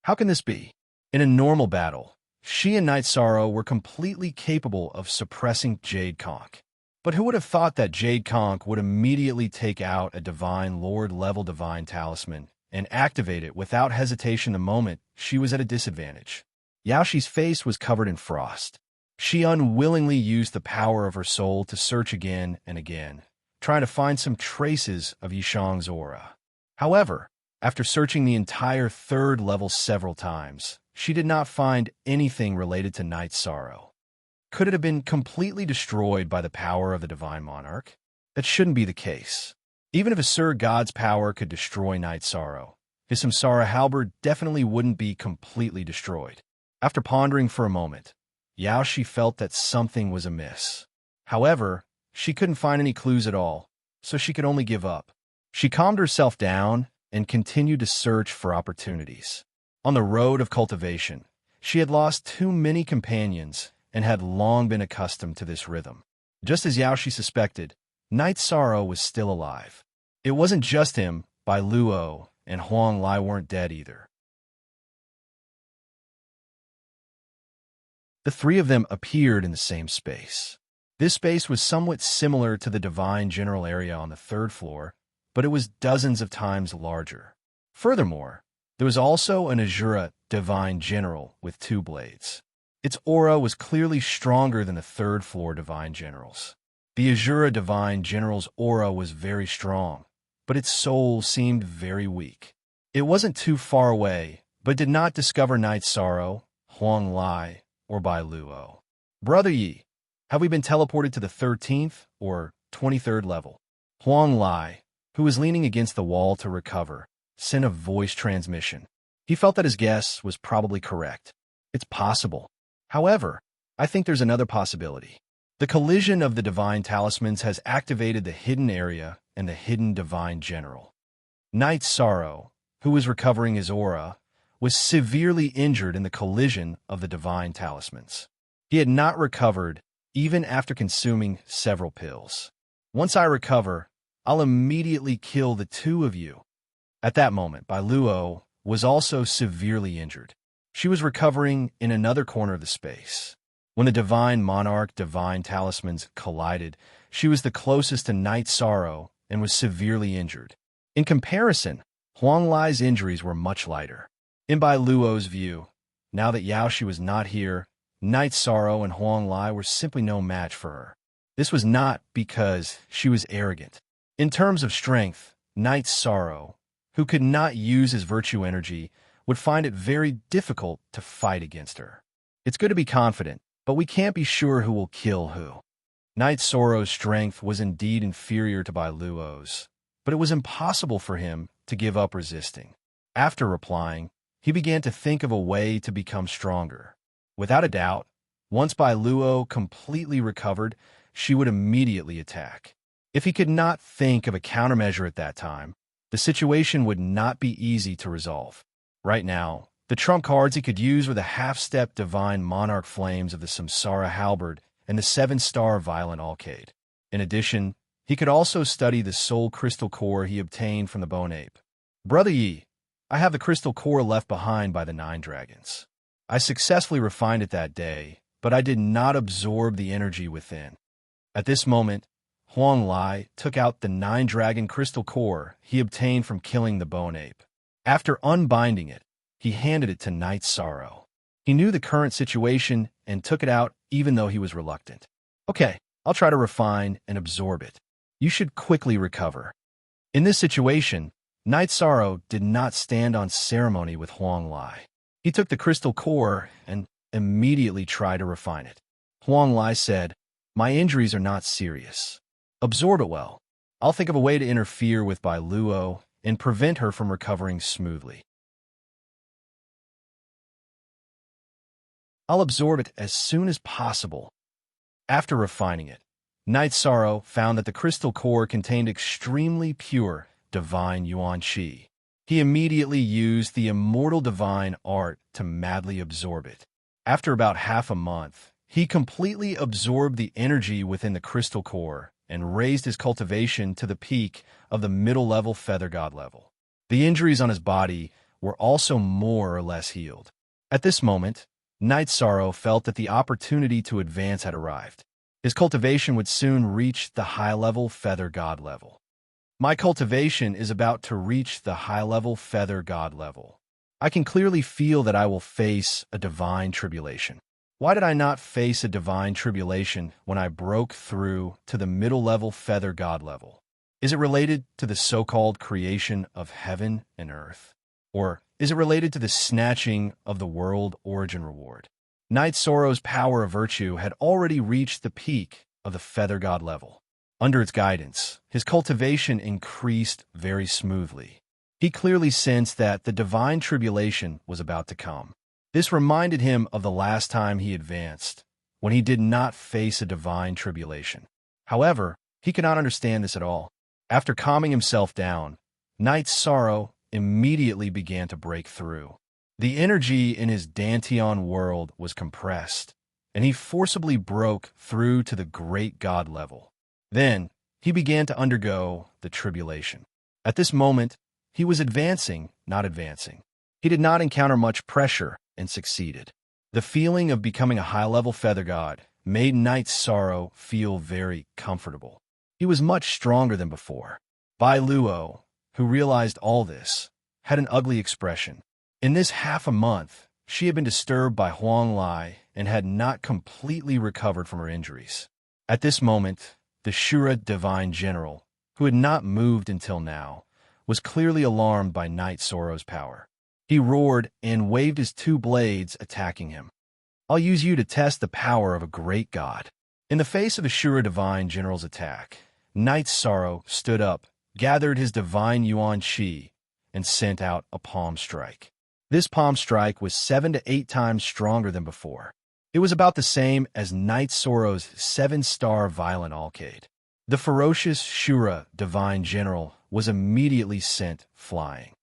How can this be? In a normal battle, she and Night Sorrow were completely capable of suppressing Jade Conch. But who would have thought that Jade Conch would immediately take out a Divine Lord level Divine Talisman and activate it without hesitation the moment she was at a disadvantage? Yao Shi's face was covered in frost. She unwillingly used the power of her soul to search again and again, trying to find some traces of Yishang's aura. However, after searching the entire third level several times, she did not find anything related to Night Sorrow. Could it have been completely destroyed by the power of the Divine Monarch? That shouldn't be the case. Even if a Sur God's power could destroy Night Sorrow, his Samsara Halberd definitely wouldn't be completely destroyed. After pondering for a moment, Yao Shi felt that something was amiss. However, she couldn't find any clues at all, so she could only give up. She calmed herself down and continued to search for opportunities. On the road of cultivation, she had lost too many companions and had long been accustomed to this rhythm. Just as Yao Shi suspected, Night Sorrow was still alive. It wasn't just him, Bailuo and Huang Lai weren't dead either. The three of them appeared in the same space. This space was somewhat similar to the Divine General area on the third floor, but it was dozens of times larger. Furthermore, there was also an Azura Divine General with 2 blades. Its aura was clearly stronger than the third floor Divine General's. The Azura Divine General's aura was very strong, but its soul seemed very weak. It wasn't too far away, but did not discover Night Sorrow, Huang Lai, or Bai Luo. Brother Yi, have we been teleported to the 13th or 23rd level? Huang Lai, who was leaning against the wall to recover, sent a voice transmission. He felt that his guess was probably correct. It's possible. However, I think there's another possibility. The collision of the Divine Talismans has activated the hidden area and the hidden Divine General. Night Sorrow, who was recovering his aura, was severely injured in the collision of the Divine Talismans. He had not recovered even after consuming several pills. Once I recover, I'll immediately kill the 2 of you. At that moment, Bai Luo was also severely injured. She was recovering in another corner of the space. When the Divine Monarch Divine Talismans collided, she was the closest to Night Sorrow and was severely injured. In comparison, Huang Lai's injuries were much lighter. In Bai Luo's view, now that Yao Shi was not here, Night Sorrow and Huang Lai were simply no match for her. This was not because she was arrogant. In terms of strength, Night Sorrow, who could not use his virtue energy, would find it very difficult to fight against her. It's good to be confident, but we can't be sure who will kill who. Night Sorrow's strength was indeed inferior to Bai Luo's, but it was impossible for him to give up resisting. After replying, he began to think of a way to become stronger. Without a doubt, once Bai Luo completely recovered, she would immediately attack. If he could not think of a countermeasure at that time, the situation would not be easy to resolve. Right now, the trump cards he could use were the half-step Divine Monarch Flames of the Samsara Halberd and the 7-star Violent Alcade. In addition, he could also study the Soul Crystal Core he obtained from the Bone Ape. Brother Yi, I have the crystal core left behind by the 9 dragons. I successfully refined it that day, but I did not absorb the energy within. At this moment, Huang Lai took out the 9-dragon crystal core he obtained from killing the Bone Ape. After unbinding it, he handed it to Night Sorrow. He knew the current situation and took it out even though he was reluctant. Okay, I'll try to refine and absorb it. You should quickly recover. In this situation, Night Sorrow did not stand on ceremony with Huang Lai. He took the crystal core and immediately tried to refine it. Huang Lai said, "My injuries are not serious. Absorb it well. I'll think of a way to interfere with Bai Luo and prevent her from recovering smoothly. I'll absorb it as soon as possible." After refining it, Night Sorrow found that the crystal core contained extremely pure divine Yuan Qi. He immediately used the immortal divine art to madly absorb it. After about half a month, he completely absorbed the energy within the crystal core and raised his cultivation to the peak of the middle-level feather god level. The injuries on his body were also more or less healed. At this moment, Night Sorrow felt that the opportunity to advance had arrived. His cultivation would soon reach the high-level feather god level. My cultivation is about to reach the high-level feather god level. I can clearly feel that I will face a divine tribulation. Why did I not face a divine tribulation when I broke through to the middle-level feather god level? Is it related to the so-called creation of heaven and earth? Or is it related to the snatching of the world origin reward? Night Sorrow's power of virtue had already reached the peak of the feather god level. Under its guidance, his cultivation increased very smoothly. He clearly sensed that the divine tribulation was about to come. This reminded him of the last time he advanced, when he did not face a divine tribulation. However, he could not understand this at all. After calming himself down, Night Sorrow immediately began to break through. The energy in his Dantian world was compressed, and he forcibly broke through to the great god level. Then, he began to undergo the tribulation. At this moment, he was advancing, not advancing. He did not encounter much pressure and succeeded. The feeling of becoming a high-level feather god made Night Sorrow feel very comfortable. He was much stronger than before. Bai Luo, who realized all this, had an ugly expression. In this half a month, she had been disturbed by Huang Lai and had not completely recovered from her injuries. At this moment, the Shura Divine General, who had not moved until now, was clearly alarmed by Night Sorrow's power. He roared and waved his two blades, attacking him. I'll use you to test the power of a great god. In the face of the Shura Divine General's attack, Night Sorrow stood up, gathered his divine Yuan Qi, and sent out a palm strike. This palm strike was 7 to 8 times stronger than before. It was about the same as Night Sorrow's 7-star violent alcade. The ferocious Shura Divine General was immediately sent flying.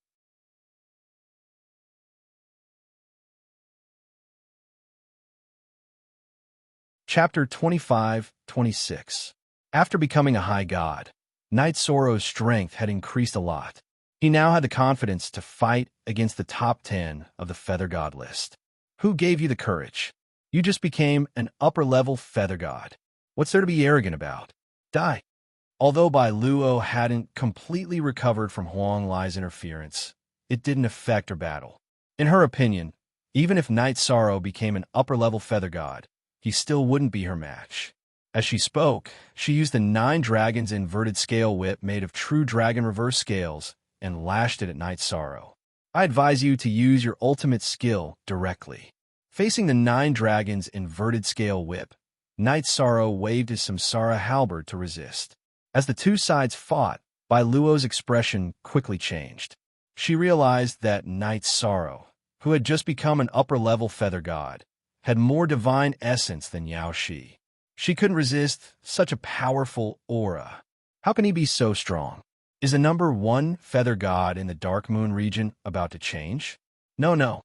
Chapter 25-26. After becoming a high god, Night Sorrow's strength had increased a lot. He now had the confidence to fight against the top 10 of the Feather God list. Who gave you the courage? You just became an upper-level Feather God. What's there to be arrogant about? Die. Although Bai Luo hadn't completely recovered from Huang Lai's interference, it didn't affect her battle. In her opinion, even if Night Sorrow became an upper-level Feather God, he still wouldn't be her match. As she spoke, she used the 9 Dragons inverted scale whip made of true dragon reverse scales and lashed it at Night Sorrow. I advise you to use your ultimate skill directly. Facing the 9 Dragons inverted scale whip, Night Sorrow waved his Samsara halberd to resist. As the two sides fought, Bai Luo's expression quickly changed. She realized that Night Sorrow, who had just become an upper-level feather god, had more divine essence than Yao Shi. She couldn't resist such a powerful aura. How can he be so strong? Is the number 1 feather god in the Dark Moon region about to change? No.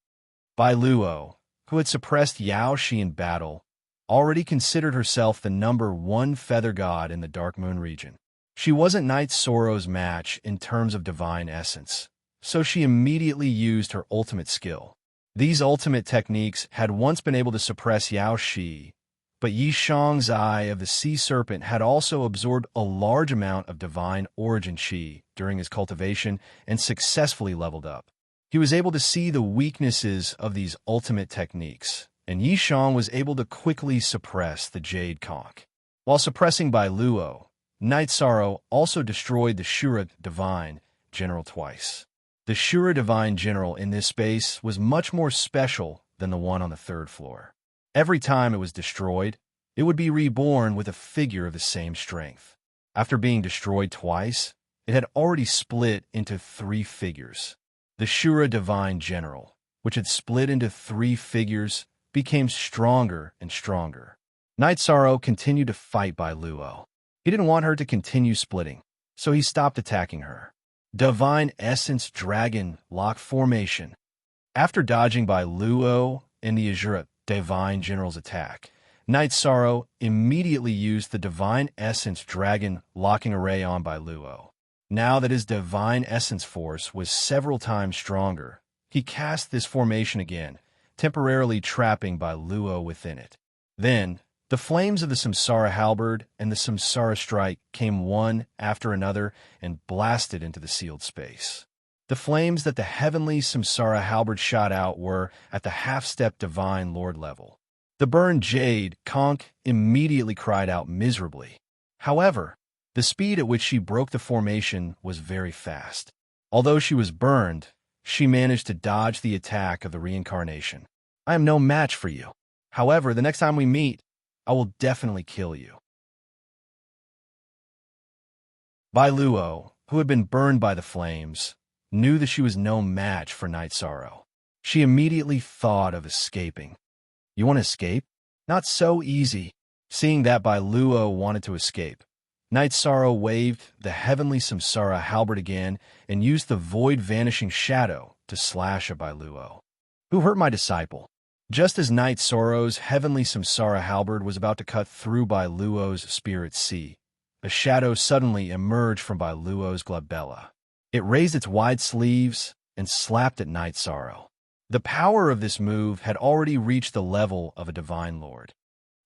Bai Luo, who had suppressed Yao Shi in battle, already considered herself the number 1 feather god in the Dark Moon region. She wasn't Night Sorrow's match in terms of divine essence, so she immediately used her ultimate skill. These ultimate techniques had once been able to suppress Yao Shi, but Yi Shang's Eye of the Sea Serpent had also absorbed a large amount of divine origin Qi during his cultivation and successfully leveled up. He was able to see the weaknesses of these ultimate techniques, and Yi Shang was able to quickly suppress the Jade Conch. While suppressing Bai Luo, Night Sorrow also destroyed the Shura Divine General twice. The Shura Divine General in this space was much more special than the one on the 3rd floor. Every time it was destroyed, it would be reborn with a figure of the same strength. After being destroyed twice, it had already split into 3 figures. The Shura Divine General, which had split into 3 figures, became stronger and stronger. Night Sorrow continued to fight Bai Luo. He didn't want her to continue splitting, so he stopped attacking her. Divine Essence Dragon Lock Formation. After dodging Bai Luo in the Azura Divine General's attack, Night Sorrow immediately used the Divine Essence Dragon Locking Array on Bai Luo. Now that his Divine Essence force was several times stronger, he cast this formation again, temporarily trapping Bai Luo within it. Then, the flames of the Samsara halberd and the Samsara strike came one after another and blasted into the sealed space. The flames that the heavenly Samsara halberd shot out were at the half-step Divine Lord level. The burned Jade Conch immediately cried out miserably. However, the speed at which she broke the formation was very fast. Although she was burned, she managed to dodge the attack of the reincarnation. I am no match for you. However, the next time we meet, I will definitely kill you. Bai Luo, who had been burned by the flames, knew that she was no match for Night Sorrow. She immediately thought of escaping. You want to escape? Not so easy. Seeing that Bai Luo wanted to escape, Night Sorrow waved the heavenly Samsara halberd again and used the void vanishing shadow to slash at Bai Luo. Who hurt my disciple? Just as Night Sorrow's heavenly Samsara halberd was about to cut through Bai Luo's spirit sea, a shadow suddenly emerged from Bai Luo's glabella. It raised its wide sleeves and slapped at Night Sorrow. The power of this move had already reached the level of a Divine Lord.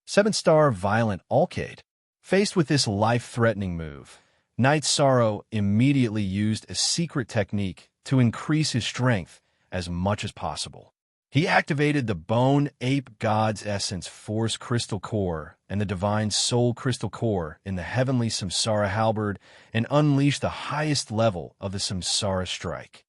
7-star Violent Alcade. Faced with this life-threatening move, Knight Sorrow immediately used a secret technique to increase his strength as much as possible. He activated the Bone Ape God's Essence Force Crystal Core and the Divine Soul Crystal Core in the Heavenly Samsara Halberd and unleashed the highest level of the Samsara Strike.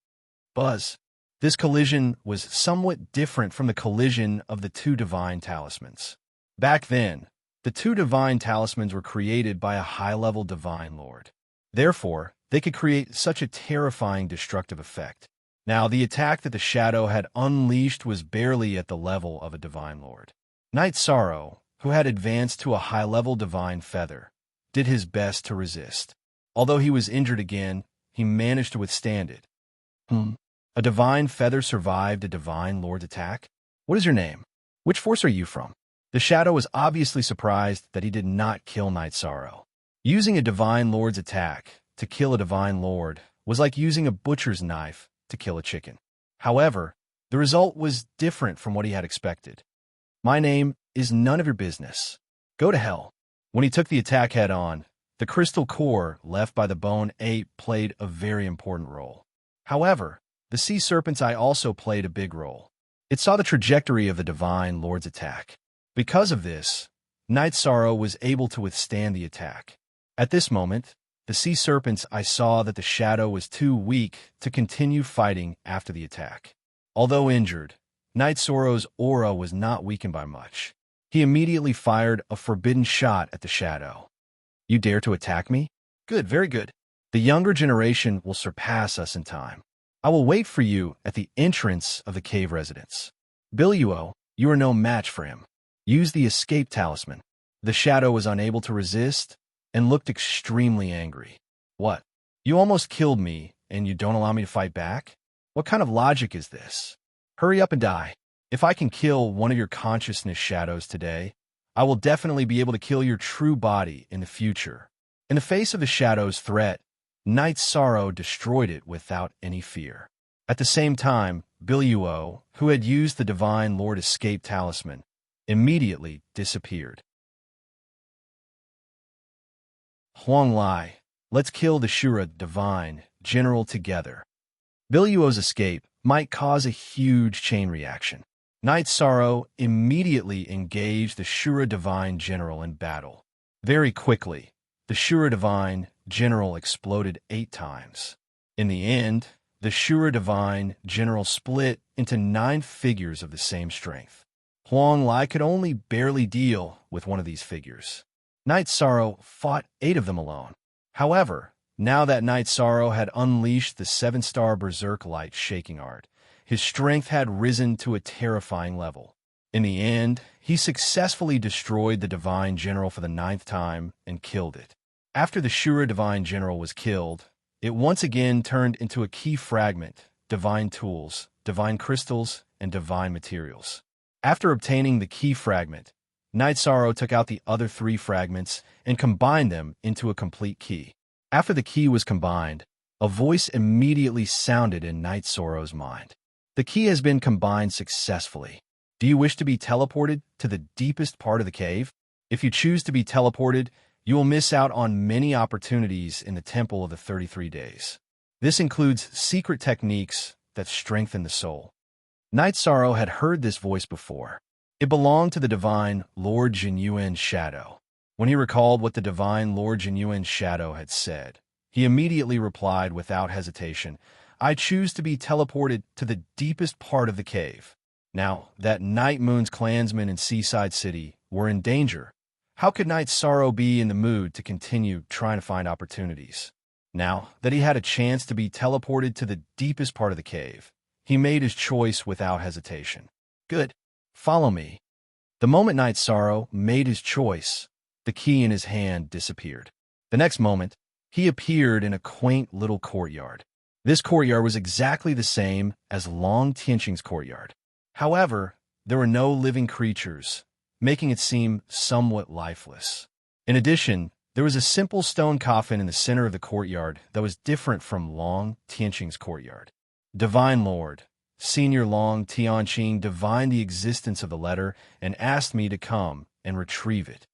Buzz. This collision was somewhat different from the collision of the two Divine Talismans. Back then, the two Divine Talismans were created by a high-level Divine Lord. Therefore, they could create such a terrifying destructive effect. Now, the attack that the Shadow had unleashed was barely at the level of a Divine Lord. Knight Sorrow, who had advanced to a high-level Divine Feather, did his best to resist. Although he was injured again, he managed to withstand it. A Divine Feather survived a Divine Lord's attack? What is your name? Which force are you from? The Shadow was obviously surprised that he did not kill Knight Sorrow. Using a Divine Lord's attack to kill a Divine Lord was like using a butcher's knife to kill a chicken. However, the result was different from what he had expected. My name is none of your business. Go to hell. When he took the attack head-on, the crystal core left by the Bone Ape played a very important role. However, the Sea Serpent's Eye also played a big role. It saw the trajectory of the Divine Lord's attack. Because of this, Knight Sorrow was able to withstand the attack. At this moment, the Sea Serpent's Eye saw that the Shadow was too weak to continue fighting after the attack. Although injured, Knight Sorrow's aura was not weakened by much. He immediately fired a forbidden shot at the Shadow. You dare to attack me? Good, very good. The younger generation will surpass us in time. I will wait for you at the entrance of the cave residence. Biluo, you are no match for him. Use the escape talisman. The Shadow was unable to resist and looked extremely angry. What? You almost killed me, and you don't allow me to fight back? What kind of logic is this? Hurry up and die. If I can kill one of your consciousness shadows today, I will definitely be able to kill your true body in the future. In the face of the Shadow's threat, Knight Sorrow destroyed it without any fear. At the same time, Biluo, who had used the Divine Lord Escape Talisman, immediately disappeared. Huang Lai, let's kill the Shura Divine General together. Biluo's escape might cause a huge chain reaction. Knight Sorrow immediately engaged the Shura Divine General in battle. Very quickly, the Shura Divine General exploded 8 times. In the end, the Shura Divine General split into 9 figures of the same strength. Huang Lai could only barely deal with one of these figures. Knight Sorrow fought 8 of them alone. However, now that Knight Sorrow had unleashed the 7-star Berserk Light Shaking Art, his strength had risen to a terrifying level. In the end, he successfully destroyed the Divine General for the 9th time and killed it. After the Shura Divine General was killed, it once again turned into a key fragment, Divine Tools, Divine Crystals, and Divine Materials. After obtaining the key fragment, Knight Sorrow took out the other 3 fragments and combined them into a complete key. After the key was combined, a voice immediately sounded in Knight Sorrow's mind. The key has been combined successfully. Do you wish to be teleported to the deepest part of the cave? If you choose to be teleported, you will miss out on many opportunities in the Temple of the 33 Days. This includes secret techniques that strengthen the soul. Knight Sorrow had heard this voice before. It belonged to the Divine Lord Jinyuan's shadow. When he recalled what the Divine Lord Jinyuan's shadow had said, he immediately replied without hesitation, I choose to be teleported to the deepest part of the cave. Now that Night Moon's clansmen in Seaside City were in danger, how could Knight Sorrow be in the mood to continue trying to find opportunities? Now that he had a chance to be teleported to the deepest part of the cave, he made his choice without hesitation. Good. Follow me. The moment Knight Sorrow made his choice, the key in his hand disappeared. The next moment, he appeared in a quaint little courtyard. This courtyard was exactly the same as Long Tianqing's courtyard. However, there were no living creatures, making it seem somewhat lifeless. In addition, there was a simple stone coffin in the center of the courtyard that was different from Long Tianqing's courtyard. Divine Lord, Senior Long Tianqing divined the existence of the letter and asked me to come and retrieve it.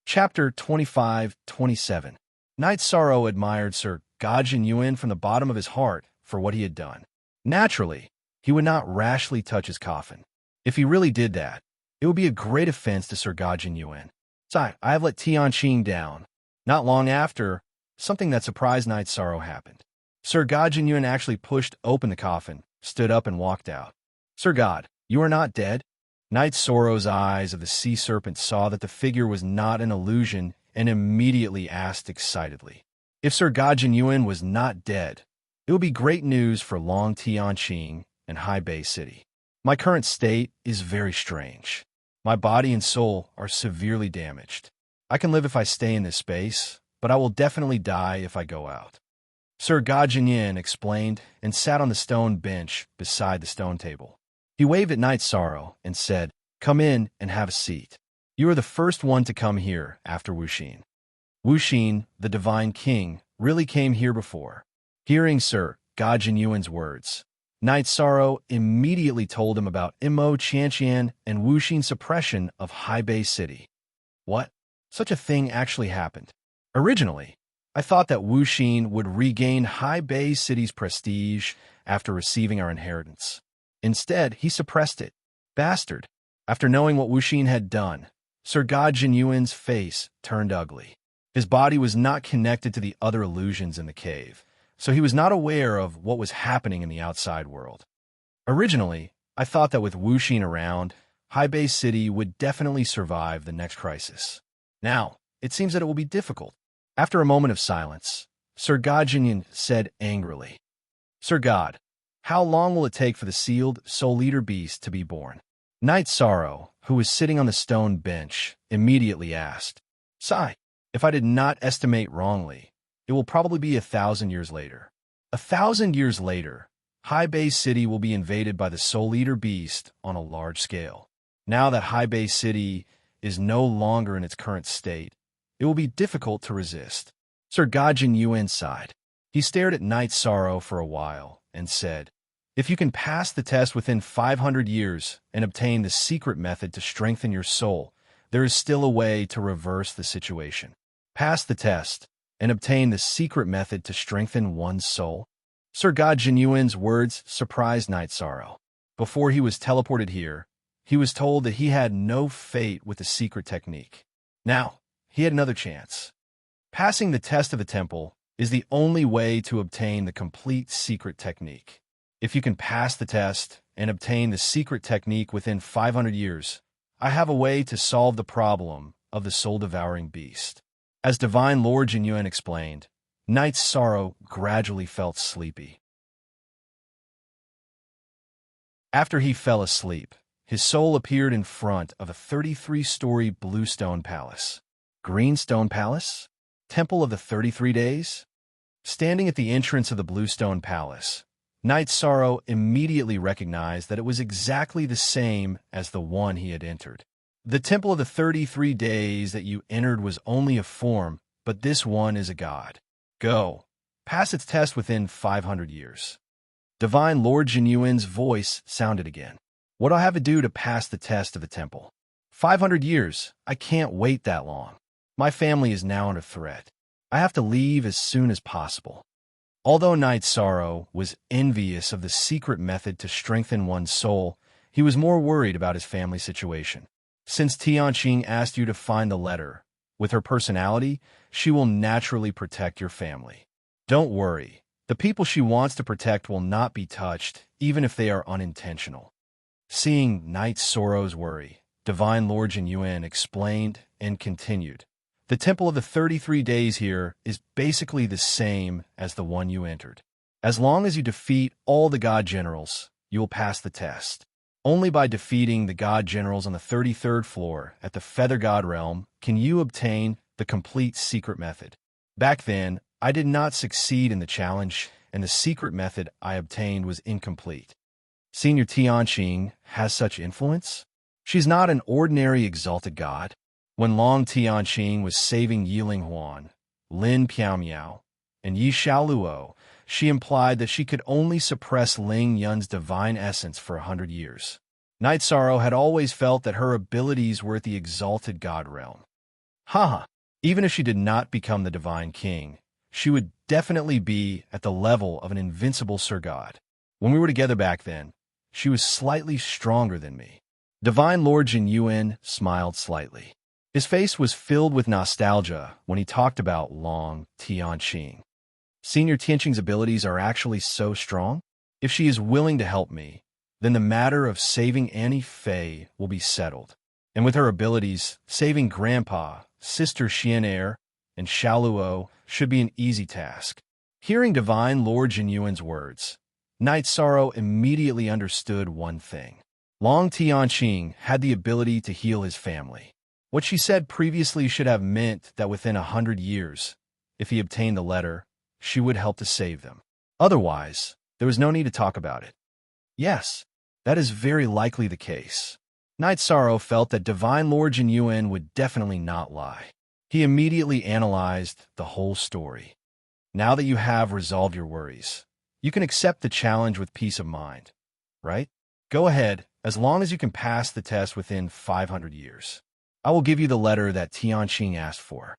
Chapter 25-27. Knight Sorrow admired Sir Gaijin Yuan from the bottom of his heart for what he had done. Naturally, he would not rashly touch his coffin. If he really did that, it would be a great offense to Sir Gaijin Yuan. Besides, I have let Tianqing down. Not long after, something that surprised Knight Sorrow happened. Sir Gaijin Yuan actually pushed open the coffin, stood up, and walked out. Sir God, you are not dead? Knight Sorrow's eyes of the sea serpent saw that the figure was not an illusion and immediately asked excitedly. If Sir Gaijin Yuan was not dead, it would be great news for Long Tianqing and High Bay City. My current state is very strange. My body and soul are severely damaged. I can live if I stay in this space, but I will definitely die if I go out. Sir Gaijin Yuan explained and sat on the stone bench beside the stone table. He waved at Knight Sorrow and said, "Come in and have a seat. You are the first one to come here after Wuxin. Wuxin, the divine king, really came here before." Hearing Sir Gaijin Yuan's words, Knight Sorrow immediately told him about Imo Qianqian and Wuxin's suppression of High Bay City. What? Such a thing actually happened. Originally, I thought that Wuxin would regain High Bay City's prestige after receiving our inheritance. Instead, he suppressed it. Bastard. After knowing what Wuxin had done, Sir Gaijin Yuan's face turned ugly. His body was not connected to the other illusions in the cave, so he was not aware of what was happening in the outside world. Originally, I thought that with Wuxin around, High Bay City would definitely survive the next crisis. Now, it seems that it will be difficult. After a moment of silence, Sir Gaijin Yuan said angrily, "Sir God, how long will it take for the sealed Soul Eater beast to be born?" Knight Sorrow, who was sitting on the stone bench, immediately asked, "Sigh, if I did not estimate wrongly, it will probably be 1,000 years later." 1,000 years later, High Bay City will be invaded by the Soul Eater beast on a large scale. Now that High Bay City is no longer in its current state, it will be difficult to resist. Sir Gaijin Yuan sighed. He stared at Knight Sorrow for a while and said, "If you can pass the test within 500 years and obtain the secret method to strengthen your soul, there is still a way to reverse the situation." Pass the test and obtain the secret method to strengthen one's soul? Sir Gaijin Yuan's words surprised Knight Sorrow. Before he was teleported here, he was told that he had no fate with the secret technique. Now, he had another chance. Passing the test of the temple is the only way to obtain the complete secret technique. If you can pass the test and obtain the secret technique within 500 years, I have a way to solve the problem of the soul-devouring beast. As Divine Lord Jin Yuan explained, Knight Sorrow gradually felt sleepy. After he fell asleep, his soul appeared in front of a 33-story blue stone palace. Green Stone Palace? Temple of the 33 Days? Standing at the entrance of the Bluestone Palace, Knight Sorrow immediately recognized that it was exactly the same as the one he had entered. The Temple of the 33 Days that you entered was only a form, but this one is a god. Go. Pass its test within 500 years. Divine Lord Jin Yuan's voice sounded again. What do I have to do to pass the test of the temple? 500 years. I can't wait that long. My family is now under threat. I have to leave as soon as possible. Although Knight Sorrow was envious of the secret method to strengthen one's soul, he was more worried about his family situation. Since Tianqing asked you to find the letter, with her personality, she will naturally protect your family. Don't worry. The people she wants to protect will not be touched, even if they are unintentional. Seeing Knight Sorrow's worry, Divine Lord Jin Yuan explained and continued. The Temple of the 33 Days here is basically the same as the one you entered. As long as you defeat all the God Generals, you will pass the test. Only by defeating the God Generals on the 33rd floor at the Feather God Realm can you obtain the complete secret method. Back then, I did not succeed in the challenge, and the secret method I obtained was incomplete. Senior Tianqing has such influence? She's not an ordinary exalted god. When Long Tianqing was saving Yiling Huan, Lin Piaomiao, and Yi Xiaoluo, she implied that she could only suppress Ling Yun's divine essence for 100 years. Night Sorrow had always felt that her abilities were at the exalted god realm. Haha, even if she did not become the divine king, she would definitely be at the level of an invincible Sir God. When we were together back then, she was slightly stronger than me. Divine Lord Jin Yuan smiled slightly. His face was filled with nostalgia when he talked about Long Tianqing. Senior Tianqing's abilities are actually so strong? If she is willing to help me, then the matter of saving Annie Fei will be settled. And with her abilities, saving Grandpa, Sister Xian'er, and Xiaoluo should be an easy task. Hearing Divine Lord Jin Yuan's words, Night Sorrow immediately understood one thing. Long Tianqing had the ability to heal his family. What she said previously should have meant that within 100 years, if he obtained the letter, she would help to save them. Otherwise, there was no need to talk about it. Yes, that is very likely the case. Night Sorrow felt that Divine Lord Jin Yuan would definitely not lie. He immediately analyzed the whole story. Now that you have resolved your worries, you can accept the challenge with peace of mind, right? Go ahead, as long as you can pass the test within 500 years. I will give you the letter that Tianqing asked for.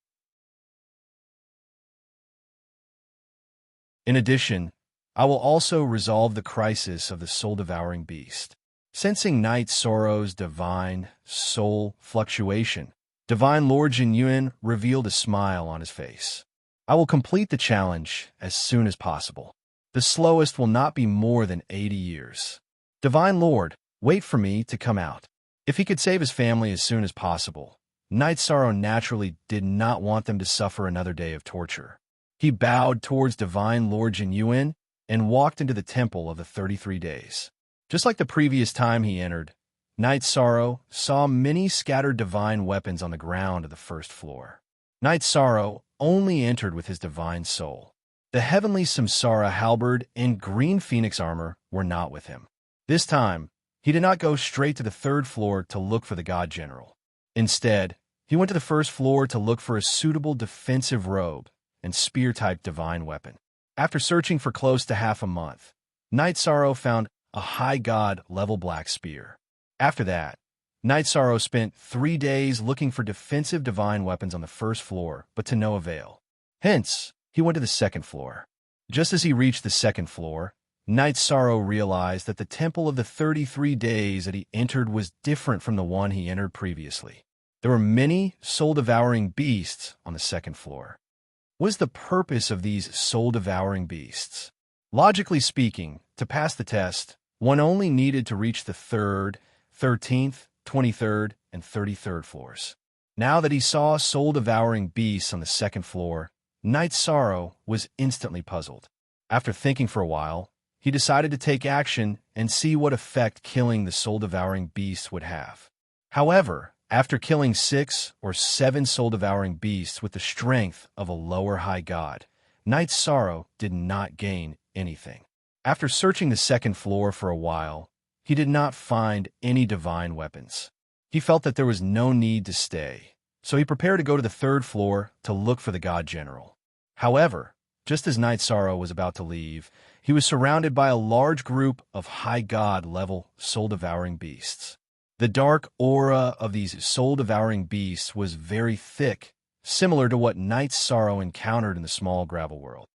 In addition, I will also resolve the crisis of the soul-devouring beast. Sensing Night Sorrow's divine soul fluctuation, Divine Lord Jin Yuan revealed a smile on his face. I will complete the challenge as soon as possible. The slowest will not be more than 80 years. Divine Lord, wait for me to come out. If he could save his family as soon as possible, Night Sorrow naturally did not want them to suffer another day of torture. He bowed towards Divine Lord Jin Yuan and walked into the Temple of the 33 Days. Just like the previous time he entered, Night Sorrow saw many scattered divine weapons on the ground of the first floor. Night Sorrow only entered with his divine soul. The heavenly Samsara halberd and green phoenix armor were not with him. This time, he did not go straight to the third floor to look for the God General. Instead, he went to the first floor to look for a suitable defensive robe and spear-type divine weapon. After searching for close to half a month, Night Sorrow found a high god level black spear. After that, Night Sorrow spent 3 days looking for defensive divine weapons on the first floor, but to no avail. Hence, he went to the second floor. Just as he reached the second floor, Night Sorrow realized that the Temple of the 33 Days that he entered was different from the one he entered previously. There were many soul-devouring beasts on the second floor. What is the purpose of these soul-devouring beasts? Logically speaking, to pass the test, one only needed to reach the 3rd, 13th, 23rd, and 33rd floors. Now that he saw soul-devouring beasts on the second floor, Night Sorrow was instantly puzzled. After thinking for a while, he decided to take action and see what effect killing the soul-devouring beasts would have. However, after killing 6 or 7 soul-devouring beasts with the strength of a lower high god, Night Sorrow did not gain anything. After searching the second floor for a while, he did not find any divine weapons. He felt that there was no need to stay, so he prepared to go to the third floor to look for the God General. However, just as Night Sorrow was about to leave, he was surrounded by a large group of high god-level soul-devouring beasts. The dark aura of these soul-devouring beasts was very thick, similar to what Night Sorrow encountered in the small gravel world.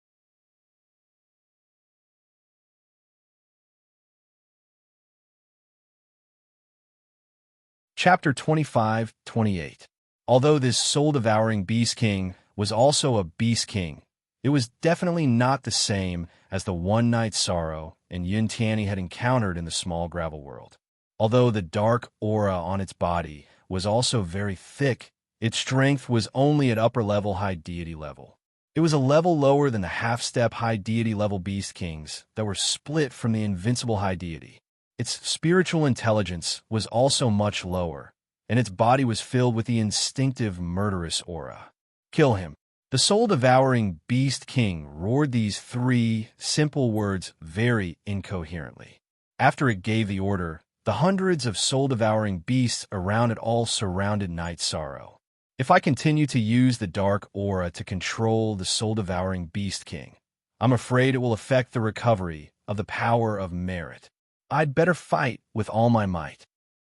Chapter 25-28. Although this soul-devouring Beast King was also a Beast King, it was definitely not the same as the one Night Sorrow and Yin Tianyi had encountered in the small gravel world. Although the dark aura on its body was also very thick, its strength was only at upper-level high deity level. It was a level lower than the half-step high deity level Beast Kings that were split from the invincible high deity. Its spiritual intelligence was also much lower, and its body was filled with the instinctive murderous aura. Kill him. The soul-devouring Beast King roared these 3 simple words very incoherently. After it gave the order, the hundreds of soul-devouring beasts around it all surrounded Night Sorrow. If I continue to use the dark aura to control the soul-devouring Beast King, I'm afraid it will affect the recovery of the power of merit. I'd better fight with all my might.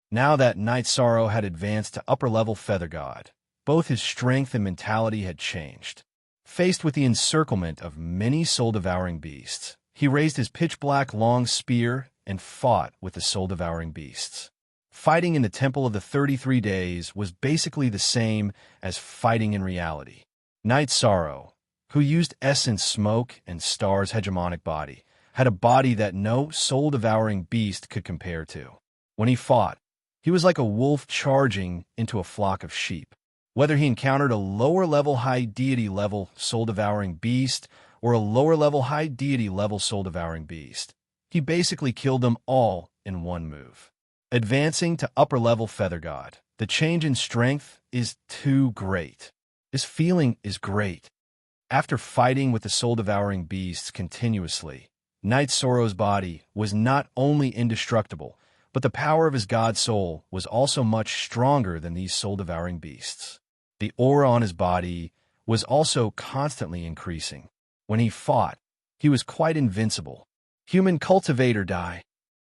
Now that Night Sorrow had advanced to upper-level Feather God, both his strength and mentality had changed. Faced with the encirclement of many soul-devouring beasts, he raised his pitch-black long spear and fought with the soul-devouring beasts. Fighting in the Temple of the 33 Days was basically the same as fighting in reality. Night Sorrow, who used Essence Smoke and Star's hegemonic body, had a body that no soul-devouring beast could compare to. When he fought, he was like a wolf charging into a flock of sheep. Whether he encountered a lower-level high deity-level soul-devouring beast or a lower-level high deity-level soul-devouring beast, he basically killed them all in one move. Advancing to upper-level Feather God, the change in strength is too great. This feeling is great. After fighting with the soul-devouring beasts continuously, Night Sorrow's body was not only indestructible, but the power of his god soul was also much stronger than these soul-devouring beasts. The aura on his body was also constantly increasing. When he fought, he was quite invincible. Human cultivator die.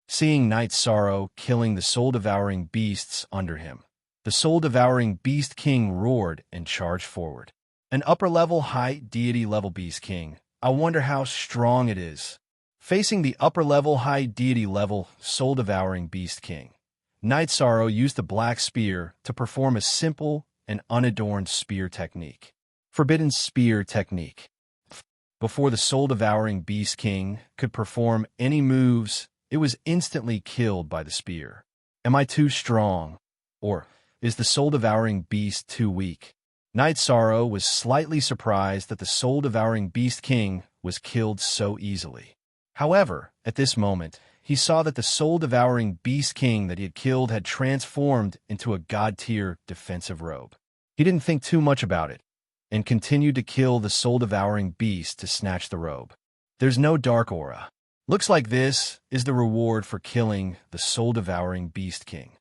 Seeing Night Sorrow killing the soul-devouring beasts under him, the soul-devouring Beast King roared and charged forward. An upper-level high deity-level Beast King. I wonder how strong it is. Facing the upper-level high deity-level soul-devouring Beast King, Night Sorrow used the black spear to perform a simple and unadorned spear technique. Forbidden Spear Technique. Before the soul-devouring Beast King could perform any moves, it was instantly killed by the spear. Am I too strong? Or is the soul-devouring beast too weak? Night Sorrow was slightly surprised that the soul-devouring Beast King was killed so easily. However, at this moment, he saw that the soul-devouring Beast King that he had killed had transformed into a god-tier defensive robe. He didn't think too much about it, and continued to kill the soul-devouring beast to snatch the robe. There's no dark aura. Looks like this is the reward for killing the soul-devouring Beast King.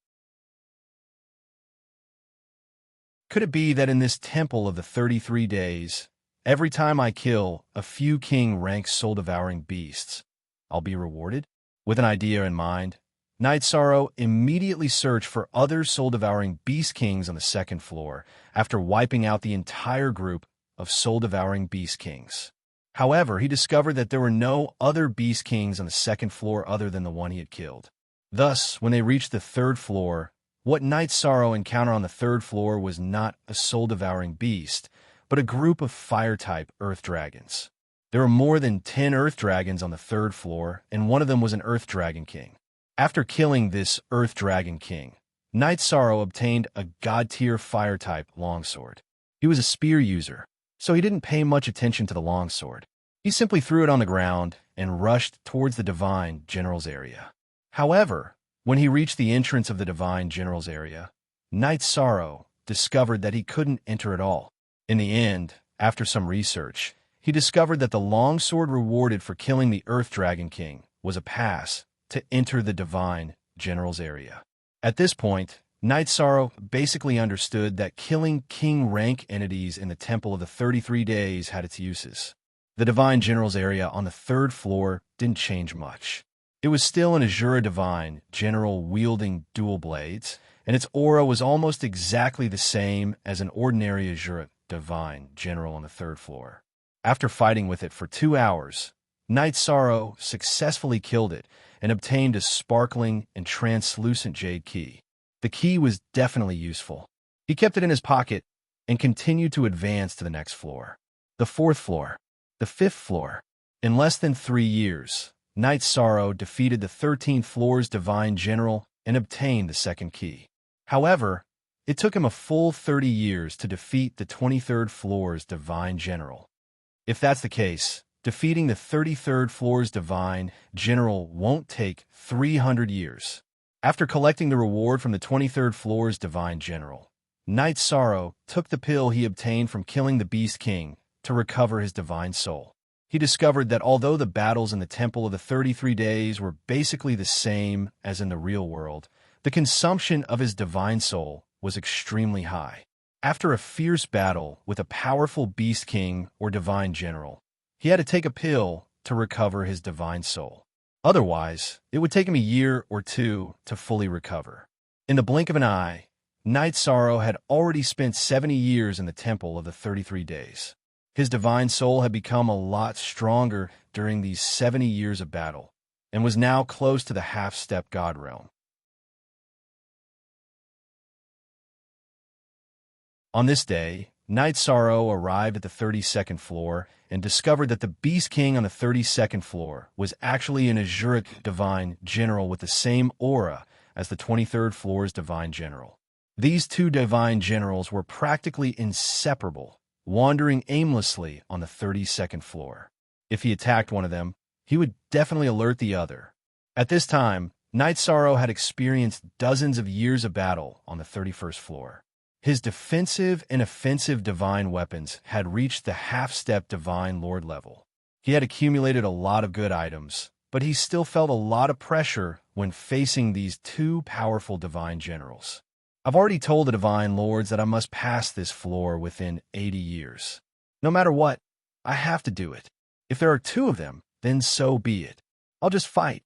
Could it be that in this Temple of the 33 Days, every time I kill a few king-rank soul-devouring beasts, I'll be rewarded? With an idea in mind, Night Sorrow immediately searched for other soul-devouring beast kings on the second floor after wiping out the entire group of soul-devouring beast kings. However, he discovered that there were no other beast kings on the second floor other than the one he had killed. Thus, when they reached the third floor, what Night Sorrow encountered on the third floor was not a soul-devouring beast, but a group of fire-type earth dragons. There were more than 10 earth dragons on the third floor, and one of them was an earth dragon king. After killing this earth dragon king, Night Sorrow obtained a god-tier fire-type longsword. He was a spear user, so he didn't pay much attention to the longsword. He simply threw it on the ground and rushed towards the Divine General's area. However, when he reached the entrance of the Divine General's area, Night Sorrow discovered that he couldn't enter at all. In the end, after some research, he discovered that the longsword rewarded for killing the Earth Dragon King was a pass to enter the Divine General's area. At this point, Night Sorrow basically understood that killing king-rank entities in the Temple of the 33 Days had its uses. The Divine General's area on the third floor didn't change much. It was still an Azura Divine General wielding dual blades, and its aura was almost exactly the same as an ordinary Azura Divine General on the third floor. After fighting with it for 2 hours, Night Sorrow successfully killed it and obtained a sparkling and translucent jade key. The key was definitely useful. He kept it in his pocket and continued to advance to the next floor. The fourth floor. The fifth floor. In less than 3 years, Night Sorrow defeated the 13th floor's Divine General and obtained the second key. However, it took him a full 30 years to defeat the 23rd floor's Divine General. If that's the case, defeating the 33rd floor's Divine General won't take 300 years. After collecting the reward from the 23rd floor's Divine General, Night Sorrow took the pill he obtained from killing the Beast King to recover his divine soul. He discovered that although the battles in the Temple of the 33 Days were basically the same as in the real world, the consumption of his divine soul was extremely high. After a fierce battle with a powerful beast king or divine general, he had to take a pill to recover his divine soul. Otherwise, it would take him a year or two to fully recover. In the blink of an eye, Knight Sorrow had already spent 70 years in the Temple of the 33 Days. His divine soul had become a lot stronger during these 70 years of battle, and was now close to the half-step god realm. On this day, Knight Sorrow arrived at the 32nd floor and discovered that the Beast King on the 32nd floor was actually an Azuric divine general with the same aura as the 23rd floor's divine general. These two divine generals were practically inseparable, wandering aimlessly on the 32nd floor. If he attacked one of them, he would definitely alert the other. At this time, Knight Sorrow had experienced dozens of years of battle on the 31st floor. His defensive and offensive divine weapons had reached the half-step divine lord level. He had accumulated a lot of good items, but he still felt a lot of pressure when facing these two powerful divine generals. I've already told the divine lords that I must pass this floor within 80 years. No matter what, I have to do it. If there are two of them, then so be it. I'll just fight.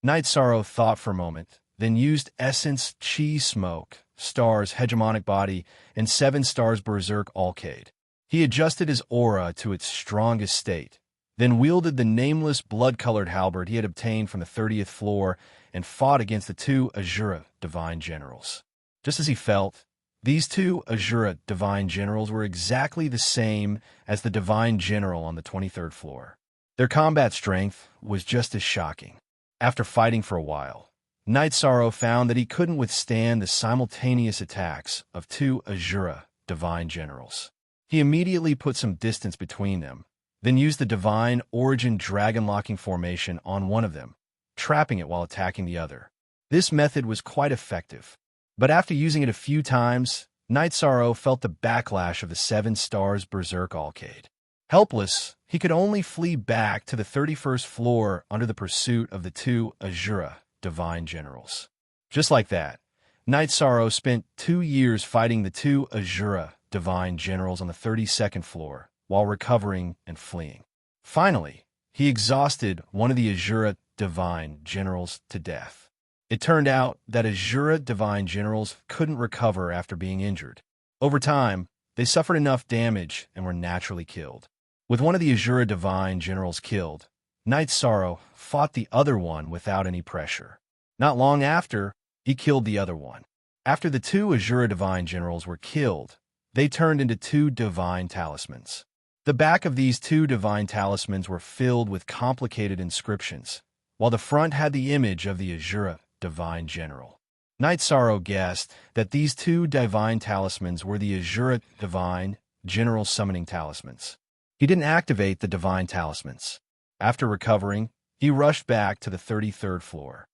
Knight Sorrow thought for a moment, then used Essence Chi Smoke, Star's hegemonic body, and 7 Stars Berserk Alcade. He adjusted his aura to its strongest state, then wielded the nameless blood-colored halberd he had obtained from the 30th floor and fought against the two Azura divine generals. Just as he felt, these two Azura divine generals were exactly the same as the divine general on the 23rd floor. Their combat strength was just as shocking. After fighting for a while, Knight Sorrow found that he couldn't withstand the simultaneous attacks of two Azura divine generals. He immediately put some distance between them, then used the divine origin dragon-locking formation on one of them, trapping it while attacking the other. This method was quite effective, but after using it a few times, Knight Sorrow felt the backlash of the 7 Stars Berserk Alcade. Helpless, he could only flee back to the 31st floor under the pursuit of the two Azura divine generals. Just like that, Knight Sorrow spent 2 years fighting the two Azura divine generals on the 32nd floor while recovering and fleeing. Finally, he exhausted one of the Azura divine generals to death. It turned out that Azura divine generals couldn't recover after being injured. Over time, they suffered enough damage and were naturally killed. With one of the Azura divine generals killed, Knight Sorrow fought the other one without any pressure. Not long after, he killed the other one. After the two Azura divine generals were killed, they turned into 2 divine talismans. The back of these 2 divine talismans were filled with complicated inscriptions, while the front had the image of the Azura divine general. Knight Sorrow guessed that these 2 divine talismans were the Azura divine general summoning talismans. He didn't activate the divine talismans. After recovering, he rushed back to the 33rd floor.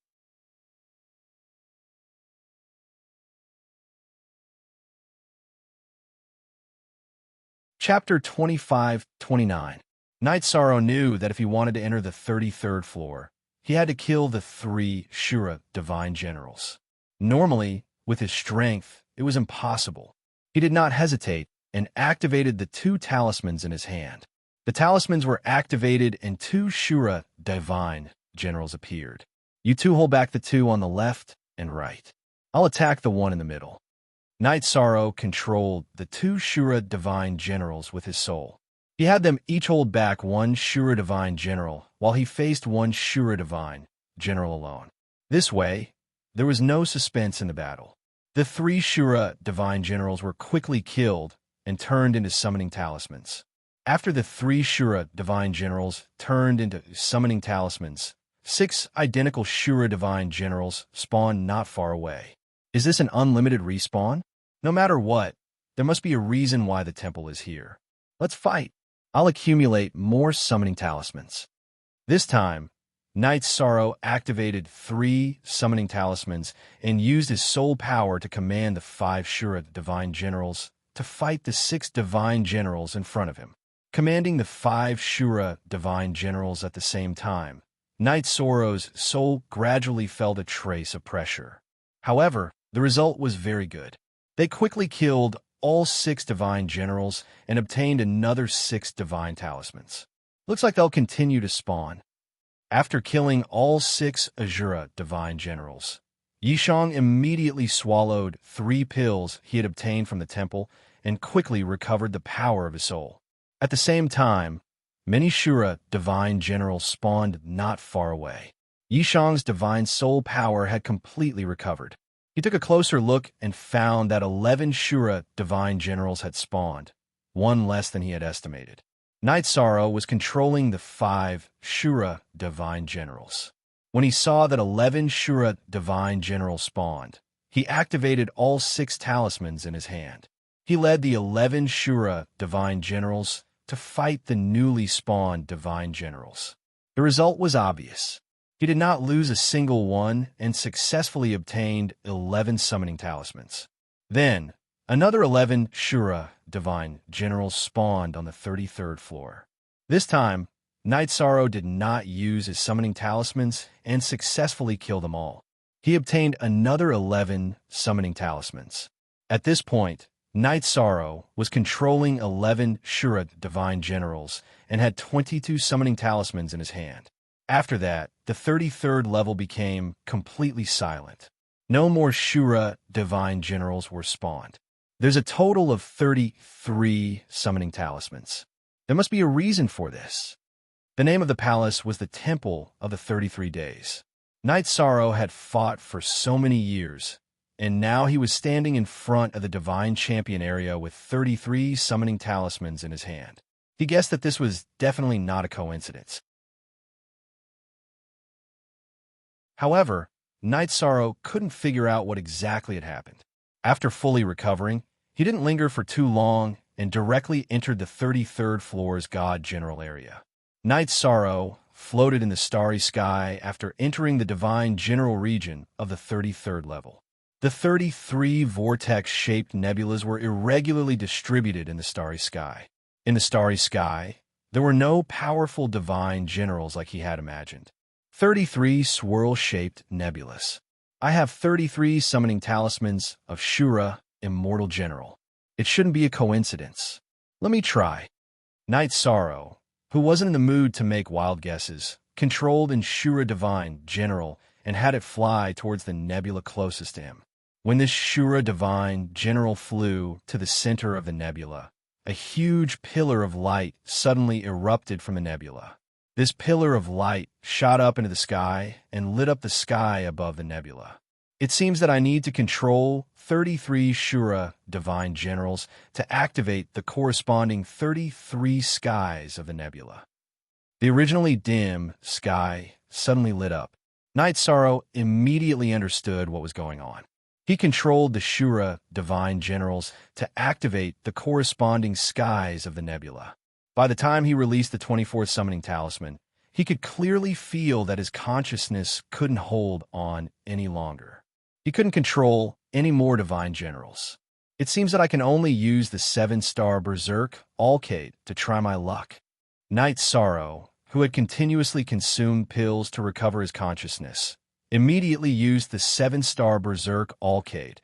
Chapter 25-29. Knight Sorrow knew that if he wanted to enter the 33rd floor, he had to kill the 3 Shura divine generals. Normally, with his strength, it was impossible. He did not hesitate and activated the 2 talismans in his hand. The talismans were activated and 2 Shura divine generals appeared. You 2 hold back the 2 on the left and right. I'll attack the one in the middle. Knight Sorrow controlled the 2 Shura divine generals with his soul. He had them each hold back 1 Shura divine general while he faced 1 Shura divine general alone. This way, there was no suspense in the battle. The 3 Shura divine generals were quickly killed and turned into summoning talismans. After the 3 Shura divine generals turned into summoning talismans, 6 identical Shura divine generals spawned not far away. Is this an unlimited respawn? No matter what, there must be a reason why the temple is here. Let's fight. I'll accumulate more summoning talismans. This time, Knight Sorrow activated 3 summoning talismans and used his soul power to command the 5 Shura divine generals to fight the 6 divine generals in front of him. Commanding the 5 Shura divine generals at the same time, Knight Sorrow's soul gradually felt a trace of pressure. However, the result was very good. They quickly killed all 6 divine generals and obtained another 6 divine talismans. Looks like they'll continue to spawn. After killing all 6 Azura divine generals, Yishang immediately swallowed 3 pills he had obtained from the temple and quickly recovered the power of his soul. At the same time, many Shura divine generals spawned not far away. Yishang's divine soul power had completely recovered. He took a closer look and found that 11 Shura divine generals had spawned, 1 less than he had estimated. Night Sorrow was controlling the 5 Shura divine generals. When he saw that 11 Shura divine generals spawned, he activated all 6 talismans in his hand. He led the 11 Shura divine generals to fight the newly spawned divine generals. The result was obvious. He did not lose a single one and successfully obtained 11 summoning talismans. Then, another 11 Shura divine generals spawned on the 33rd floor. This time, Night Sorrow did not use his summoning talismans and successfully killed them all. He obtained another 11 summoning talismans. At this point, Night Sorrow was controlling 11 Shura divine generals and had 22 summoning talismans in his hand. After that, the 33rd level became completely silent. No more Shura divine generals were spawned. There's a total of 33 summoning talismans. There must be a reason for this. The name of the palace was the Temple of the 33 Days. Night Sorrow had fought for so many years, and now he was standing in front of the Divine Champion area with 33 summoning talismans in his hand. He guessed that this was definitely not a coincidence. However, Night Sorrow couldn't figure out what exactly had happened. After fully recovering, he didn't linger for too long and directly entered the 33rd floor's God General area. Night Sorrow floated in the starry sky after entering the Divine General region of the 33rd level. The 33 vortex-shaped nebulas were irregularly distributed in the starry sky. In the starry sky, there were no powerful divine generals like he had imagined. 33 swirl-shaped nebulas. I have 33 summoning talismans of Shura, Immortal General. It shouldn't be a coincidence. Let me try. Night Sorrow, who wasn't in the mood to make wild guesses, controlled in Shura Divine General and had it fly towards the nebula closest to him. When this Shura Divine General flew to the center of the nebula, a huge pillar of light suddenly erupted from the nebula. This pillar of light shot up into the sky and lit up the sky above the nebula. It seems that I need to control 33 Shura divine generals to activate the corresponding 33 skies of the nebula. The originally dim sky suddenly lit up. Night Sorrow immediately understood what was going on. He controlled the Shura divine generals to activate the corresponding skies of the nebula. By the time he released the 24th summoning talisman, he could clearly feel that his consciousness couldn't hold on any longer. He couldn't control any more divine generals. It seems that I can only use the 7-star Berserk Alcade to try my luck. Night Sorrow, who had continuously consumed pills to recover his consciousness, immediately used the 7-star Berserk Alcade,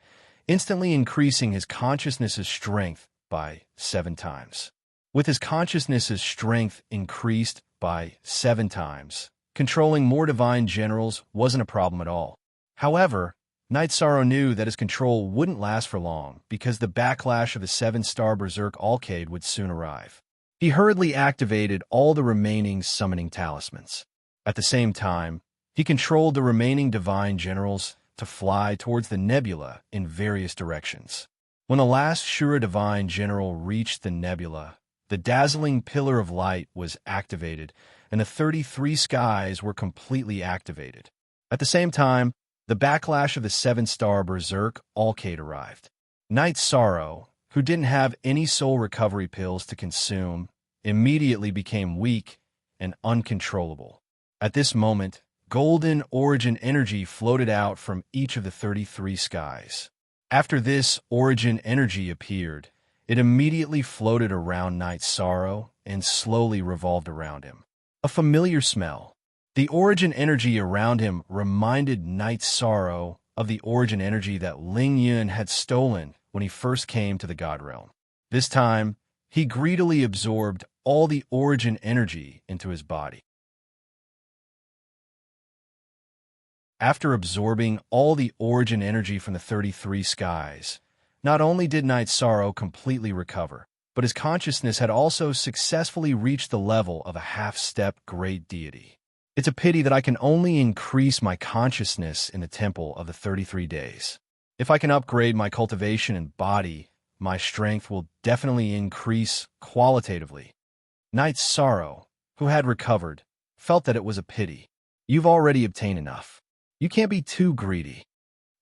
instantly increasing his consciousness's strength by 7 times. With his consciousness's strength increased by 7 times, controlling more divine generals wasn't a problem at all. However, Night Sorrow knew that his control wouldn't last for long because the backlash of the 7-star Berserk Alcade would soon arrive. He hurriedly activated all the remaining summoning talismans. At the same time, he controlled the remaining divine generals to fly towards the nebula in various directions. When the last Shura divine general reached the nebula, the dazzling pillar of light was activated, and the 33 skies were completely activated. At the same time, the backlash of the 7-star Berserk Alcade arrived. Night Sorrow, who didn't have any soul recovery pills to consume, immediately became weak and uncontrollable. At this moment, golden origin energy floated out from each of the 33 skies. After this origin energy appeared, it immediately floated around Night Sorrow and slowly revolved around him. A familiar smell. The origin energy around him reminded Night Sorrow of the origin energy that Ling Yun had stolen when he first came to the God Realm. This time, he greedily absorbed all the origin energy into his body. After absorbing all the origin energy from the 33 skies, not only did Knight Sorrow completely recover, but his consciousness had also successfully reached the level of a half-step great deity. It's a pity that I can only increase my consciousness in the Temple of the 33 Days. If I can upgrade my cultivation and body, my strength will definitely increase qualitatively. Knight Sorrow, who had recovered, felt that it was a pity. You've already obtained enough. You can't be too greedy.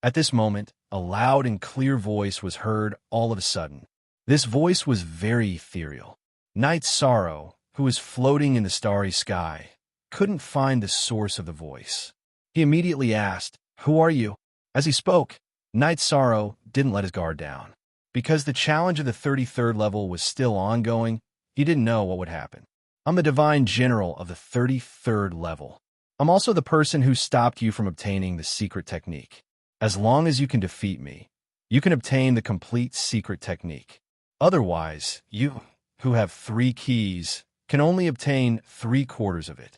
At this moment, a loud and clear voice was heard all of a sudden. This voice was very ethereal. Knight Sorrow, who was floating in the starry sky, couldn't find the source of the voice. He immediately asked, "Who are you?" As he spoke, Knight Sorrow didn't let his guard down. Because the challenge of the 33rd level was still ongoing, he didn't know what would happen. I'm the Divine General of the 33rd level. I'm also the person who stopped you from obtaining the secret technique. As long as you can defeat me, you can obtain the complete secret technique. Otherwise, you, who have 3 keys, can only obtain 3/4 of it.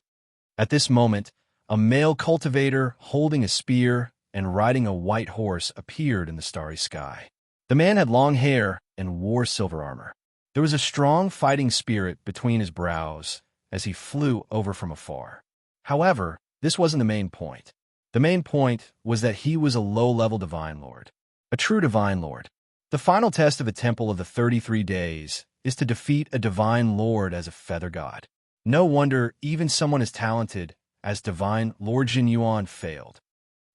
At this moment, a male cultivator holding a spear and riding a white horse appeared in the starry sky. The man had long hair and wore silver armor. There was a strong fighting spirit between his brows as he flew over from afar. However, this wasn't the main point. The main point was that he was a low-level Divine Lord. A true Divine Lord. The final test of a Temple of the 33 Days is to defeat a Divine Lord as a feather god. No wonder even someone as talented as Divine Lord Jin Yuan failed.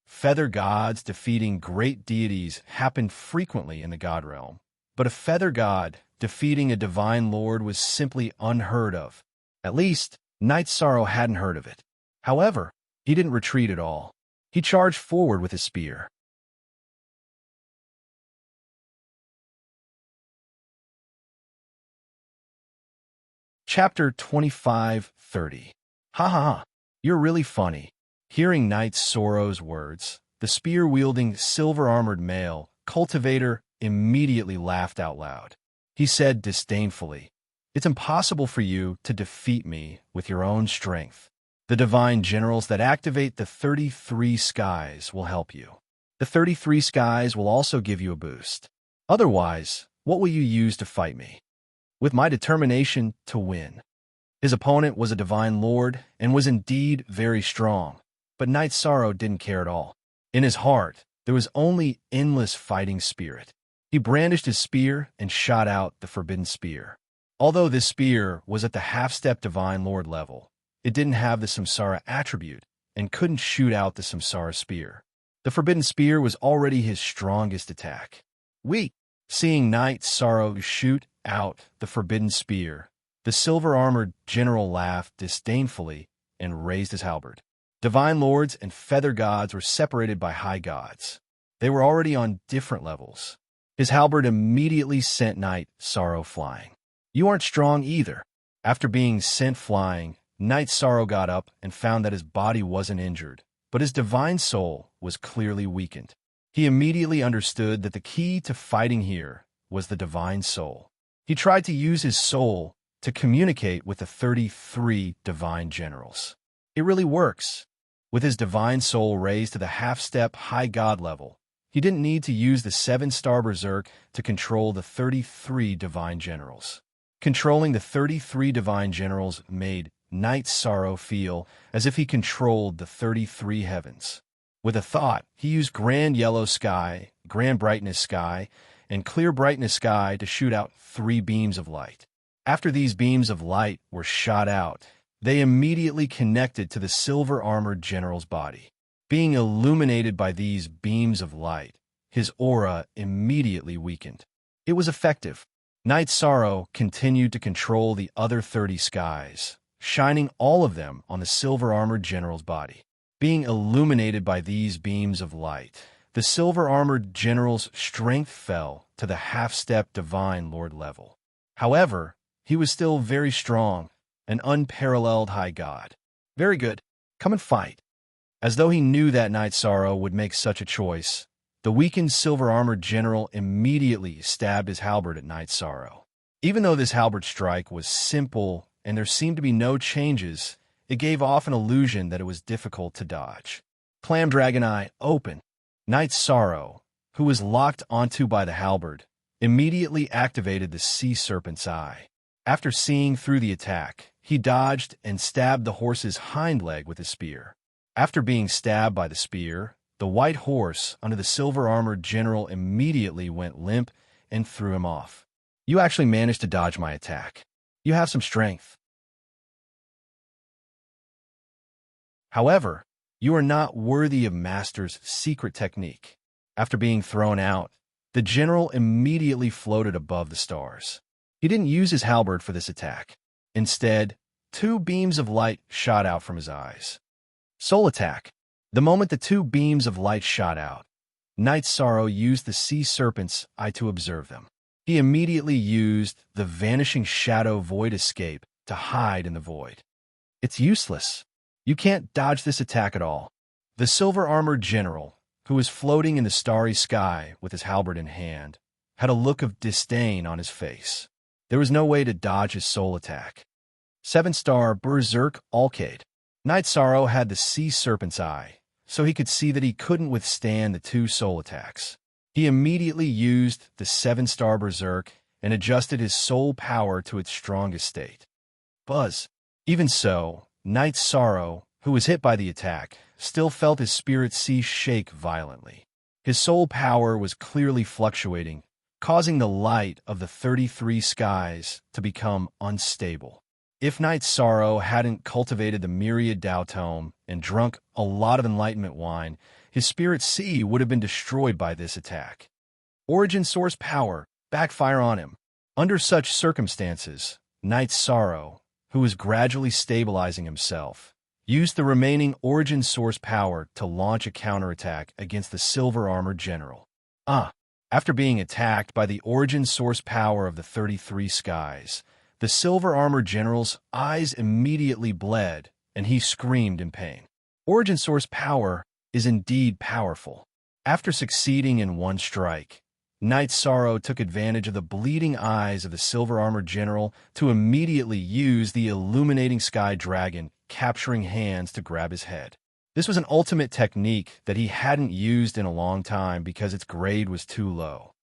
Feather gods defeating great deities happened frequently in the God Realm, but a feather god defeating a Divine Lord was simply unheard of. At least, Knight Sorrow hadn't heard of it. However, he didn't retreat at all. He charged forward with his spear. Chapter 25:30. Ha ha ha, you're really funny. Hearing Knight Sorrow's words, the spear-wielding, silver-armored male cultivator immediately laughed out loud. He said disdainfully, "It's impossible for you to defeat me with your own strength. The divine generals that activate the 33 skies will help you. The 33 skies will also give you a boost. Otherwise, what will you use to fight me?" With my determination to win. His opponent was a Divine Lord and was indeed very strong, but Knight Sorrow didn't care at all. In his heart, there was only endless fighting spirit. He brandished his spear and shot out the forbidden spear. Although this spear was at the half-step Divine Lord level, it didn't have the Samsara attribute and couldn't shoot out the Samsara spear. The forbidden spear was already his strongest attack. Weak. Seeing Knight Sorrow shoot out the forbidden spear, the silver-armored general laughed disdainfully and raised his halberd. Divine lords and feather gods were separated by high gods. They were already on different levels. His halberd immediately sent Knight Sorrow flying. "You aren't strong either." After being sent flying, Knight Sorrow got up and found that his body wasn't injured, but his divine soul was clearly weakened. He immediately understood that the key to fighting here was the divine soul. He tried to use his soul to communicate with the 33 divine generals. It really works. With his divine soul raised to the half-step high god level, he didn't need to use the 7-star berserk to control the 33 divine generals. Controlling the 33 divine generals made Knight Sorrow feel as if he controlled the 33 heavens. With a thought, he used Grand Yellow Sky, Grand Brightness Sky, and Clear Brightness Sky to shoot out 3 beams of light. After these beams of light were shot out, they immediately connected to the silver-armored general's body. Being illuminated by these beams of light, his aura immediately weakened. It was effective. Knight Sorrow continued to control the other 30 skies, shining all of them on the silver-armored general's body. Being illuminated by these beams of light, the silver-armored general's strength fell to the half-step Divine Lord level. However, he was still very strong, an unparalleled high god. "Very good. Come and fight." As though he knew that Knight Sorrow would make such a choice, the weakened silver-armored general immediately stabbed his halberd at Night Sorrow. Even though this halberd strike was simple and there seemed to be no changes, it gave off an illusion that it was difficult to dodge. Clam Dragon Eye open. Night Sorrow, who was locked onto by the halberd, immediately activated the Sea Serpent's Eye. After seeing through the attack, he dodged and stabbed the horse's hind leg with his spear. After being stabbed by the spear, the white horse under the silver-armored general immediately went limp and threw him off. You actually managed to dodge my attack. You have some strength. However, you are not worthy of Master's secret technique. After being thrown out, the general immediately floated above the stars. He didn't use his halberd for this attack. Instead, 2 beams of light shot out from his eyes. Soul Attack. The moment the 2 beams of light shot out, Night Sorrow used the Sea Serpent's Eye to observe them. He immediately used the Vanishing Shadow Void Escape to hide in the void. It's useless. You can't dodge this attack at all. The silver-armored general, who was floating in the starry sky with his halberd in hand, had a look of disdain on his face. There was no way to dodge his soul attack. 7-star Berserk Alcade. Night Sorrow had the Sea Serpent's Eye, so he could see that he couldn't withstand the 2 soul attacks. He immediately used the 7-star Berserk and adjusted his soul power to its strongest state. Buzz. Even so, Night Sorrow, who was hit by the attack, still felt his spirit sea shake violently. His soul power was clearly fluctuating, causing the light of the 33 skies to become unstable. If Night Sorrow hadn't cultivated the Myriad Tao Tome and drunk a lot of enlightenment wine, his spirit sea would have been destroyed by this attack. Origin Source Power backfire on him. Under such circumstances, Night Sorrow, who was gradually stabilizing himself, used the remaining Origin Source Power to launch a counterattack against the silver-armored general. After being attacked by the Origin Source Power of the 33 skies, the silver-armored general's eyes immediately bled, and he screamed in pain. Origin Source Power is indeed powerful. After succeeding in one strike, Night Sorrow took advantage of the bleeding eyes of the silver-armored general to immediately use the illuminating sky dragon, capturing hands to grab his head. This was an ultimate technique that he hadn't used in a long time because its grade was too low.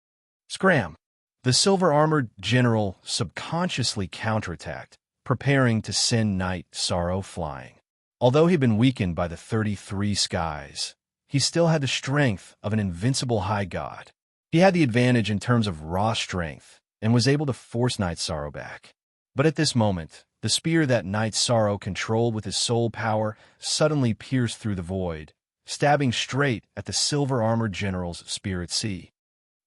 Scram! The silver-armored general subconsciously counterattacked, preparing to send Night Sorrow flying. Although he'd been weakened by the 33 skies, he still had the strength of an invincible high god. He had the advantage in terms of raw strength and was able to force Night Sorrow back. But at this moment, the spear that Night Sorrow controlled with his soul power suddenly pierced through the void, stabbing straight at the silver-armored general's spirit sea.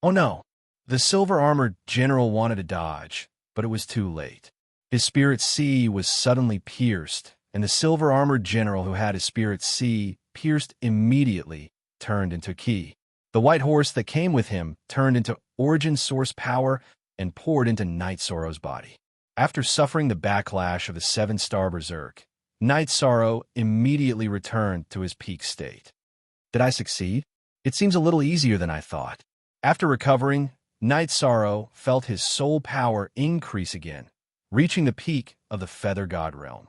Oh no! The silver-armored general wanted to dodge, but it was too late. His spirit sea was suddenly pierced, and the silver-armored general who had his spirit sea pierced immediately turned into Ki. The white horse that came with him turned into Origin Source Power and poured into Night Sorrow's body. After suffering the backlash of the 7-star Berserk, Night Sorrow immediately returned to his peak state. Did I succeed? It seems a little easier than I thought. After recovering, Night Sorrow felt his soul power increase again, reaching the peak of the Feather God realm.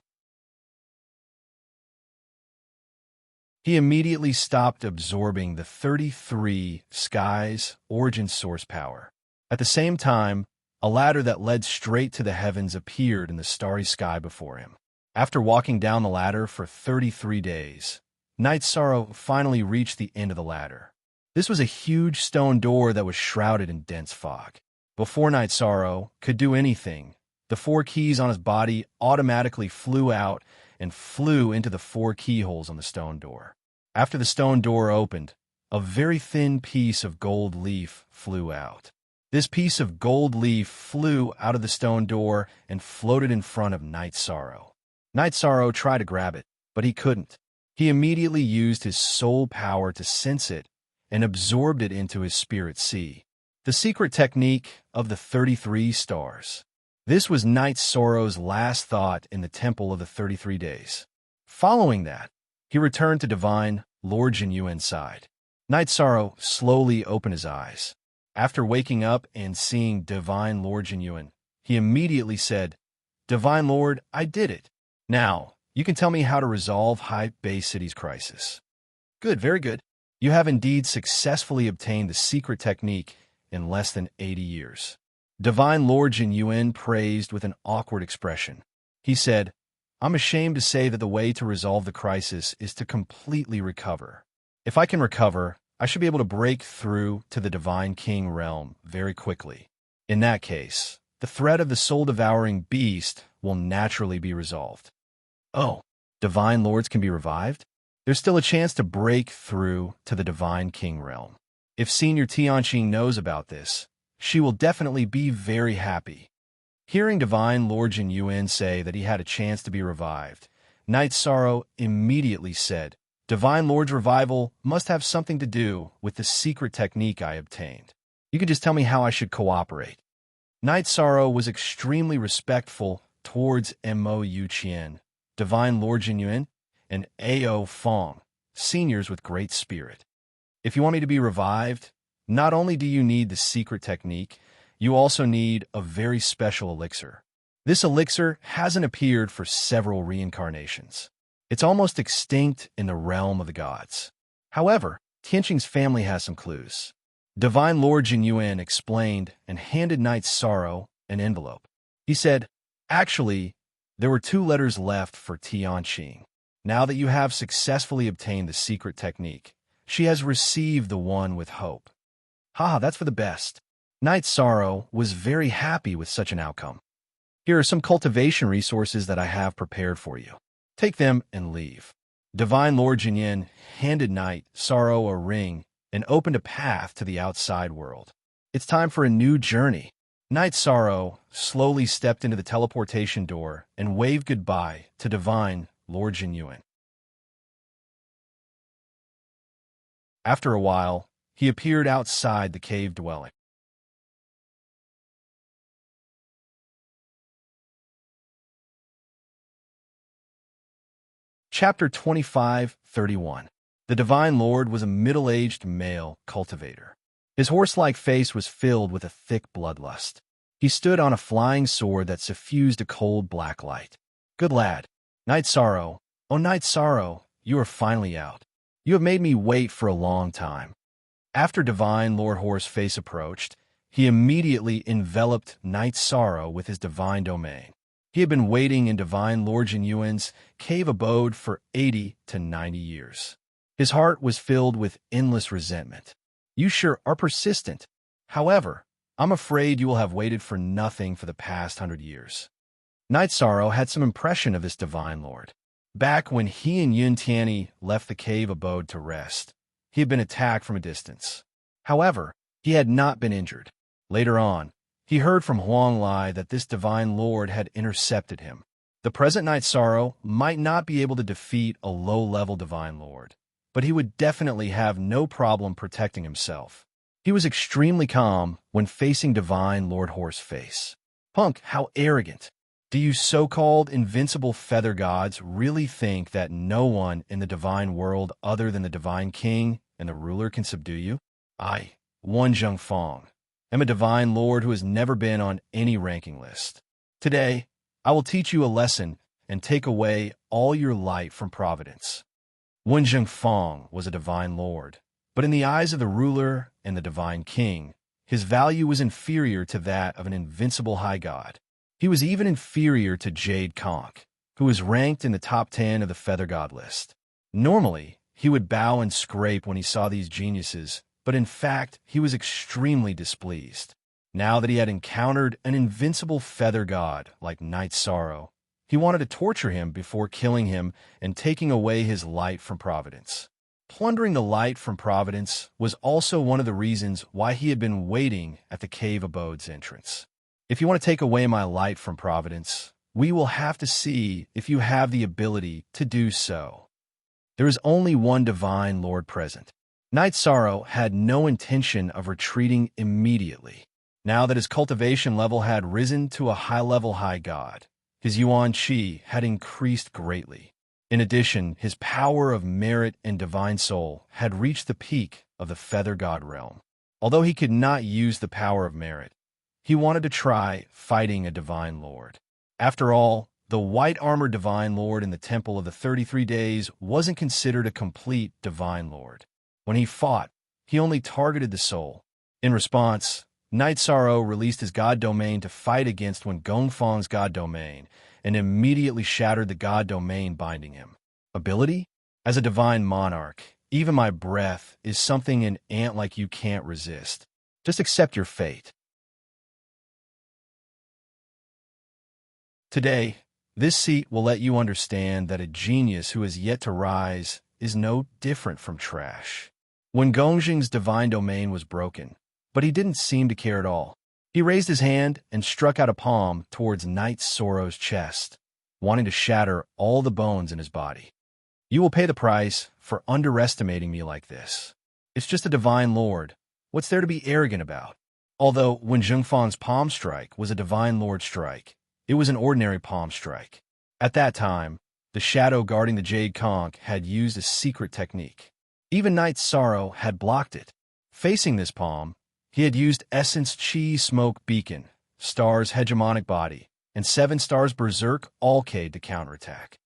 He immediately stopped absorbing the 33 skies Origin Source Power. At the same time, a ladder that led straight to the heavens appeared in the starry sky before him. After walking down the ladder for 33 days, Night Sorrow finally reached the end of the ladder. This was a huge stone door that was shrouded in dense fog. Before Night Sorrow could do anything, the 4 keys on his body automatically flew out and flew into the 4 keyholes on the stone door. After the stone door opened, a very thin piece of gold leaf flew out. This piece of gold leaf flew out of the stone door and floated in front of Night Sorrow. Night Sorrow tried to grab it, but he couldn't. He immediately used his soul power to sense it and absorbed it into his spirit sea. The secret technique of the 33 stars. This was Night Sorrow's last thought in the Temple of the 33 Days. Following that, he returned to Divine Lord Jinyuan's side. Night Sorrow slowly opened his eyes. After waking up and seeing Divine Lord Jinyuan, he immediately said, "Divine Lord, I did it. Now, you can tell me how to resolve High Bay City's crisis." "Good, very good. You have indeed successfully obtained the secret technique in less than 80 years." Divine Lord Jinyuan praised with an awkward expression. He said, "I'm ashamed to say that the way to resolve the crisis is to completely recover. If I can recover, I should be able to break through to the Divine King realm very quickly. In that case, the threat of the soul-devouring beast will naturally be resolved." "Oh, Divine Lords can be revived? There's still a chance to break through to the Divine King realm. If Senior Tianqing knows about this, she will definitely be very happy." Hearing Divine Lord Jinyuan say that he had a chance to be revived, Night Sorrow immediately said, "Divine Lord's revival must have something to do with the secret technique I obtained. You can just tell me how I should cooperate." Night Sorrow was extremely respectful towards Mo Yuqian, Divine Lord Jinyuan, and Ao Fong, seniors with great spirit. "If you want me to be revived, not only do you need the secret technique, you also need a very special elixir. This elixir hasn't appeared for several reincarnations. It's almost extinct in the realm of the gods. However, Tianqing's family has some clues." Divine Lord Jinyuan explained and handed Night Sorrow an envelope. He said, "Actually, there were 2 letters left for Tianqing. Now that you have successfully obtained the secret technique, she has received the one with hope." "Ha, that's for the best." Night Sorrow was very happy with such an outcome. "Here are some cultivation resources that I have prepared for you. Take them and leave." Divine Lord Jinyin handed Night Sorrow a ring and opened a path to the outside world. "It's time for a new journey." Night Sorrow slowly stepped into the teleportation door and waved goodbye to Divine Lord Jinyuan. After a while, he appeared outside the cave dwelling. Chapter 25:31. The Divine Lord was a middle-aged male cultivator. His horse-like face was filled with a thick bloodlust. He stood on a flying sword that suffused a cold black light. "Good lad, Night Sorrow, oh Night Sorrow, you are finally out. You have made me wait for a long time." After Divine Lord Horseface approached, he immediately enveloped Night Sorrow with his divine domain. He had been waiting in Divine Lord Jinyuan's cave abode for 80 to 90 years. His heart was filled with endless resentment. "You sure are persistent. However, I'm afraid you will have waited for nothing for the past 100 years." Night Sorrow had some impression of this Divine Lord. Back when he and Yun Tianyi left the cave abode to rest, he had been attacked from a distance. However, he had not been injured. Later on, he heard from Huang Lai that this Divine Lord had intercepted him. The present Night Sorrow might not be able to defeat a low-level Divine Lord, but he would definitely have no problem protecting himself. He was extremely calm when facing Divine Lord Horseface. "Punk, how arrogant! Do you so-called invincible feather gods really think that no one in the divine world other than the Divine King and the ruler can subdue you? I, Wan Zhengfang, am a Divine Lord who has never been on any ranking list. Today, I will teach you a lesson and take away all your light from Providence." Wan Zhengfang was a Divine Lord, but in the eyes of the ruler and the Divine King, his value was inferior to that of an invincible high god. He was even inferior to Jade Conch, who was ranked in the top 10 of the Feather God list. Normally, he would bow and scrape when he saw these geniuses, but in fact, he was extremely displeased. Now that he had encountered an invincible feather god like Night Sorrow, he wanted to torture him before killing him and taking away his light from Providence. Plundering the light from Providence was also one of the reasons why he had been waiting at the cave abode's entrance. "If you want to take away my light from Providence, we will have to see if you have the ability to do so. There is only one Divine Lord present." Night Sorrow had no intention of retreating immediately. Now that his cultivation level had risen to a high-level high god, his Yuan Qi had increased greatly. In addition, his power of merit and divine soul had reached the peak of the Feather God realm. Although he could not use the power of merit, he wanted to try fighting a divine lord. After all, the white-armored divine lord in the Temple of the 33 Days wasn't considered a complete divine lord. When he fought, he only targeted the soul. In response, Knight Sorrow released his god domain to fight against Wen Gongfang's god domain and immediately shattered the god domain binding him. Ability? As a divine monarch, even my breath is something an ant like you can't resist. Just accept your fate. Today, this seat will let you understand that a genius who has yet to rise is no different from trash. When Gongjing's divine domain was broken, but he didn't seem to care at all. He raised his hand and struck out a palm towards Knight Sorrow's chest, wanting to shatter all the bones in his body. You will pay the price for underestimating me like this. It's just a divine lord. What's there to be arrogant about? Although when Zhengfang's palm strike was a divine lord strike, it was an ordinary palm strike. At that time, the shadow guarding the Jade Conch had used a secret technique. Even Knight Sorrow had blocked it. Facing this palm, he had used Essence Chi Smoke Beacon, Star's hegemonic body, and 7 Stars Berserk Alcade to counterattack.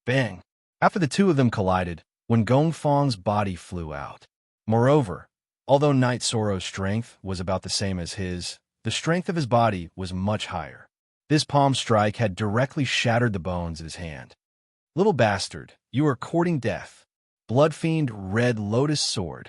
Bang! After the two of them collided, Wen Gongfang's body flew out. Moreover, although Knight Sorrow's strength was about the same as his, the strength of his body was much higher. This palm strike had directly shattered the bones of his hand. Little bastard, you are courting death. Bloodfiend Red Lotus Sword.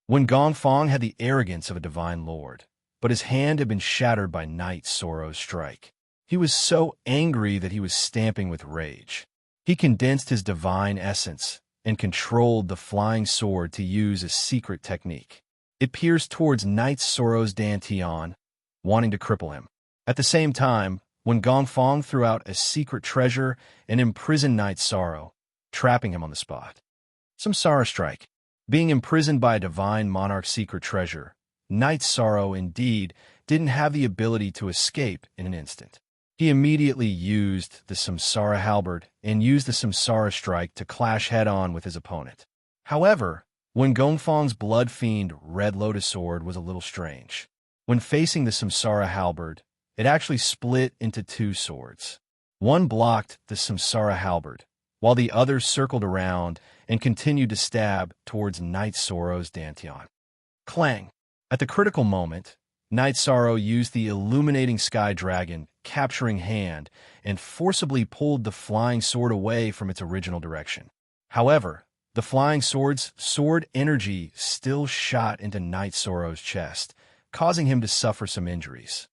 Wen Gongfang had the arrogance of a divine lord, but his hand had been shattered by Knight Sorrow's strike. He was so angry that he was stamping with rage. He condensed his divine essence and controlled the flying sword to use a secret technique. It pierced towards Knight Sorrow's dantian, wanting to cripple him. At the same time, Wen Gongfang threw out a secret treasure and imprisoned Knight Sorrow, trapping him on the spot. Samsara Strike. Being imprisoned by a divine monarch's secret treasure, Knight Sorrow indeed didn't have the ability to escape in an instant. He immediately used the Samsara Halberd and used the Samsara Strike to clash head-on with his opponent. However, Wen Gongfang's Bloodfiend Red Lotus Sword was a little strange. When facing the Samsara Halberd, it actually split into 2 swords. One blocked the Samsara Halberd, while the other circled around and continued to stab towards Knight Sorrow's dantian. Clang! At the critical moment, Knight Sorrow used the Illuminating Sky Dragon capturing hand and forcibly pulled the flying sword away from its original direction. However, the flying sword's sword energy still shot into Knight Sorrow's chest, causing him to suffer some injuries.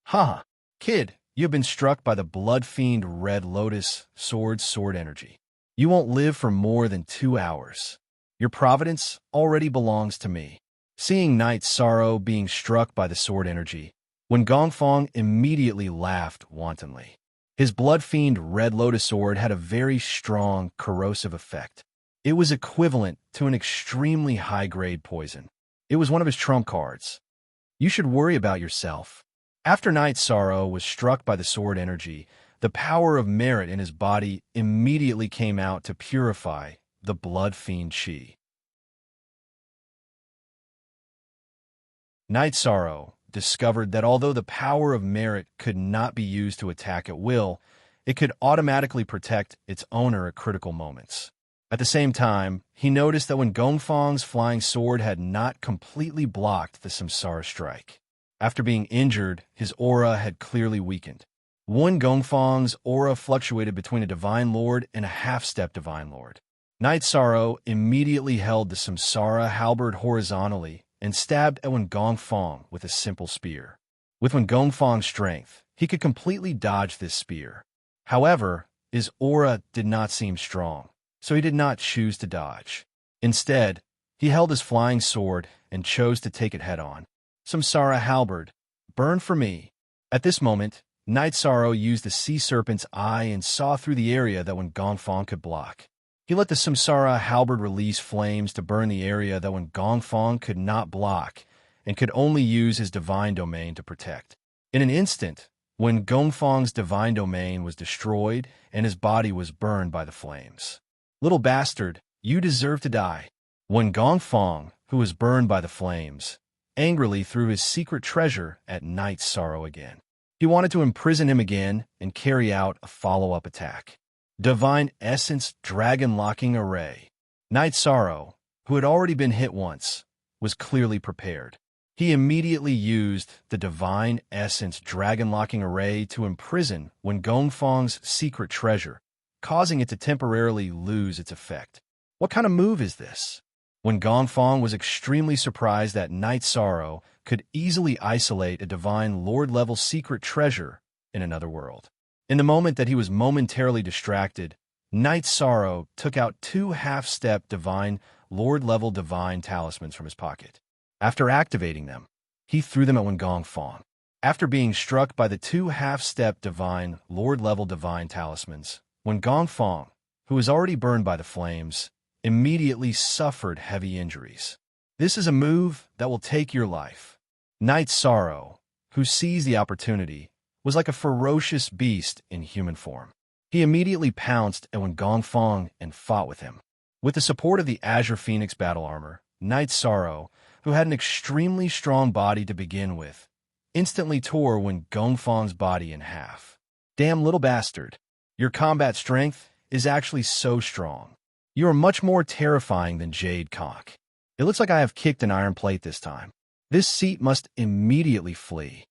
Haha, kid, you have been struck by the Bloodfiend Red Lotus sword energy. You won't live for more than 2 hours. Your providence already belongs to me. Seeing Knight Sorrow being struck by the sword energy, Wen Gongfang immediately laughed wantonly. His Bloodfiend Red Lotus Sword had a very strong, corrosive effect. It was equivalent to an extremely high-grade poison. It was one of his trump cards. You should worry about yourself. After Knight Sorrow was struck by the sword energy, the power of merit in his body immediately came out to purify the Bloodfiend Chi. Knight Sorrow discovered that although the power of merit could not be used to attack at will, it could automatically protect its owner at critical moments. At the same time, he noticed that Wen Gongfang's flying sword had not completely blocked the Samsara Strike. After being injured, his aura had clearly weakened. Wen Gongfang's aura fluctuated between a Divine Lord and a half-step Divine Lord. Knight Sorrow immediately held the Samsara Halberd horizontally and stabbed at Wen Gongfang with a simple spear. With Wen Gongfang's strength, he could completely dodge this spear. However, his aura did not seem strong, so he did not choose to dodge. Instead, he held his flying sword and chose to take it head-on. Samsara Halberd, burn for me. At this moment, Knight Sorrow used the Sea Serpent's eye and saw through the area that Wen Gongfang could block. He let the Samsara Halberd release flames to burn the area that Wen Gongfang could not block and could only use his divine domain to protect. In an instant, Wen Gongfang's divine domain was destroyed and his body was burned by the flames. Little bastard, you deserve to die. When Gongfang, who was burned by the flames, angrily threw his secret treasure at Night Sorrow again. He wanted to imprison him again and carry out a follow-up attack. Divine Essence Dragon Locking Array. Night Sorrow, who had already been hit once, was clearly prepared. He immediately used the Divine Essence Dragon Locking Array to imprison Wen Gongfang's secret treasure, causing it to temporarily lose its effect. What kind of move is this? Wen Gongfang was extremely surprised that Night Sorrow could easily isolate a Divine Lord-level secret treasure in another world. In the moment that he was momentarily distracted, Night Sorrow took out 2 half-step Divine Lord-level Divine Talismans from his pocket. After activating them, he threw them at Wen Gongfang. After being struck by the 2 half-step Divine Lord-level Divine Talismans, Wen Gongfang, who was already burned by the flames, immediately suffered heavy injuries. This is a move that will take your life. Night Sorrow, who seized the opportunity, was like a ferocious beast in human form. He immediately pounced at Wen Gongfang and fought with him. With the support of the Azure Phoenix battle armor, Night Sorrow, who had an extremely strong body to begin with, instantly tore Wen Gongfang's body in half. Damn little bastard. Your combat strength is actually so strong. You are much more terrifying than Jade Conch. It looks like I have kicked an iron plate this time. This seat must immediately flee.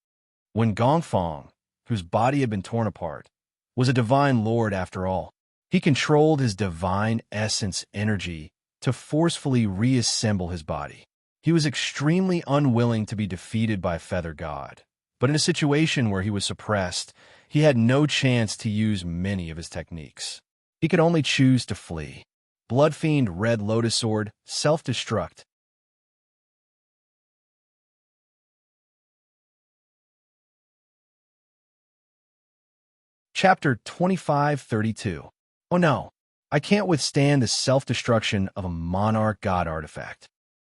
Wen Gongfang, whose body had been torn apart, was a divine lord after all. He controlled his divine essence energy to forcefully reassemble his body. He was extremely unwilling to be defeated by Feather God, but in a situation where he was suppressed, he had no chance to use many of his techniques. He could only choose to flee. Bloodfiend Red Lotus Sword, Self-Destruct. Chapter 2532. Oh no, I can't withstand the self-destruction of a Monarch God artifact.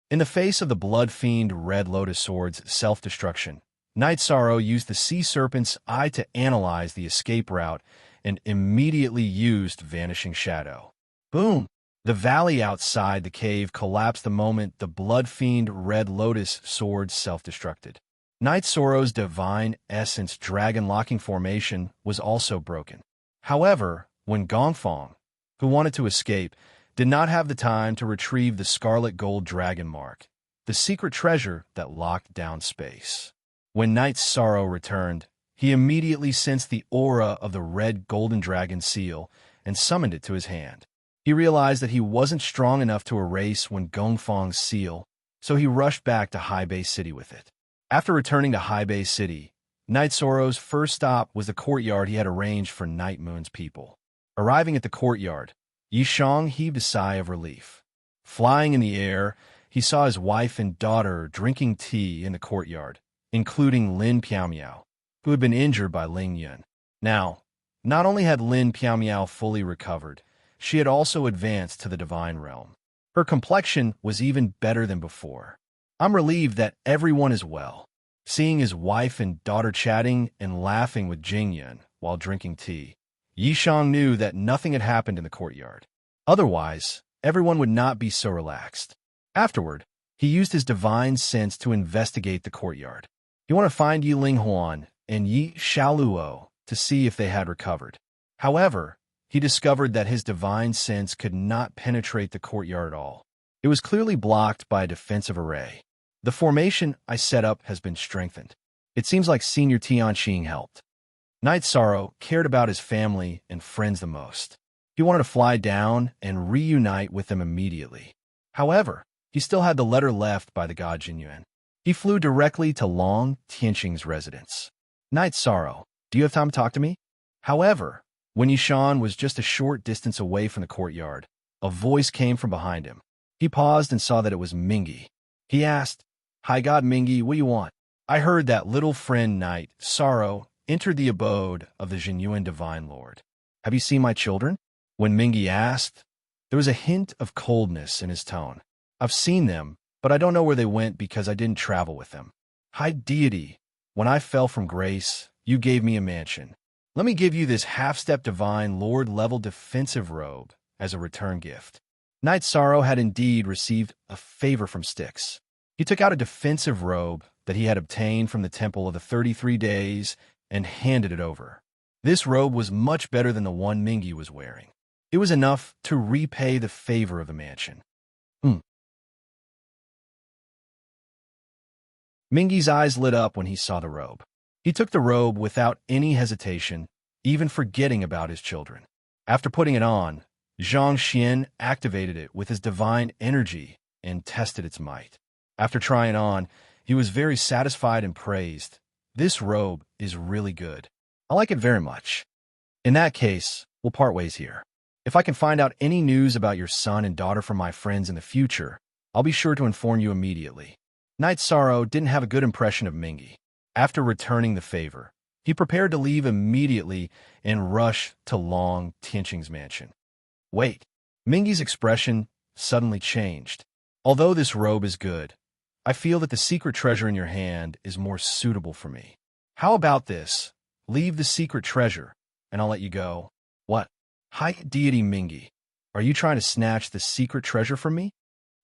In the face of the Bloodfiend Red Lotus Sword's self-destruction, Night Sorrow used the Sea Serpent's Eye to analyze the escape route and immediately used Vanishing Shadow. Boom! The valley outside the cave collapsed the moment the Bloodfiend Red Lotus Sword self-destructed. Night Sorrow's Divine Essence Dragon Locking Formation was also broken. However, Wen Gongfang, who wanted to escape, did not have the time to retrieve the Scarlet Gold Dragon Mark, the secret treasure that locked down space. When Night Sorrow returned, he immediately sensed the aura of the red golden dragon seal and summoned it to his hand. He realized that he wasn't strong enough to erase Wen Gongfang's seal, so he rushed back to High Bay City with it. After returning to High Bay City, Night Sorrow's first stop was the courtyard he had arranged for Night Moon's people. Arriving at the courtyard, Yishang heaved a sigh of relief. Flying in the air, he saw his wife and daughter drinking tea in the courtyard, including Lin Piaomiao, who had been injured by Ling Yun. Now, not only had Lin Piaomiao fully recovered, she had also advanced to the divine realm. Her complexion was even better than before. I'm relieved that everyone is well. Seeing his wife and daughter chatting and laughing with Jingyun while drinking tea, Yishang knew that nothing had happened in the courtyard. Otherwise, everyone would not be so relaxed. Afterward, he used his divine sense to investigate the courtyard. He wanted to find Yi Linghuan and Yi Xiaoluo to see if they had recovered. However, he discovered that his divine sense could not penetrate the courtyard at all. It was clearly blocked by a defensive array. The formation I set up has been strengthened. It seems like Senior Tianqing helped. Night Sorrow cared about his family and friends the most. He wanted to fly down and reunite with them immediately. However, he still had the letter left by the god Jinyuan. He flew directly to Long Tianqing's residence. Night Sorrow, do you have time to talk to me? However, when Yishan was just a short distance away from the courtyard, a voice came from behind him. He paused and saw that it was Mingy. He asked, "Hi God Mingy, what do you want?" "I heard that little friend Night Sorrow entered the abode of the Jinyuan Divine Lord. Have you seen my children?" When Mingy asked, there was a hint of coldness in his tone. "I've seen them, but I don't know where they went because I didn't travel with them." "High deity, when I fell from grace, you gave me a mansion. Let me give you this half-step divine lord-level defensive robe as a return gift. Night Sorrow had indeed received a favor from Styx. He took out a defensive robe that he had obtained from the Temple of the 33 Days and handed it over. This robe was much better than the one Mingi was wearing. It was enough to repay the favor of the mansion. Mingi's eyes lit up when he saw the robe. He took the robe without any hesitation, even forgetting about his children. After putting it on, Zhang Xian activated it with his divine energy and tested its might. After trying it on, he was very satisfied and praised. This robe is really good. I like it very much. In that case, we'll part ways here. If I can find out any news about your son and daughter from my friends in the future, I'll be sure to inform you immediately. Night Sorrow didn't have a good impression of Mingi. After returning the favor, he prepared to leave immediately and rush to Long Tianqing's mansion. Wait, Mingi's expression suddenly changed. Although this robe is good, I feel that the secret treasure in your hand is more suitable for me. How about this? Leave the secret treasure, and I'll let you go. What? High deity Mingi, are you trying to snatch the secret treasure from me?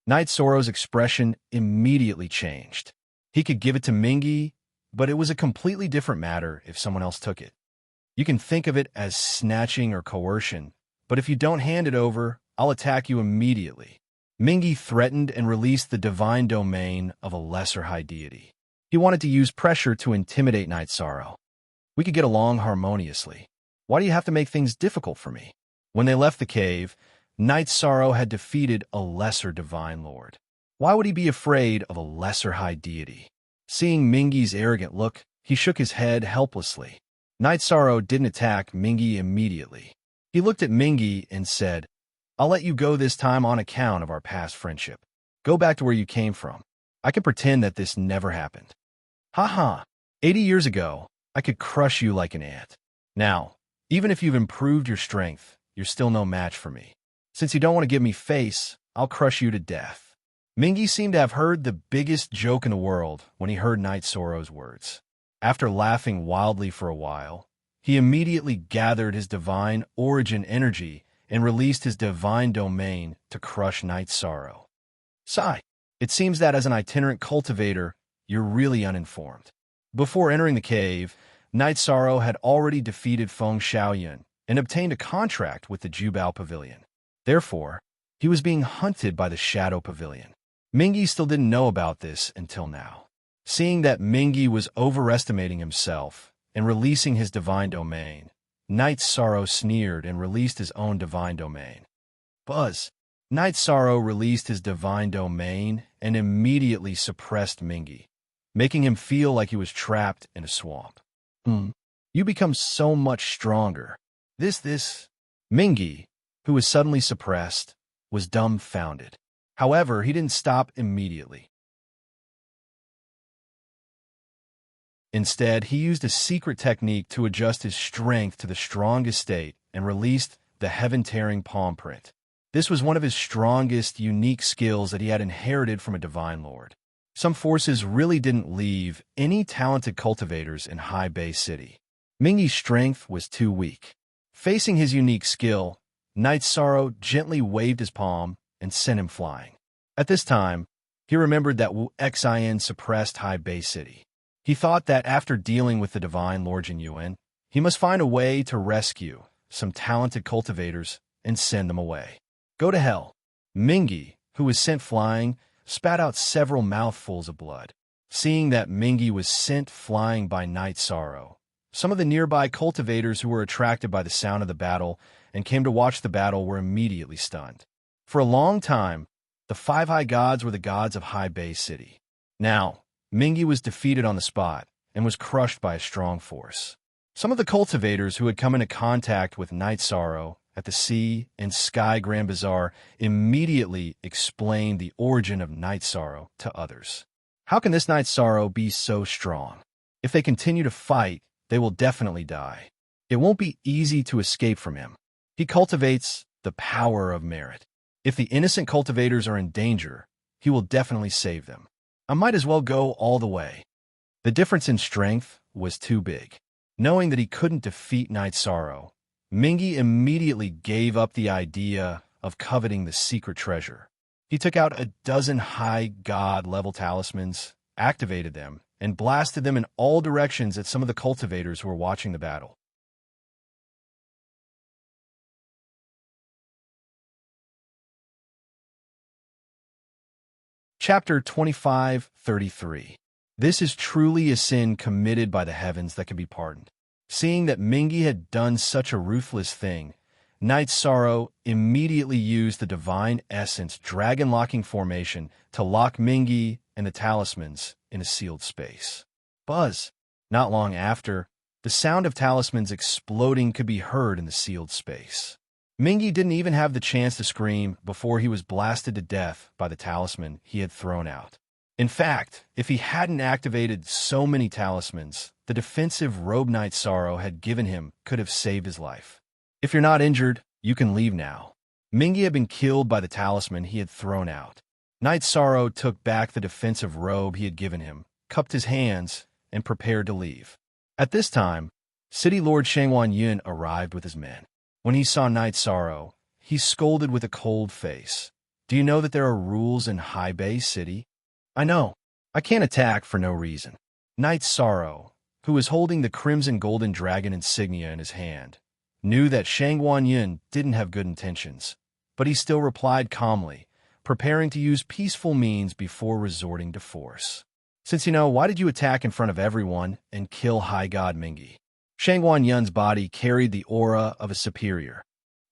Night Sorrow's expression immediately changed. He could give it to Mingi, but it was a completely different matter if someone else took it. You can think of it as snatching or coercion, but if you don't hand it over, I'll attack you immediately. Mingi threatened and released the divine domain of a lesser high deity. He wanted to use pressure to intimidate Night Sorrow. We could get along harmoniously. Why do you have to make things difficult for me? When they left the cave, Night Sorrow had defeated a lesser divine lord. Why would he be afraid of a lesser high deity? Seeing Mingi's arrogant look, he shook his head helplessly. Night Sorrow didn't attack Mingi immediately. He looked at Mingi and said, I'll let you go this time on account of our past friendship. Go back to where you came from. I can pretend that this never happened. Haha, 80 years ago, I could crush you like an ant. Now, even if you've improved your strength, you're still no match for me. Since you don't want to give me face, I'll crush you to death. Mingi seemed to have heard the biggest joke in the world when he heard Night Sorrow's words. After laughing wildly for a while, he immediately gathered his divine origin energy and released his divine domain to crush Night Sorrow. Sigh, it seems that as an itinerant cultivator, you're really uninformed. Before entering the cave, Night Sorrow had already defeated Feng Xiaoyun and obtained a contract with the Jubao Pavilion. Therefore, he was being hunted by the Shadow Pavilion. Mingi still didn't know about this until now. Seeing that Mingi was overestimating himself and releasing his divine domain, Night Sorrow sneered and released his own divine domain. Buzz! Night Sorrow released his divine domain and immediately suppressed Mingi, making him feel like he was trapped in a swamp. You become so much stronger. Mingi, who was suddenly suppressed, was dumbfounded. However, he didn't stop immediately. Instead, he used a secret technique to adjust his strength to the strongest state and released the heaven-tearing palm print. This was one of his strongest, unique skills that he had inherited from a divine lord. Some forces really didn't leave any talented cultivators in High Bay City. Mingi's strength was too weak. Facing his unique skill, Night Sorrow gently waved his palm and sent him flying. At this time, he remembered that Wu Xin suppressed High Bay City. He thought that after dealing with the divine Lord Jin Yuan, he must find a way to rescue some talented cultivators and send them away. Go to hell. Mingi, who was sent flying, spat out several mouthfuls of blood. Seeing that Mingi was sent flying by Night Sorrow, some of the nearby cultivators who were attracted by the sound of the battle and came to watch the battle were immediately stunned. For a long time, the five high gods were the gods of High Bay City. Now, Mingi was defeated on the spot and was crushed by a strong force. Some of the cultivators who had come into contact with Night Sorrow at the Sea and Sky Grand Bazaar immediately explained the origin of Night Sorrow to others. How can this Night Sorrow be so strong? If they continue to fight, they will definitely die. It won't be easy to escape from him. He cultivates the power of merit. If the innocent cultivators are in danger, he will definitely save them. I might as well go all the way. The difference in strength was too big. Knowing that he couldn't defeat Night Sorrow, Mingi immediately gave up the idea of coveting the secret treasure. He took out a dozen high god-level talismans, activated them, and blasted them in all directions at some of the cultivators who were watching the battle. Chapter 25:33. This is truly a sin committed by the heavens that can be pardoned. Seeing that Mingi had done such a ruthless thing, Knight Sorrow immediately used the divine essence dragon-locking formation to lock Mingi and the talismans in a sealed space. Buzz! Not long after, the sound of talismans exploding could be heard in the sealed space. Mingi didn't even have the chance to scream before he was blasted to death by the talisman he had thrown out. In fact, if he hadn't activated so many talismans, the defensive robe Knight Sorrow had given him could have saved his life. If you're not injured, you can leave now. Mingi had been killed by the talisman he had thrown out. Knight Sorrow took back the defensive robe he had given him, cupped his hands, and prepared to leave. At this time, City Lord Shangwan Yun arrived with his men. When he saw Knight Sorrow, he scolded with a cold face. Do you know that there are rules in High Bay City? I know. I can't attack for no reason. Knight Sorrow, who was holding the crimson golden dragon insignia in his hand, knew that Shangwan Yun didn't have good intentions, but he still replied calmly, preparing to use peaceful means before resorting to force. Since you know, why did you attack in front of everyone and kill High God Mingi? Shangwan Yun's body carried the aura of a superior.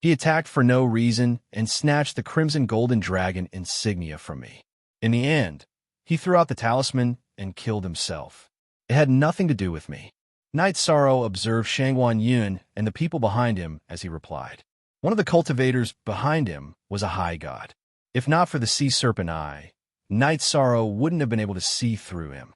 He attacked for no reason and snatched the crimson golden dragon insignia from me. In the end, he threw out the talisman and killed himself. It had nothing to do with me. Knight Sorrow observed Shangwan Yun and the people behind him as he replied. One of the cultivators behind him was a high god. If not for the sea serpent eye, Knight Sorrow wouldn't have been able to see through him.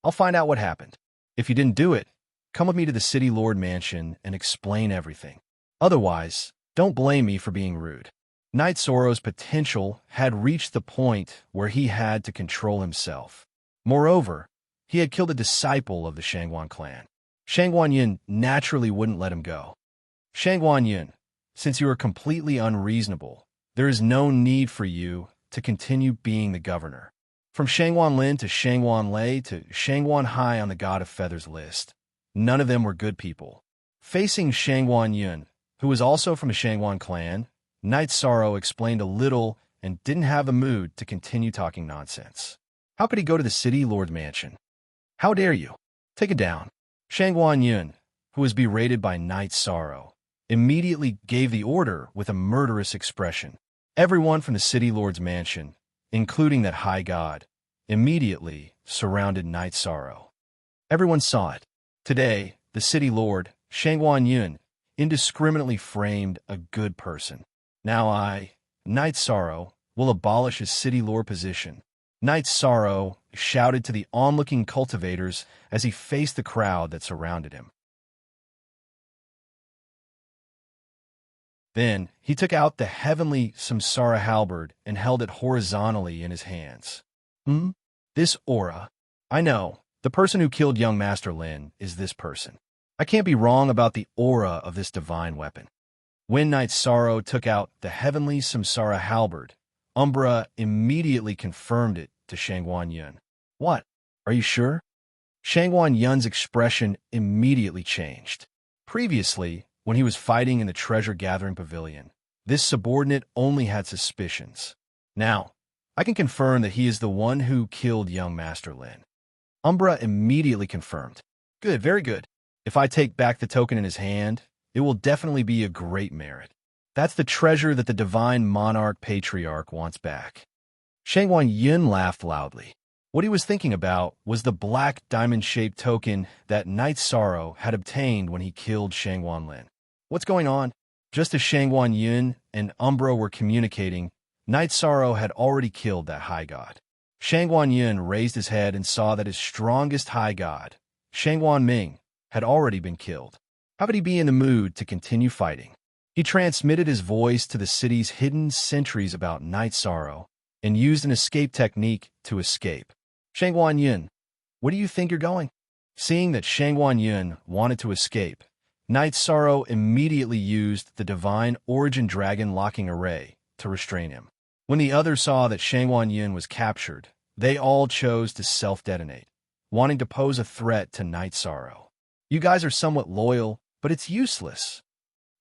I'll find out what happened. If you didn't do it, come with me to the City Lord Mansion and explain everything. Otherwise, don't blame me for being rude. Knight Sorrow's potential had reached the point where he had to control himself. Moreover, he had killed a disciple of the Shangwan clan. Shangwan Yun naturally wouldn't let him go. Shangwan Yun, since you are completely unreasonable, there is no need for you to continue being the governor. From Shangwan Lin to Shangwan Lei to Shangwan Hai on the God of Feathers list, none of them were good people. Facing Shangwan Yun, who was also from the Shangwan clan, Knight Sorrow explained a little and didn't have a mood to continue talking nonsense. How could he go to the City Lord Mansion? How dare you? Take it down. Shangwan Yun, who was berated by Knight Sorrow, immediately gave the order with a murderous expression. Everyone from the City Lord's mansion, including that high god, immediately surrounded Knight Sorrow. Everyone saw it. Today, the City Lord, Shangwan Yun, indiscriminately framed a good person. Now I, Knight Sorrow, will abolish his City Lord position. Knight Sorrow shouted to the onlooking cultivators as he faced the crowd that surrounded him. Then he took out the heavenly Samsara halberd and held it horizontally in his hands. This aura. I know, the person who killed young Master Lin is this person. I can't be wrong about the aura of this divine weapon. When Knight Sorrow took out the heavenly Samsara halberd, Umbra immediately confirmed it to Shangwan Yun. What? Are you sure? Shangwan Yun's expression immediately changed. Previously, when he was fighting in the treasure-gathering pavilion, this subordinate only had suspicions. Now, I can confirm that he is the one who killed young Master Lin. Umbra immediately confirmed. Good, very good. If I take back the token in his hand, it will definitely be a great merit. That's the treasure that the divine monarch patriarch wants back. Shangwan Yun laughed loudly. What he was thinking about was the black diamond-shaped token that Knight Sorrow had obtained when he killed Shangwan Lin. What's going on? Just as Shangwan Yun and Umbra were communicating, Knight Sorrow had already killed that high god. Shangwan Yun raised his head and saw that his strongest high god, Shangwan Ming, had already been killed. How could he be in the mood to continue fighting? He transmitted his voice to the city's hidden sentries about Knight Sorrow and used an escape technique to escape. Shangwan Yun, where do you think you're going? Seeing that Shangwan Yun wanted to escape, Knight Sorrow immediately used the divine origin dragon locking array to restrain him. When the others saw that Shangwan Yin was captured, they all chose to self-detonate, wanting to pose a threat to Night Sorrow. You guys are somewhat loyal, but it's useless.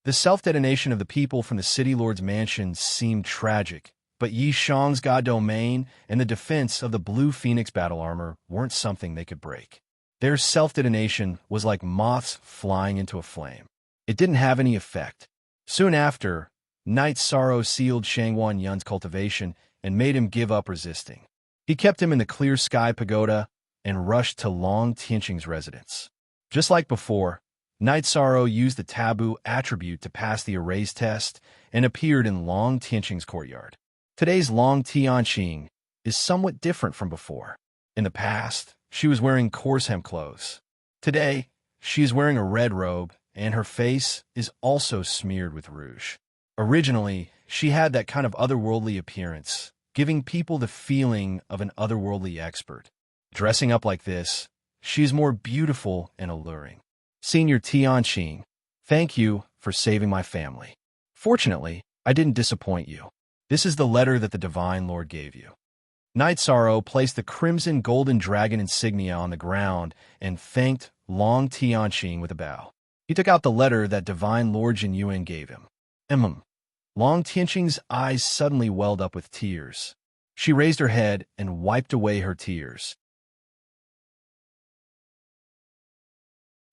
The self-detonation of the people from the City Lord's mansion seemed tragic, but Yi Shang's God Domain and the defense of the Blue Phoenix battle armor weren't something they could break. Their self-detonation was like moths flying into a flame. It didn't have any effect. Soon after, Night Sorrow sealed Shangwan Yun's cultivation and made him give up resisting. He kept him in the Clear Sky Pagoda and rushed to Long Tianqing's residence. Just like before, Night Sorrow used the taboo attribute to pass the erase test and appeared in Long Tianqing's courtyard. Today's Long Tianqing is somewhat different from before. In the past, she was wearing coarse hem clothes. Today, she is wearing a red robe, and her face is also smeared with rouge. Originally, she had that kind of otherworldly appearance, giving people the feeling of an otherworldly expert. Dressing up like this, she is more beautiful and alluring. Senior Tianqing, thank you for saving my family. Fortunately, I didn't disappoint you. This is the letter that the Divine Lord gave you. Night Sorrow placed the crimson golden dragon insignia on the ground and thanked Long Tianqing with a bow. He took out the letter that Divine Lord Jin Yuan gave him. Long Tianqing's eyes suddenly welled up with tears. She raised her head and wiped away her tears.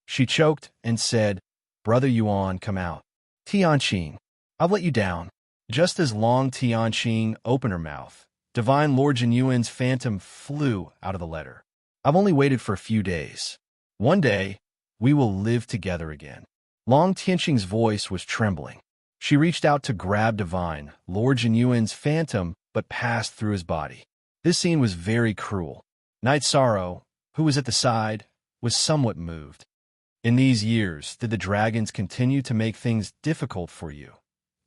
She choked and said, "Brother Yuan, come out." "Tianqing, I've let you down." Just as Long Tianqing opened her mouth, Divine Lord Jin Yuan's phantom flew out of the letter. "I've only waited for a few days. One day, we will live together again." Long Tianqing's voice was trembling. She reached out to grab Divine Lord Jin Yuan's phantom, but passed through his body. This scene was very cruel. Night Sorrow, who was at the side, was somewhat moved. "In these years, did the dragons continue to make things difficult for you?"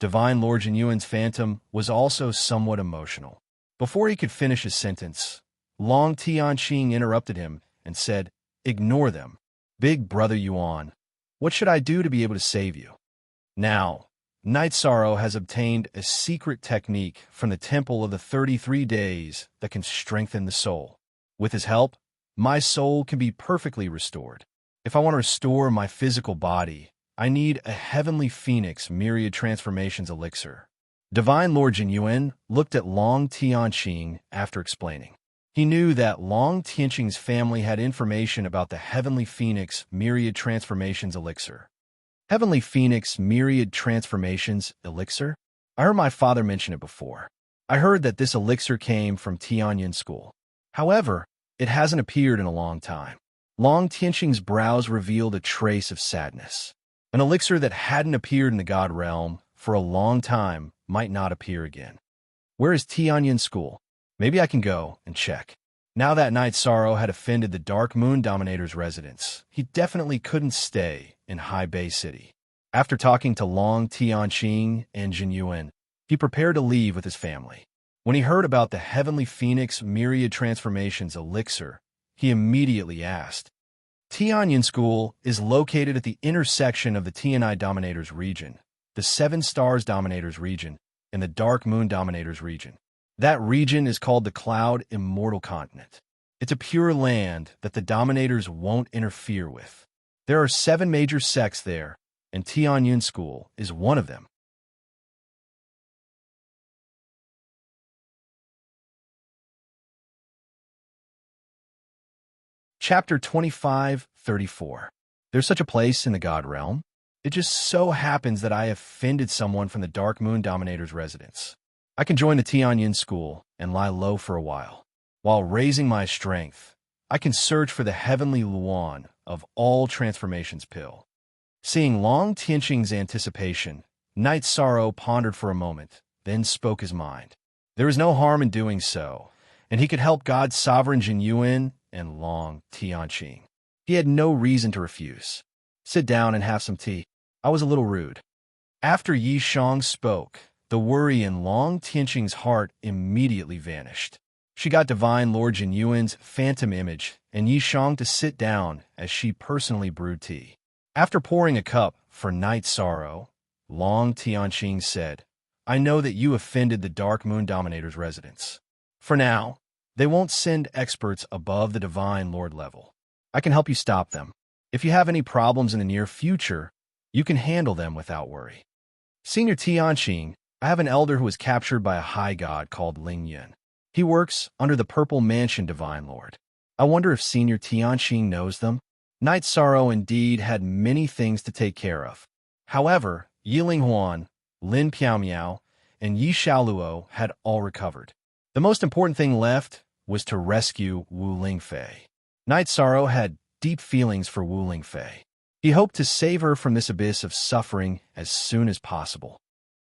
Divine Lord Jin Yuan's phantom was also somewhat emotional. Before he could finish his sentence, Long Tianqing interrupted him and said, "Ignore them. Big Brother Yuan, what should I do to be able to save you?" Now, Night Sorrow has obtained a secret technique from the Temple of the 33 Days that can strengthen the soul. With his help, my soul can be perfectly restored. If I want to restore my physical body, I need a Heavenly Phoenix Myriad Transformations elixir. Divine Lord Jin Yuan looked at Long Tianqing after explaining. He knew that Long Tianqing's family had information about the Heavenly Phoenix Myriad Transformations elixir. Heavenly Phoenix Myriad Transformations elixir? I heard my father mention it before. I heard that this elixir came from Tianyin School. However, it hasn't appeared in a long time. Long Tianqing's brows revealed a trace of sadness. An elixir that hadn't appeared in the God Realm for a long time might not appear again. Where is Tianyin School? Maybe I can go and check. Now that Night Sorrow had offended the Dark Moon Dominator's residence, he definitely couldn't stay in High Bay City. After talking to Long Tianqing and Jin Yuan, he prepared to leave with his family. When he heard about the Heavenly Phoenix Myriad Transformations elixir, he immediately asked. Tianyin School is located at the intersection of the Tianai Dominator's region, the Seven Stars Dominator's region, and the Dark Moon Dominator's region. That region is called the Cloud Immortal Continent. It's a pure land that the Dominators won't interfere with. There are 7 major sects there, and Tianyin School is one of them. Chapter 25:34. There's such a place in the God Realm. It just so happens that I have offended someone from the Dark Moon Dominator's residence. I can join the Tianyin School and lie low for a while. While raising my strength, I can search for the Heavenly Luan of all transformations pill. Seeing Long Tianqing's anticipation, Night Sorrow pondered for a moment, then spoke his mind. There is no harm in doing so, and he could help God's sovereign Jin Yuan and Long Tianqing. He had no reason to refuse. Sit down and have some tea. I was a little rude. After Yi Shang spoke, the worry in Long Tianqing's heart immediately vanished. She got Divine Lord Jin Yuan's phantom image and Yi Shang to sit down as she personally brewed tea. After pouring a cup for Night Sorrow, Long Tianqing said, I know that you offended the Dark Moon Dominator's residents. For now, they won't send experts above the Divine Lord level. I can help you stop them. If you have any problems in the near future, you can handle them without worry. Senior Tianqing, I have an elder who was captured by a high god called Ling Yun. He works under the Purple Mansion Divine Lord. I wonder if Senior Tianqing knows them? Knight Sorrow indeed had many things to take care of. However, Yiling Huan, Lin Piaomiao, and Yi Xiaoluo had all recovered. The most important thing left was to rescue Wu Lingfei. Knight Sorrow had deep feelings for Wu Lingfei. He hoped to save her from this abyss of suffering as soon as possible.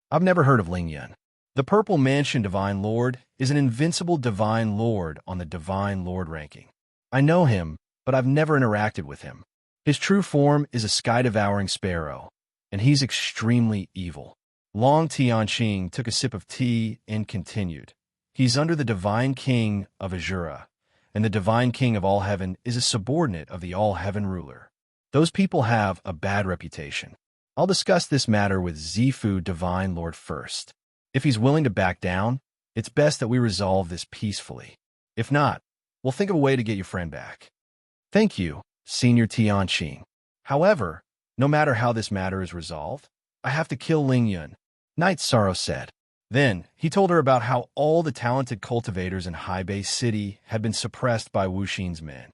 I've never heard of Ling Yun. The Purple Mansion Divine Lord is an invincible Divine Lord on the Divine Lord ranking. I know him, but I've never interacted with him. His true form is a sky-devouring sparrow, and he's extremely evil. Long Tianqing took a sip of tea and continued. He's under the Divine King of Azura, and the Divine King of All Heaven is a subordinate of the All Heaven ruler. Those people have a bad reputation. I'll discuss this matter with Zifu Divine Lord first. If he's willing to back down, it's best that we resolve this peacefully. If not, we'll think of a way to get your friend back. Thank you, Senior Tianqing. However, no matter how this matter is resolved, I have to kill Ling Yun, Knight Sorrow said. Then, he told her about how all the talented cultivators in High Bay City had been suppressed by Wu Xin's men.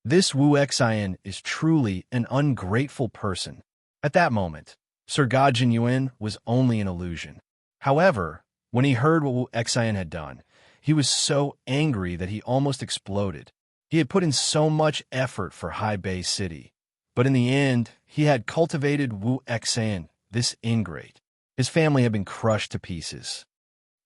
This Wu Xian is truly an ungrateful person. At that moment, Sir God Jinyuan was only an illusion. However, when he heard what Wu Xian had done, he was so angry that he almost exploded. He had put in so much effort for High Bay City, but in the end, he had cultivated Wu Xian, this ingrate. His family had been crushed to pieces.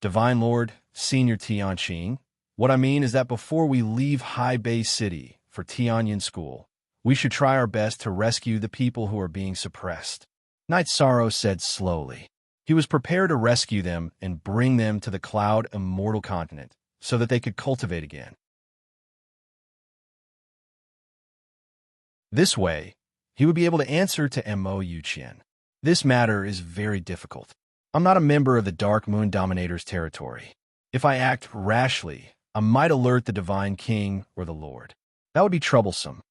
Divine Lord, Senior Tianqing, what I mean is that before we leave High Bay City for Tianyan School, we should try our best to rescue the people who are being suppressed. Knight Sorrow said slowly. He was prepared to rescue them and bring them to the Cloud Immortal Continent so that they could cultivate again. This way, he would be able to answer to Mo Yuqian. This matter is very difficult. I'm not a member of the Dark Moon Dominator's territory. If I act rashly, I might alert the Divine King or the Lord. That would be troublesome.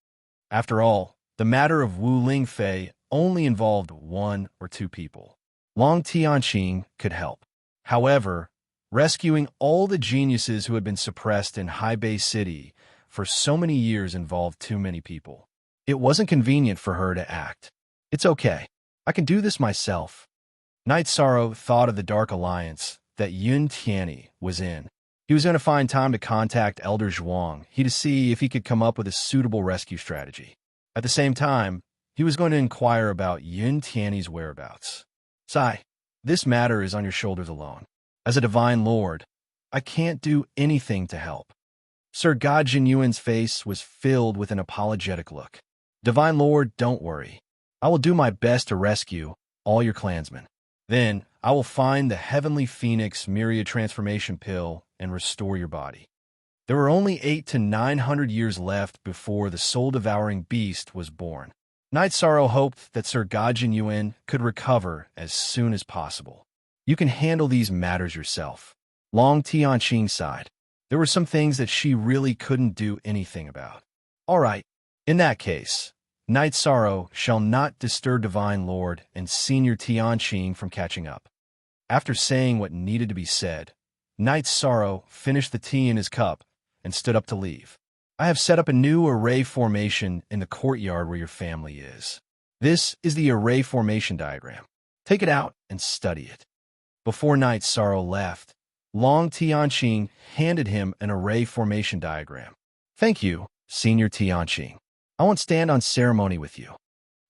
After all, the matter of Wu Lingfei only involved 1 or 2 people. Long Tianqing could help. However, rescuing all the geniuses who had been suppressed in High Bay City for so many years involved too many people. It wasn't convenient for her to act. It's okay. I can do this myself. Knight Sorrow thought of the Dark Alliance that Yun Tianyi was in. He was going to find time to contact Elder Zhuang to see if he could come up with a suitable rescue strategy. At the same time, he was going to inquire about Yun Tianyi's whereabouts. Sai, this matter is on your shoulders alone. As a Divine Lord, I can't do anything to help. Sir God Jinyuan's face was filled with an apologetic look. Divine Lord, don't worry. I will do my best to rescue all your clansmen. Then, I will find the Heavenly Phoenix Myriad transformation pill and restore your body. There were only 800 to 900 years left before the soul-devouring beast was born. Knight Sorrow hoped that Sir God Jinyuan could recover as soon as possible. You can handle these matters yourself. Long Tianqing sighed. There were some things that she really couldn't do anything about. All right, in that case, Knight Sorrow shall not disturb Divine Lord and Senior Tianqing from catching up. After saying what needed to be said, Knight Sorrow finished the tea in his cup and stood up to leave. I have set up a new array formation in the courtyard where your family is. This is the array formation diagram. Take it out and study it. Before Knight Sorrow left, Long Tianqing handed him an array formation diagram. Thank you, Senior Tianqing. I won't stand on ceremony with you.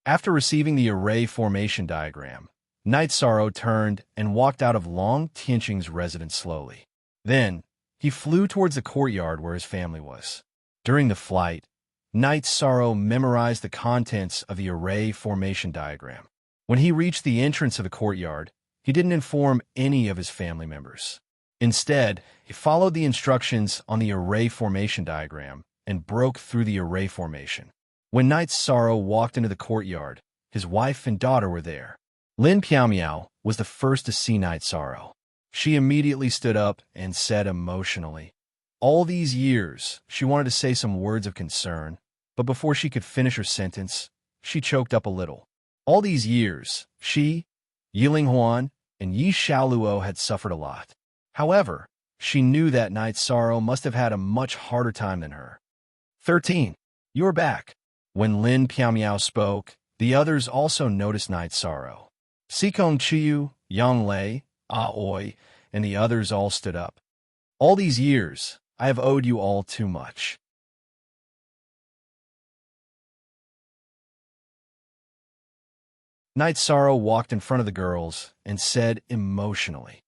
After receiving the array formation diagram, Knight Sorrow turned and walked out of Long Tianqing's residence slowly. Then, he flew towards the courtyard where his family was. During the flight, Knight Sorrow memorized the contents of the array formation diagram. When he reached the entrance of the courtyard, he didn't inform any of his family members. Instead, he followed the instructions on the array formation diagram and broke through the array formation. When Knight Sorrow walked into the courtyard, his wife and daughter were there. Lin Piao was the first to see Night Sorrow. She immediately stood up and said emotionally, all these years, she wanted to say some words of concern, but before she could finish her sentence, she choked up a little. All these years, she, Yiling Huan, and Yi Xiaoluo had suffered a lot. However, she knew that Night Sorrow must have had a much harder time than her. 13. You're back. When Lin Piao spoke, the others also noticed Night Sorrow. Sikong Chiyu, Yang Lei, Aoi, and the others all stood up. All these years, I have owed you all too much. Night Sorrow walked in front of the girls and said emotionally,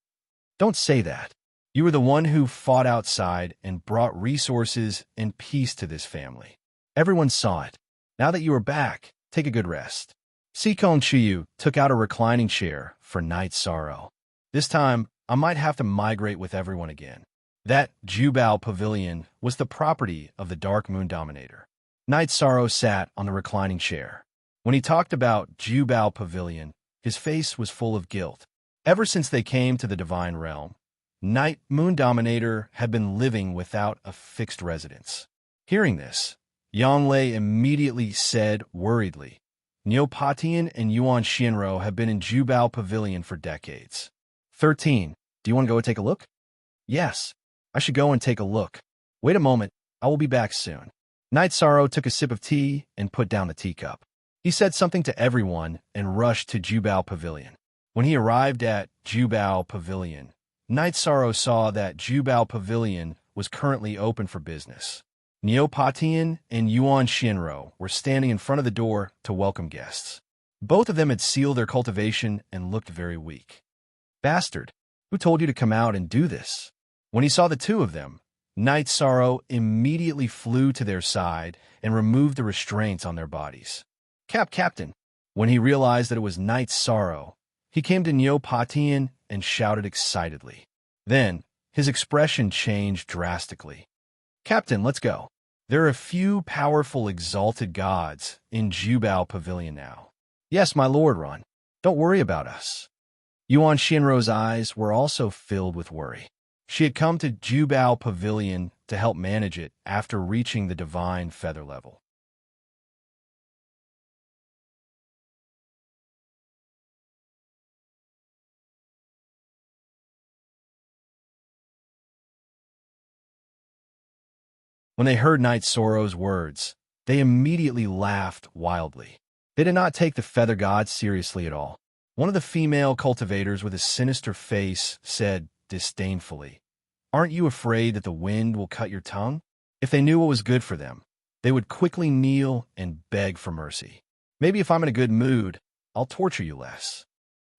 don't say that. You were the one who fought outside and brought resources and peace to this family. Everyone saw it. Now that you are back, take a good rest. Sikong Chiyu took out a reclining chair for Night Sorrow. This time, I might have to migrate with everyone again. That Jubao Pavilion was the property of the Dark Moon Dominator. Night Sorrow sat on the reclining chair. When he talked about Jubao Pavilion, his face was full of guilt. Ever since they came to the Divine Realm, Night Moon Dominator had been living without a fixed residence. Hearing this, Yang Lei immediately said worriedly, Neopatian and Yuan Shinro have been in Jubao Pavilion for decades. 13. Do you want to go and take a look? Yes, I should go and take a look. Wait a moment, I will be back soon. Night Sorrow took a sip of tea and put down the teacup. He said something to everyone and rushed to Jubao Pavilion. When he arrived at Jubao Pavilion, Night Sorrow saw that Jubao Pavilion was currently open for business. Neopatian and Yuan Shinro were standing in front of the door to welcome guests. Both of them had sealed their cultivation and looked very weak. Bastard, who told you to come out and do this? When he saw the two of them, Night Sorrow immediately flew to their side and removed the restraints on their bodies. Captain. When he realized that it was Night Sorrow, he came to Neopatian and shouted excitedly. Then, his expression changed drastically. Captain, let's go. There are a few powerful exalted gods in Jubao Pavilion now. Yes, my lord, Ron. Don't worry about us. Yuan Shinro's eyes were also filled with worry. She had come to Jubao Pavilion to help manage it after reaching the divine feather level. When they heard Night Sorrow's words, they immediately laughed wildly. They did not take the feather god seriously at all. One of the female cultivators with a sinister face said disdainfully, Aren't you afraid that the wind will cut your tongue? If they knew what was good for them, they would quickly kneel and beg for mercy. Maybe if I'm in a good mood, I'll torture you less.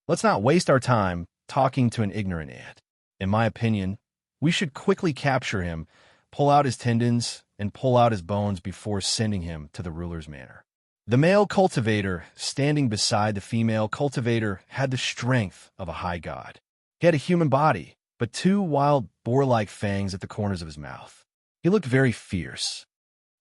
Let's not waste our time talking to an ignorant ant. In my opinion, we should quickly capture him, pull out his tendons, and pull out his bones before sending him to the ruler's manor. The male cultivator, standing beside the female cultivator, had the strength of a high god. He had a human body, but two wild boar-like fangs at the corners of his mouth. He looked very fierce.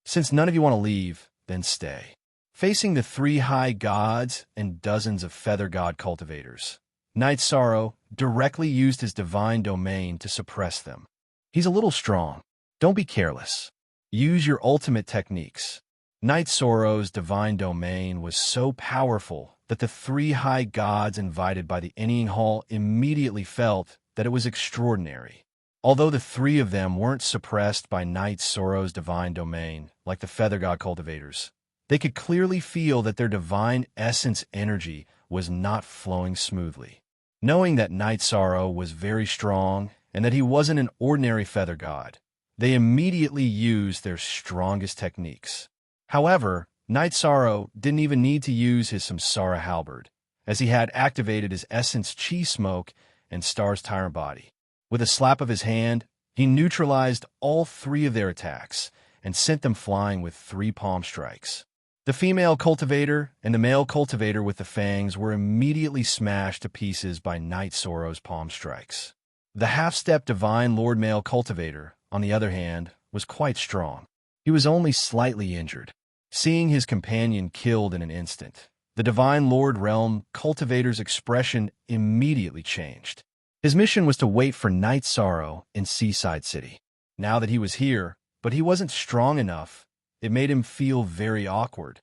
Since none of you want to leave, then stay. Facing the three high gods and dozens of feather god cultivators, Night Sorrow directly used his divine domain to suppress them. He's a little strong. Don't be careless. Use your ultimate techniques. Night Sorrow's divine domain was so powerful that the three high gods invited by the Ennying Hall immediately felt that it was extraordinary. Although the three of them weren't suppressed by Night Sorrow's divine domain, like the feather god cultivators, they could clearly feel that their divine essence energy was not flowing smoothly. Knowing that Night Sorrow was very strong and that he wasn't an ordinary feather god, they immediately used their strongest techniques. However, Night Sorrow didn't even need to use his Samsara halberd, as he had activated his essence chi smoke and Star's tyrant body. With a slap of his hand, he neutralized all three of their attacks and sent them flying with 3 palm strikes. The female cultivator and the male cultivator with the fangs were immediately smashed to pieces by Night Sorrow's palm strikes. The half-step divine Lord male cultivator, on the other hand, was quite strong. He was only slightly injured. Seeing his companion killed in an instant, The Divine Lord Realm Cultivator's expression immediately changed. His mission was to wait for Night Sorrow in Seaside City. Now that he was here, but he wasn't strong enough, it made him feel very awkward.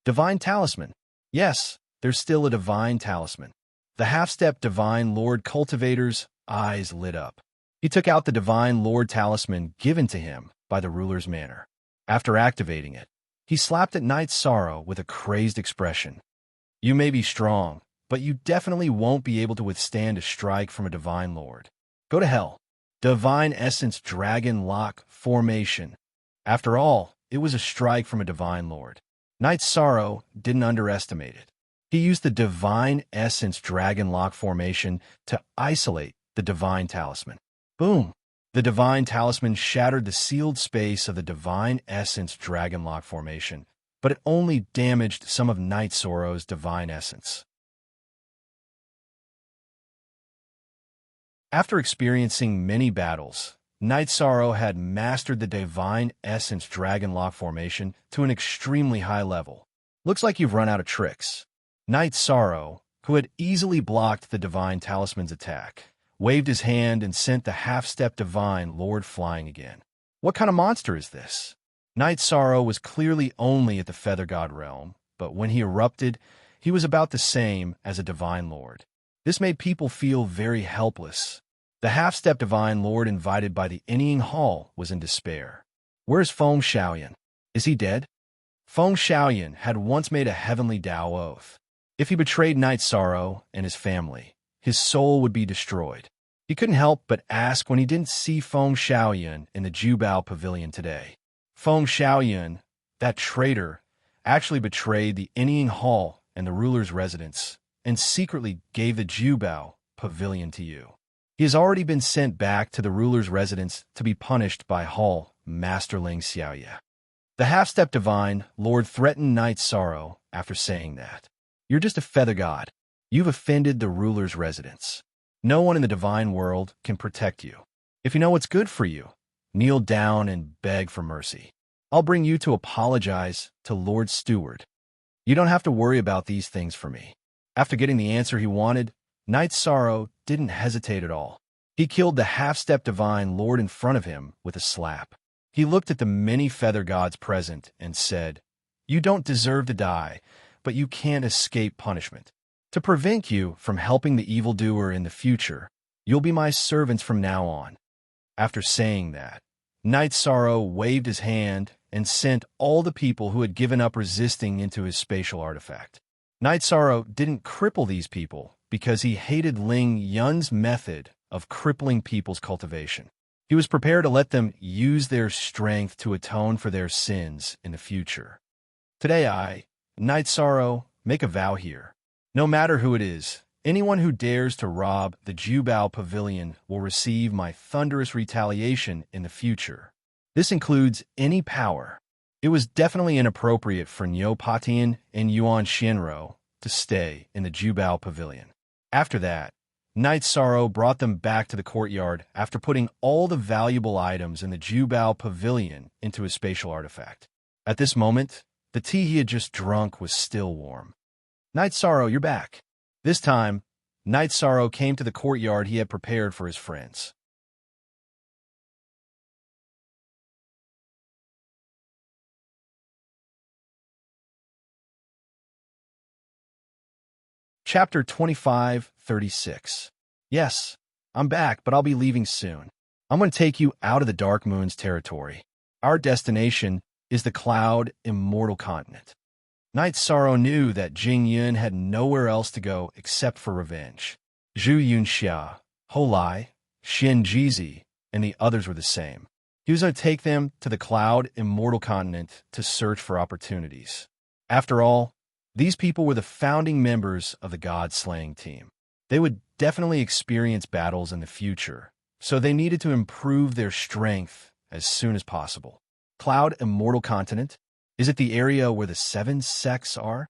Divine Talisman. Yes, there's still a Divine Talisman. The half-step Divine Lord Cultivator's eyes lit up. He took out the Divine Lord Talisman given to him by the ruler's manor. After activating it, he slapped at Night Sorrow with a crazed expression. You may be strong, but you definitely won't be able to withstand a strike from a Divine Lord. Go to hell. Divine Essence Dragon Lock Formation. After all, it was a strike from a Divine Lord. Night Sorrow didn't underestimate it. He used the Divine Essence Dragon Lock Formation to isolate the Divine Talisman. Boom! The Divine Talisman shattered the sealed space of the Divine Essence Dragon Lock Formation, but it only damaged some of Night Sorrow's Divine Essence. After experiencing many battles, Night Sorrow had mastered the Divine Essence Dragon Lock Formation to an extremely high level. Looks like you've run out of tricks. Night Sorrow, who had easily blocked the Divine Talisman's attack, waved his hand and sent the half-step Divine Lord flying again. What kind of monster is this? Night Sorrow was clearly only at the Feather God realm, but when he erupted, he was about the same as a Divine Lord. This made people feel very helpless. The half-step Divine Lord invited by the Ennying Hall was in despair. Where's Feng Shaoyan? Is he dead? Feng Shaoyan had once made a heavenly Tao oath. If he betrayed Night Sorrow and his family, his soul would be destroyed. He couldn't help but ask when he didn't see Feng Shaoyan in the Jubao Pavilion today. Feng Shaoyan, that traitor, actually betrayed the Ennying Hall and the ruler's residence, and secretly gave the Jubao Pavilion to you. He has already been sent back to the ruler's residence to be punished by Hall Masterling Xiaoye. The half-step Divine Lord threatened Night Sorrow after saying that. You're just a feather god. You've offended the ruler's residence. No one in the divine world can protect you. If you know what's good for you, kneel down and beg for mercy. I'll bring you to apologize to Lord Steward. You don't have to worry about these things for me. After getting the answer he wanted, Night Sorrow didn't hesitate at all. He killed the half-step Divine Lord in front of him with a slap. He looked at the many feather gods present and said, You don't deserve to die, but you can't escape punishment. To prevent you from helping the evildoer in the future, you'll be my servants from now on. After saying that, Night Sorrow waved his hand and sent all the people who had given up resisting into his spatial artifact. Night Sorrow didn't cripple these people because he hated Ling Yun's method of crippling people's cultivation. He was prepared to let them use their strength to atone for their sins in the future. Today I, Night Sorrow, make a vow here. No matter who it is, anyone who dares to rob the Jubao Pavilion will receive my thunderous retaliation in the future. This includes any power. It was definitely inappropriate for Niu Patian and Yuan Xianro to stay in the Jubao Pavilion. After that, Night Sorrow brought them back to the courtyard after putting all the valuable items in the Jubao Pavilion into his spatial artifact. At this moment, the tea he had just drunk was still warm. Night Sorrow, you're back. This time, Night Sorrow came to the courtyard he had prepared for his friends. Chapter 25:36. Yes, I'm back, but I'll be leaving soon. I'm going to take you out of the Dark Moon's territory. Our destination is the Cloud Immortal Continent. Night Sorrow knew that Jing Yun had nowhere else to go except for revenge. Zhu Yunxia, Holai, Xin Jizi, and the others were the same. He was going to take them to the Cloud Immortal Continent to search for opportunities. After all, these people were the founding members of the God-slaying team. They would definitely experience battles in the future, so they needed to improve their strength as soon as possible. Cloud Immortal Continent? Is it the area where the 7 sects are?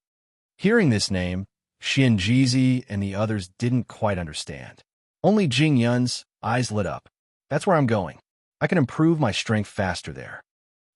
Hearing this name, Xin Jizi and the others didn't quite understand. Only Jing Yun's eyes lit up. That's where I'm going. I can improve my strength faster there.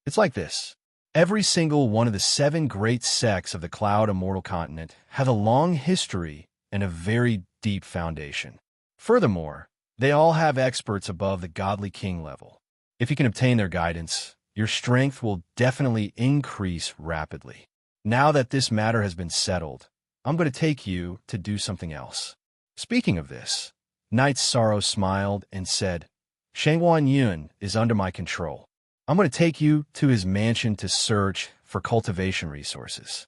It's like this. Every single one of the 7 great sects of the Cloud Immortal Continent have a long history and a very deep foundation. Furthermore, they all have experts above the godly king level. If you can obtain their guidance, your strength will definitely increase rapidly. Now that this matter has been settled, I'm going to take you to do something else. Speaking of this, Knight Sorrow smiled and said, Shangguan Yun is under my control. I'm going to take you to his mansion to search for cultivation resources.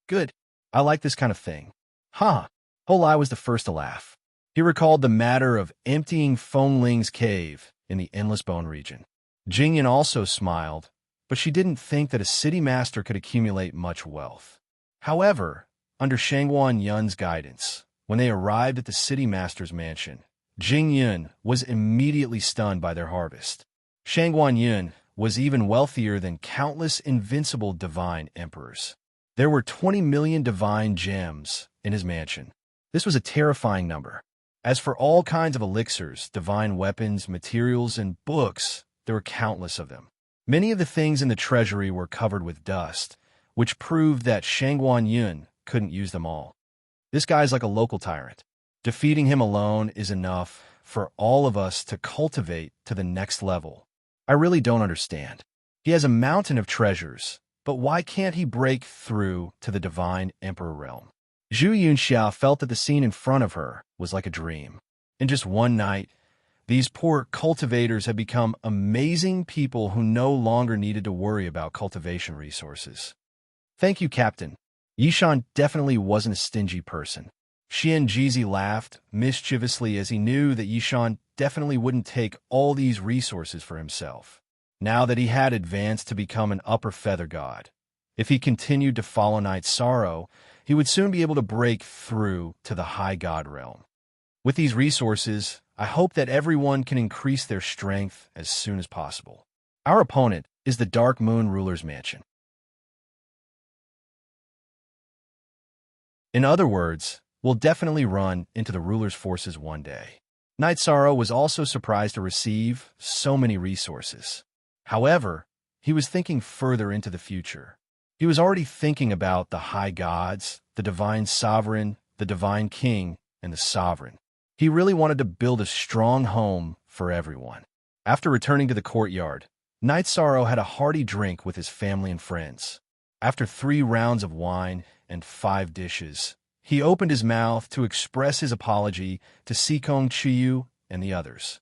Good. I like this kind of thing. Ha! Holai was the first to laugh. He recalled the matter of emptying Feng Ling's cave in the Endless Bone region. Jingyan also smiled, but she didn't think that a city master could accumulate much wealth. However, under Shangguan Yun's guidance, when they arrived at the city master's mansion, Jingyun was immediately stunned by their harvest. Shangguan Yun was even wealthier than countless invincible divine emperors. There were 20 million divine gems in his mansion. This was a terrifying number. As for all kinds of elixirs, divine weapons, materials, and books, there were countless of them. Many of the things in the treasury were covered with dust, which proved that Shangguan Yun couldn't use them all. This guy's like a local tyrant. Defeating him alone is enough for all of us to cultivate to the next level. I really don't understand. He has a mountain of treasures, but why can't he break through to the divine emperor realm? Zhu Yunxia felt that the scene in front of her was like a dream. In just one night, these poor cultivators had become amazing people who no longer needed to worry about cultivation resources. Thank you, Captain. Yishan definitely wasn't a stingy person. Xian Jizi laughed mischievously as he knew that Yishan definitely wouldn't take all these resources for himself. Now that he had advanced to become an upper feather god, if he continued to follow Knight Sorrow, he would soon be able to break through to the high god realm. With these resources, I hope that everyone can increase their strength as soon as possible. Our opponent is the Dark Moon Ruler's mansion. In other words, we'll definitely run into the ruler's forces one day. Knight Sorrow was also surprised to receive so many resources. However, he was thinking further into the future. He was already thinking about the high gods, the divine sovereign, the divine king, and the sovereign. He really wanted to build a strong home for everyone. After returning to the courtyard, Knight Sorrow had a hearty drink with his family and friends. After 3 rounds of wine and 5 dishes, he opened his mouth to express his apology to Sikong Chiyu and the others.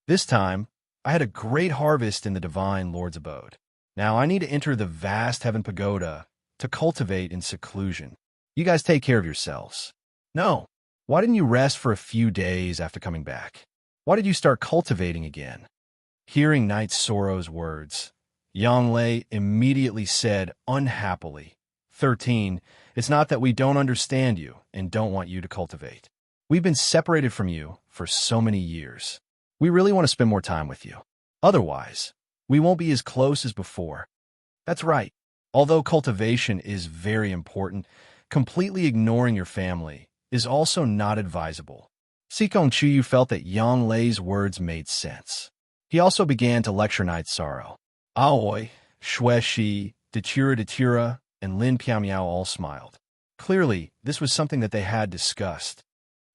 This time, I had a great harvest in the Divine Lord's abode. Now I need to enter the vast Heaven Pagoda to cultivate in seclusion. You guys take care of yourselves. No. Why didn't you rest for a few days after coming back? Why did you start cultivating again? Hearing Knight Sorrow's words, Yang Lei immediately said unhappily, 13, it's not that we don't understand you and don't want you to cultivate. We've been separated from you for so many years. We really want to spend more time with you. Otherwise, we won't be as close as before. That's right. Although cultivation is very important, completely ignoring your family is also not advisable. Sikong Chiyu felt that Yang Lei's words made sense. He also began to lecture Knight Sorrow. Aoi, Xue Shi, Datura, and Lin Piamiao all smiled. Clearly, this was something that they had discussed.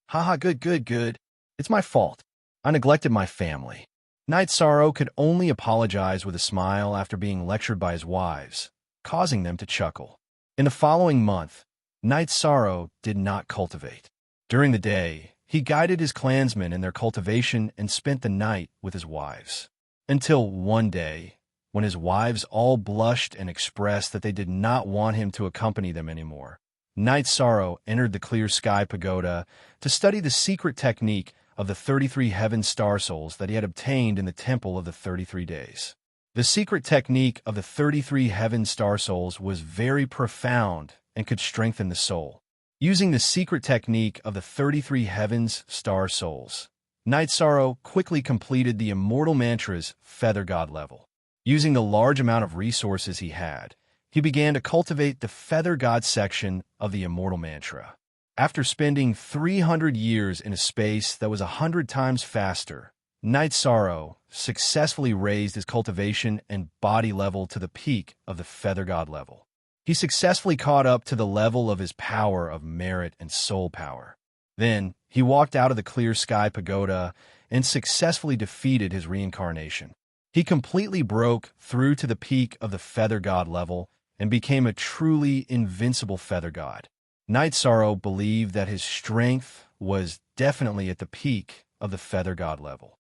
Haha, good. It's my fault. I neglected my family. Knight Sorrow could only apologize with a smile after being lectured by his wives, causing them to chuckle. In the following month, Knight Sorrow did not cultivate. During the day, he guided his clansmen in their cultivation and spent the night with his wives. Until one day, when his wives all blushed and expressed that they did not want him to accompany them anymore, Knight Sorrow entered the Clear Sky Pagoda to study the secret technique of the 33 heaven star souls that he had obtained in the Temple of the 33 Days. The secret technique of the 33 heaven star souls was very profound and could strengthen the soul. Using the secret technique of the 33 heavens star souls, Knight Sorrow quickly completed the Immortal Mantra's Feather God level. Using the large amount of resources he had, he began to cultivate the Feather God section of the Immortal Mantra. After spending 300 years in a space that was 100 times faster, Night Sorrow successfully raised his cultivation and body level to the peak of the Feather God level. He successfully caught up to the level of his power of merit and soul power. Then, he walked out of the Clear Sky Pagoda and successfully defeated his reincarnation. He completely broke through to the peak of the Feather God level and became a truly invincible Feather God. Night Sorrow believed that his strength was definitely at the peak of the Feather God level.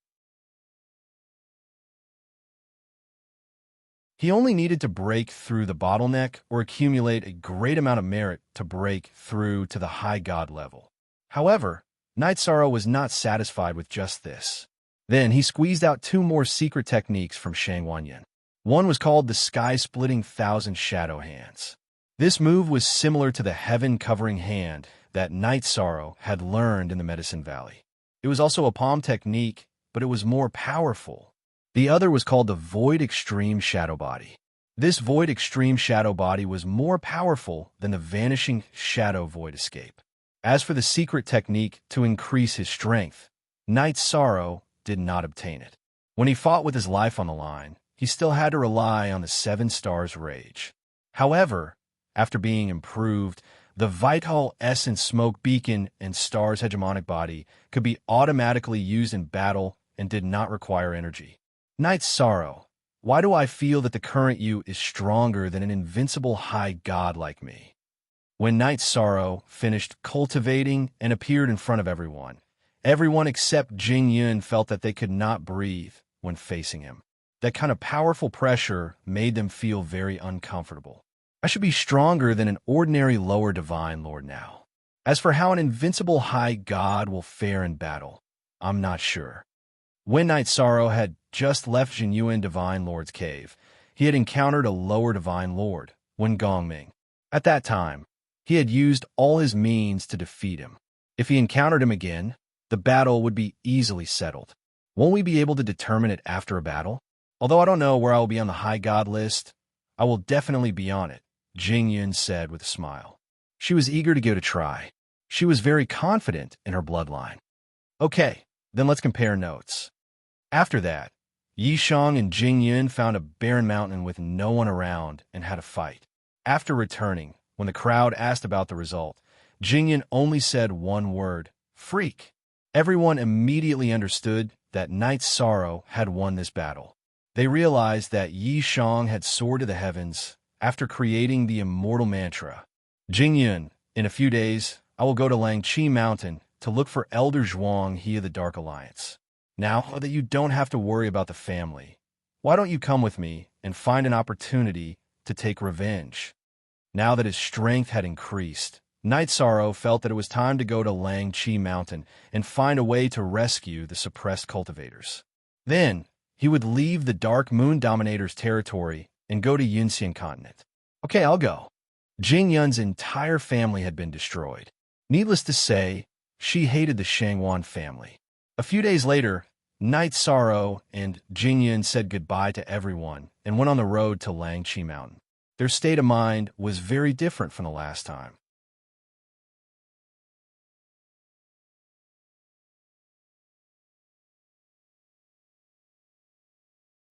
He only needed to break through the bottleneck or accumulate a great amount of merit to break through to the High God level. However, Night Sorrow was not satisfied with just this. Then he squeezed out 2 more secret techniques from Shang Wanyan. One was called the Sky-Splitting Thousand Shadow Hands. This move was similar to the Heaven-Covering Hand that Night Sorrow had learned in the Medicine Valley. It was also a palm technique, but it was more powerful. The other was called the Void Extreme Shadow Body. This Void Extreme Shadow Body was more powerful than the Vanishing Shadow Void Escape. As for the secret technique to increase his strength, Night Sorrow did not obtain it. When he fought with his life on the line, he still had to rely on the 7 Stars Rage. However, after being improved, the Vital Essence Smoke Beacon and Stars Hegemonic Body could be automatically used in battle and did not require energy. Night Sorrow, why do I feel that the current you is stronger than an invincible high god like me? When Night Sorrow finished cultivating and appeared in front of everyone except Jing Yun felt that they could not breathe when facing him. That kind of powerful pressure made them feel very uncomfortable. I should be stronger than an ordinary lower divine lord now. As for how an invincible high god will fare in battle, I'm not sure. When Night Sorrow had just left Jinyuan Divine Lord's cave, he had encountered a lower divine lord, Wen Gongming. At that time, he had used all his means to defeat him. If he encountered him again, the battle would be easily settled. Won't we be able to determine it after a battle? Although I don't know where I will be on the high god list, I will definitely be on it, Jing Yun said with a smile. She was eager to give it a try. She was very confident in her bloodline. Okay, then let's compare notes. After that, Yi Shang and Jing Yun found a barren mountain with no one around and had a fight. After returning, when the crowd asked about the result, Jing Yun only said one word, freak. Everyone immediately understood that Night Sorrow had won this battle. They realized that Yi Shang had soared to the heavens after creating the immortal mantra. Jing Yun, in a few days, I will go to Langqi Mountain to look for Elder Zhuang, he of the Dark Alliance. Now that you don't have to worry about the family, why don't you come with me and find an opportunity to take revenge? Now that his strength had increased, Night Sorrow felt that it was time to go to Langqi Mountain and find a way to rescue the suppressed cultivators. Then, he would leave the Dark Moon Dominator's territory and go to Yunxian Continent. Okay, I'll go. Jing Yun's entire family had been destroyed. Needless to say, she hated the Shangwan family. A few days later, Night Sorrow and Jing Yun said goodbye to everyone and went on the road to Langqi Mountain. Their state of mind was very different from the last time.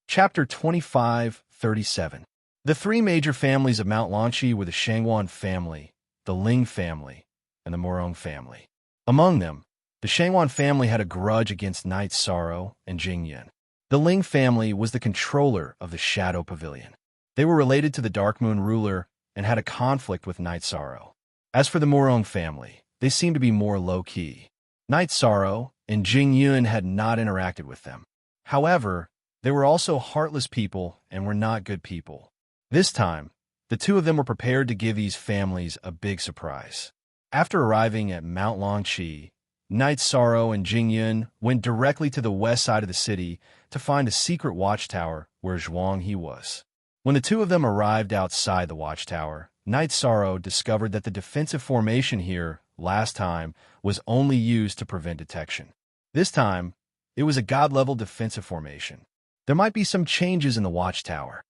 Chapter 25:37. The 3 major families of Mount Lanqi were the Shangwan family, the Ling family, and the Morong family. Among them, the Shangwan family had a grudge against Night Sorrow and Jing Yun. The Ling family was the controller of the Shadow Pavilion. They were related to the Dark Moon ruler and had a conflict with Night Sorrow. As for the Morong family, they seemed to be more low-key. Night Sorrow and Jing Yun had not interacted with them. However, they were also heartless people and were not good people. This time, the 2 of them were prepared to give these families a big surprise. After arriving at Mount Langqi, Night Sorrow and Jing Yun went directly to the west side of the city to find a secret watchtower where Zhuang He was. When the 2 of them arrived outside the watchtower, Night Sorrow discovered that the defensive formation here, last time, was only used to prevent detection. This time, it was a god-level defensive formation. There might be some changes in the watchtower.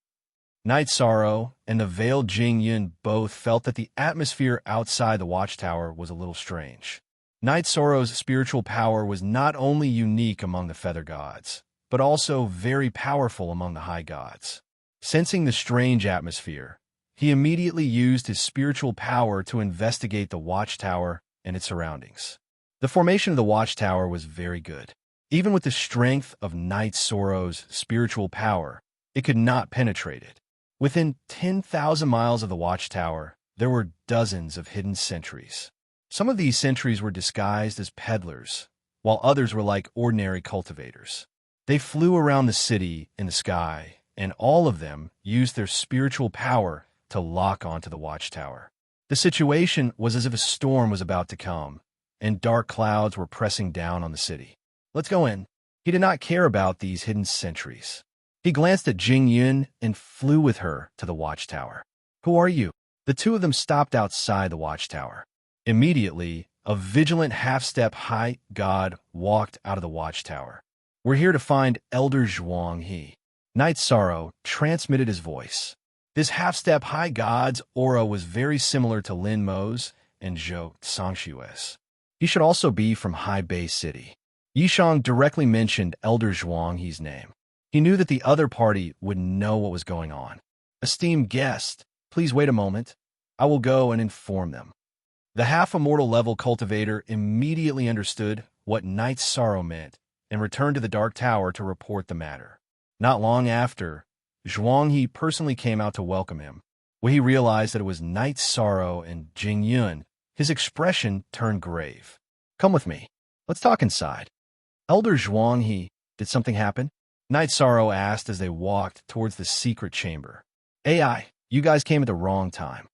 Night Sorrow and the veiled Jing Yun both felt that the atmosphere outside the watchtower was a little strange. Night Sorrow's spiritual power was not only unique among the feather gods, but also very powerful among the high gods. Sensing the strange atmosphere, he immediately used his spiritual power to investigate the watchtower and its surroundings. The formation of the watchtower was very good. Even with the strength of Night Sorrow's spiritual power, it could not penetrate it. Within 10,000 miles of the watchtower, there were dozens of hidden sentries. Some of these sentries were disguised as peddlers, while others were like ordinary cultivators. They flew around the city in the sky, and all of them used their spiritual power to lock onto the watchtower. The situation was as if a storm was about to come, and dark clouds were pressing down on the city. "Let's go in." He did not care about these hidden sentries. He glanced at Jing Yun and flew with her to the watchtower. "Who are you?" The two of them stopped outside the watchtower. Immediately, a vigilant half-step high god walked out of the watchtower. "We're here to find Elder Zhuang He." Night Sorrow transmitted his voice. This half-step high god's aura was very similar to Lin Mo's and Zhou Sangshue's. He should also be from High Bay City. Yishang directly mentioned Elder Zhuang He's name. He knew that the other party would know what was going on. "Esteemed guest, please wait a moment. I will go and inform them." The half-immortal level cultivator immediately understood what Night Sorrow meant and returned to the Dark Tower to report the matter. Not long after, Zhuang He personally came out to welcome him. When he realized that it was Night Sorrow and Jing Yun, his expression turned grave. "Come with me. Let's talk inside." "Elder Zhuang He, did something happen?" Night Sorrow asked as they walked towards the secret chamber. "AI, you guys came at the wrong time.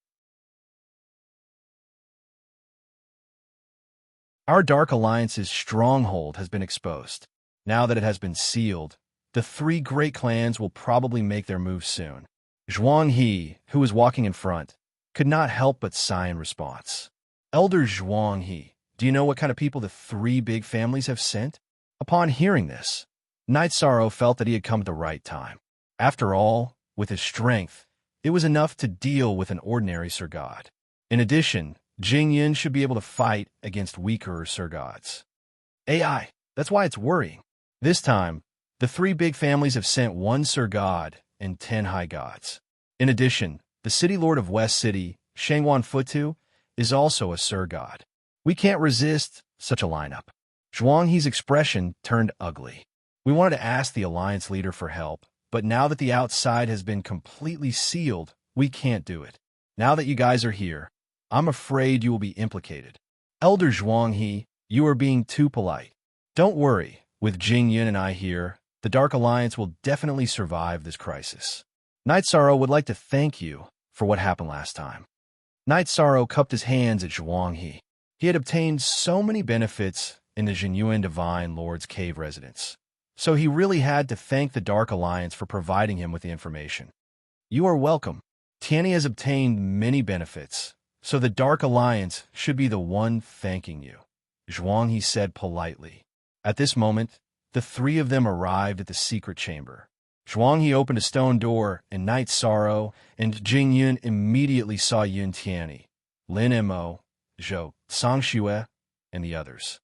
Our Dark Alliance's stronghold has been exposed. Now that it has been sealed, the three great clans will probably make their move soon." Zhuang He, who was walking in front, could not help but sigh in response. "Elder Zhuang He, do you know what kind of people the three big families have sent?" Upon hearing this, Night Sorrow felt that he had come at the right time. After all, with his strength, it was enough to deal with an ordinary Sir God. In addition, Jing Yun should be able to fight against weaker Sir Gods. "AI, that's why it's worrying. This time, the three big families have sent 1 Sir God and 10 High Gods. In addition, the City Lord of West City, Shangwan Futu, is also a Sir God. We can't resist such a lineup." Zhuang He's expression turned ugly. "We wanted to ask the Alliance leader for help, but now that the outside has been completely sealed, we can't do it. Now that you guys are here, I'm afraid you will be implicated. Elder Zhuang He, you are being too polite. Don't worry, with Jing Yun and I here, the Dark Alliance will definitely survive this crisis. Night Sorrow would like to thank you for what happened last time." Night Sorrow cupped his hands at Zhuang He. He had obtained so many benefits in the Jinyuan Divine Lord's cave residence, so he really had to thank the Dark Alliance for providing him with the information. "You are welcome. Tianyi has obtained many benefits, so the Dark Alliance should be the one thanking you," Zhuang He said politely. At this moment, the three of them arrived at the secret chamber. Zhuang He opened a stone door, and Night Sorrow and Jing Yun immediately saw Yun Tianyi, Lin Mo, Zhou Sangxue, and the others.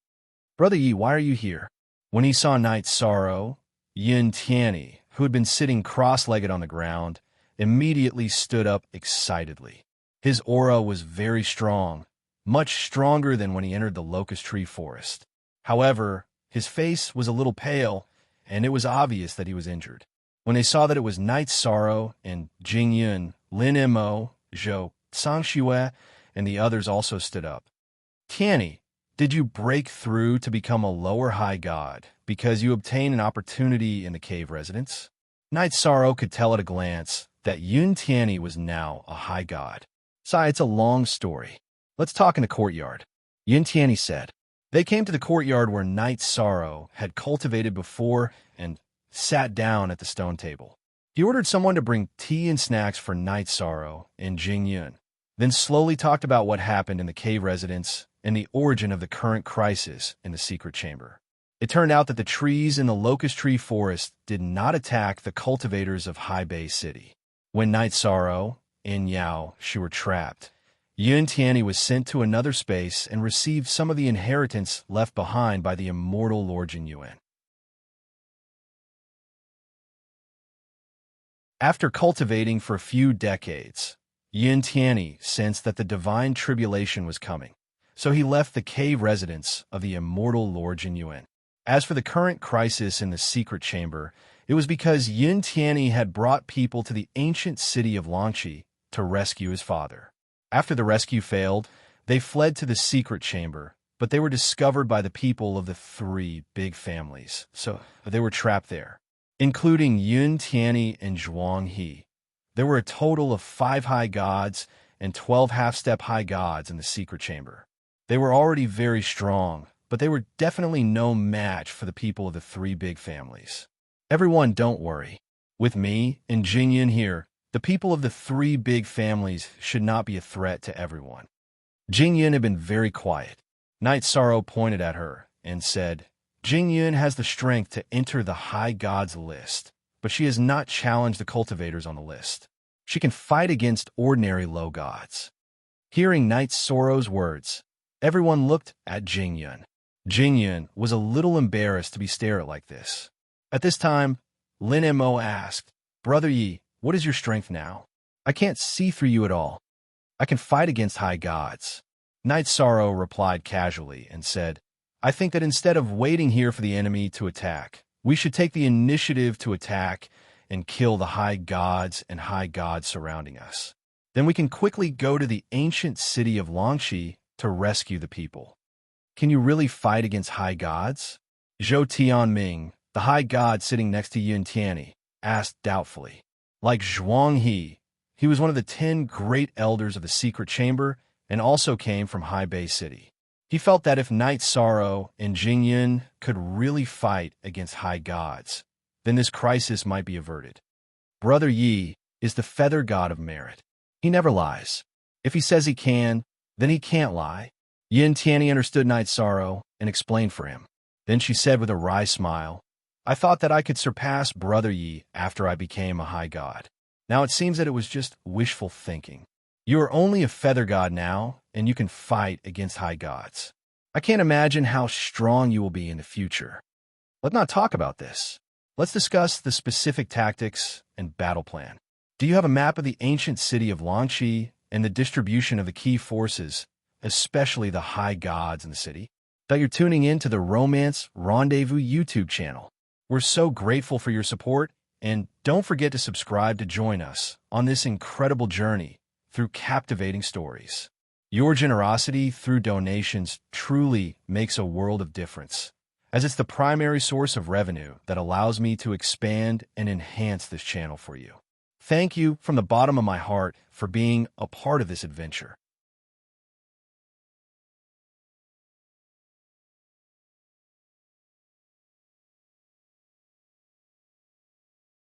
"Brother Yi, why are you here?" When he saw Night Sorrow, Yun Tianyi, who had been sitting cross-legged on the ground, immediately stood up excitedly. His aura was very strong, much stronger than when he entered the locust tree forest. However, his face was a little pale, and it was obvious that he was injured. When they saw that it was Night Sorrow and Jing Yun, Lin Mo, Zhou Sangxue, and the others also stood up. "Tianyi, did you break through to become a lower high god because you obtained an opportunity in the cave residence?" Night Sorrow could tell at a glance that Yun Tianyi was now a high god. "Sai, it's a long story. Let's talk in the courtyard," Yun Tianyi said. They came to the courtyard where Night Sorrow had cultivated before and sat down at the stone table. He ordered someone to bring tea and snacks for Night Sorrow and Jing Yun, then slowly talked about what happened in the cave residence and the origin of the current crisis in the secret chamber. It turned out that the trees in the locust tree forest did not attack the cultivators of High Bay City. When Night Sorrow and Yao Shi were trapped, Yun Tianyi was sent to another space and received some of the inheritance left behind by the immortal Lord Jin Yuan. After cultivating for a few decades, Yun Tianyi sensed that the divine tribulation was coming, so he left the cave residence of the immortal Lord Jin Yuan. As for the current crisis in the secret chamber, it was because Yun Tianyi had brought people to the ancient city of Longqi to rescue his father. After the rescue failed, they fled to the secret chamber, but they were discovered by the people of the three big families, so they were trapped there, including Yun Tianyi and Zhuang He. There were a total of 5 high gods and 12 half-step high gods in the secret chamber. They were already very strong, but they were definitely no match for the people of the three big families. Everyone, don't worry. With me and Jingyan here, the people of the three big families should not be a threat to everyone. Jingyan had been very quiet. Night Sorrow pointed at her and said, Jingyan has the strength to enter the high gods list, but she has not challenged the cultivators on the list. She can fight against ordinary low gods. Hearing Night Sorrow's words, everyone looked at Jingyan. Jingyan was a little embarrassed to be stared at like this. At this time, Lin Mo asked, Brother Yi, what is your strength now? I can't see through you at all. I can fight against high gods. Night Sorrow replied casually and said, I think that instead of waiting here for the enemy to attack, we should take the initiative to attack and kill the high gods and high gods surrounding us. Then we can quickly go to the ancient city of Longqi to rescue the people. Can you really fight against high gods? Zhou Tianming, the high god sitting next to Yun Tianyi, asked doubtfully. Like Zhuang He, he was one of the 10 great elders of the secret chamber and also came from High Bay City. He felt that if Night Sorrow and Jingyan could really fight against high gods, then this crisis might be averted. Brother Yi is the feather god of merit. He never lies. If he says he can, then he can't lie. Yun Tianyi understood Night Sorrow and explained for him. Then she said with a wry smile, I thought that I could surpass Brother Yi after I became a high god. Now it seems that it was just wishful thinking. You are only a feather god now, and you can fight against high gods. I can't imagine how strong you will be in the future. Let's not talk about this. Let's discuss the specific tactics and battle plan. Do you have a map of the ancient city of Longqi and the distribution of the key forces, especially the high gods in the city? That you're tuning in to the Romance Rendezvous YouTube channel. We're so grateful for your support, and don't forget to subscribe to join us on this incredible journey through captivating stories. Your generosity through donations truly makes a world of difference, as it's the primary source of revenue that allows me to expand and enhance this channel for you. Thank you from the bottom of my heart for being a part of this adventure.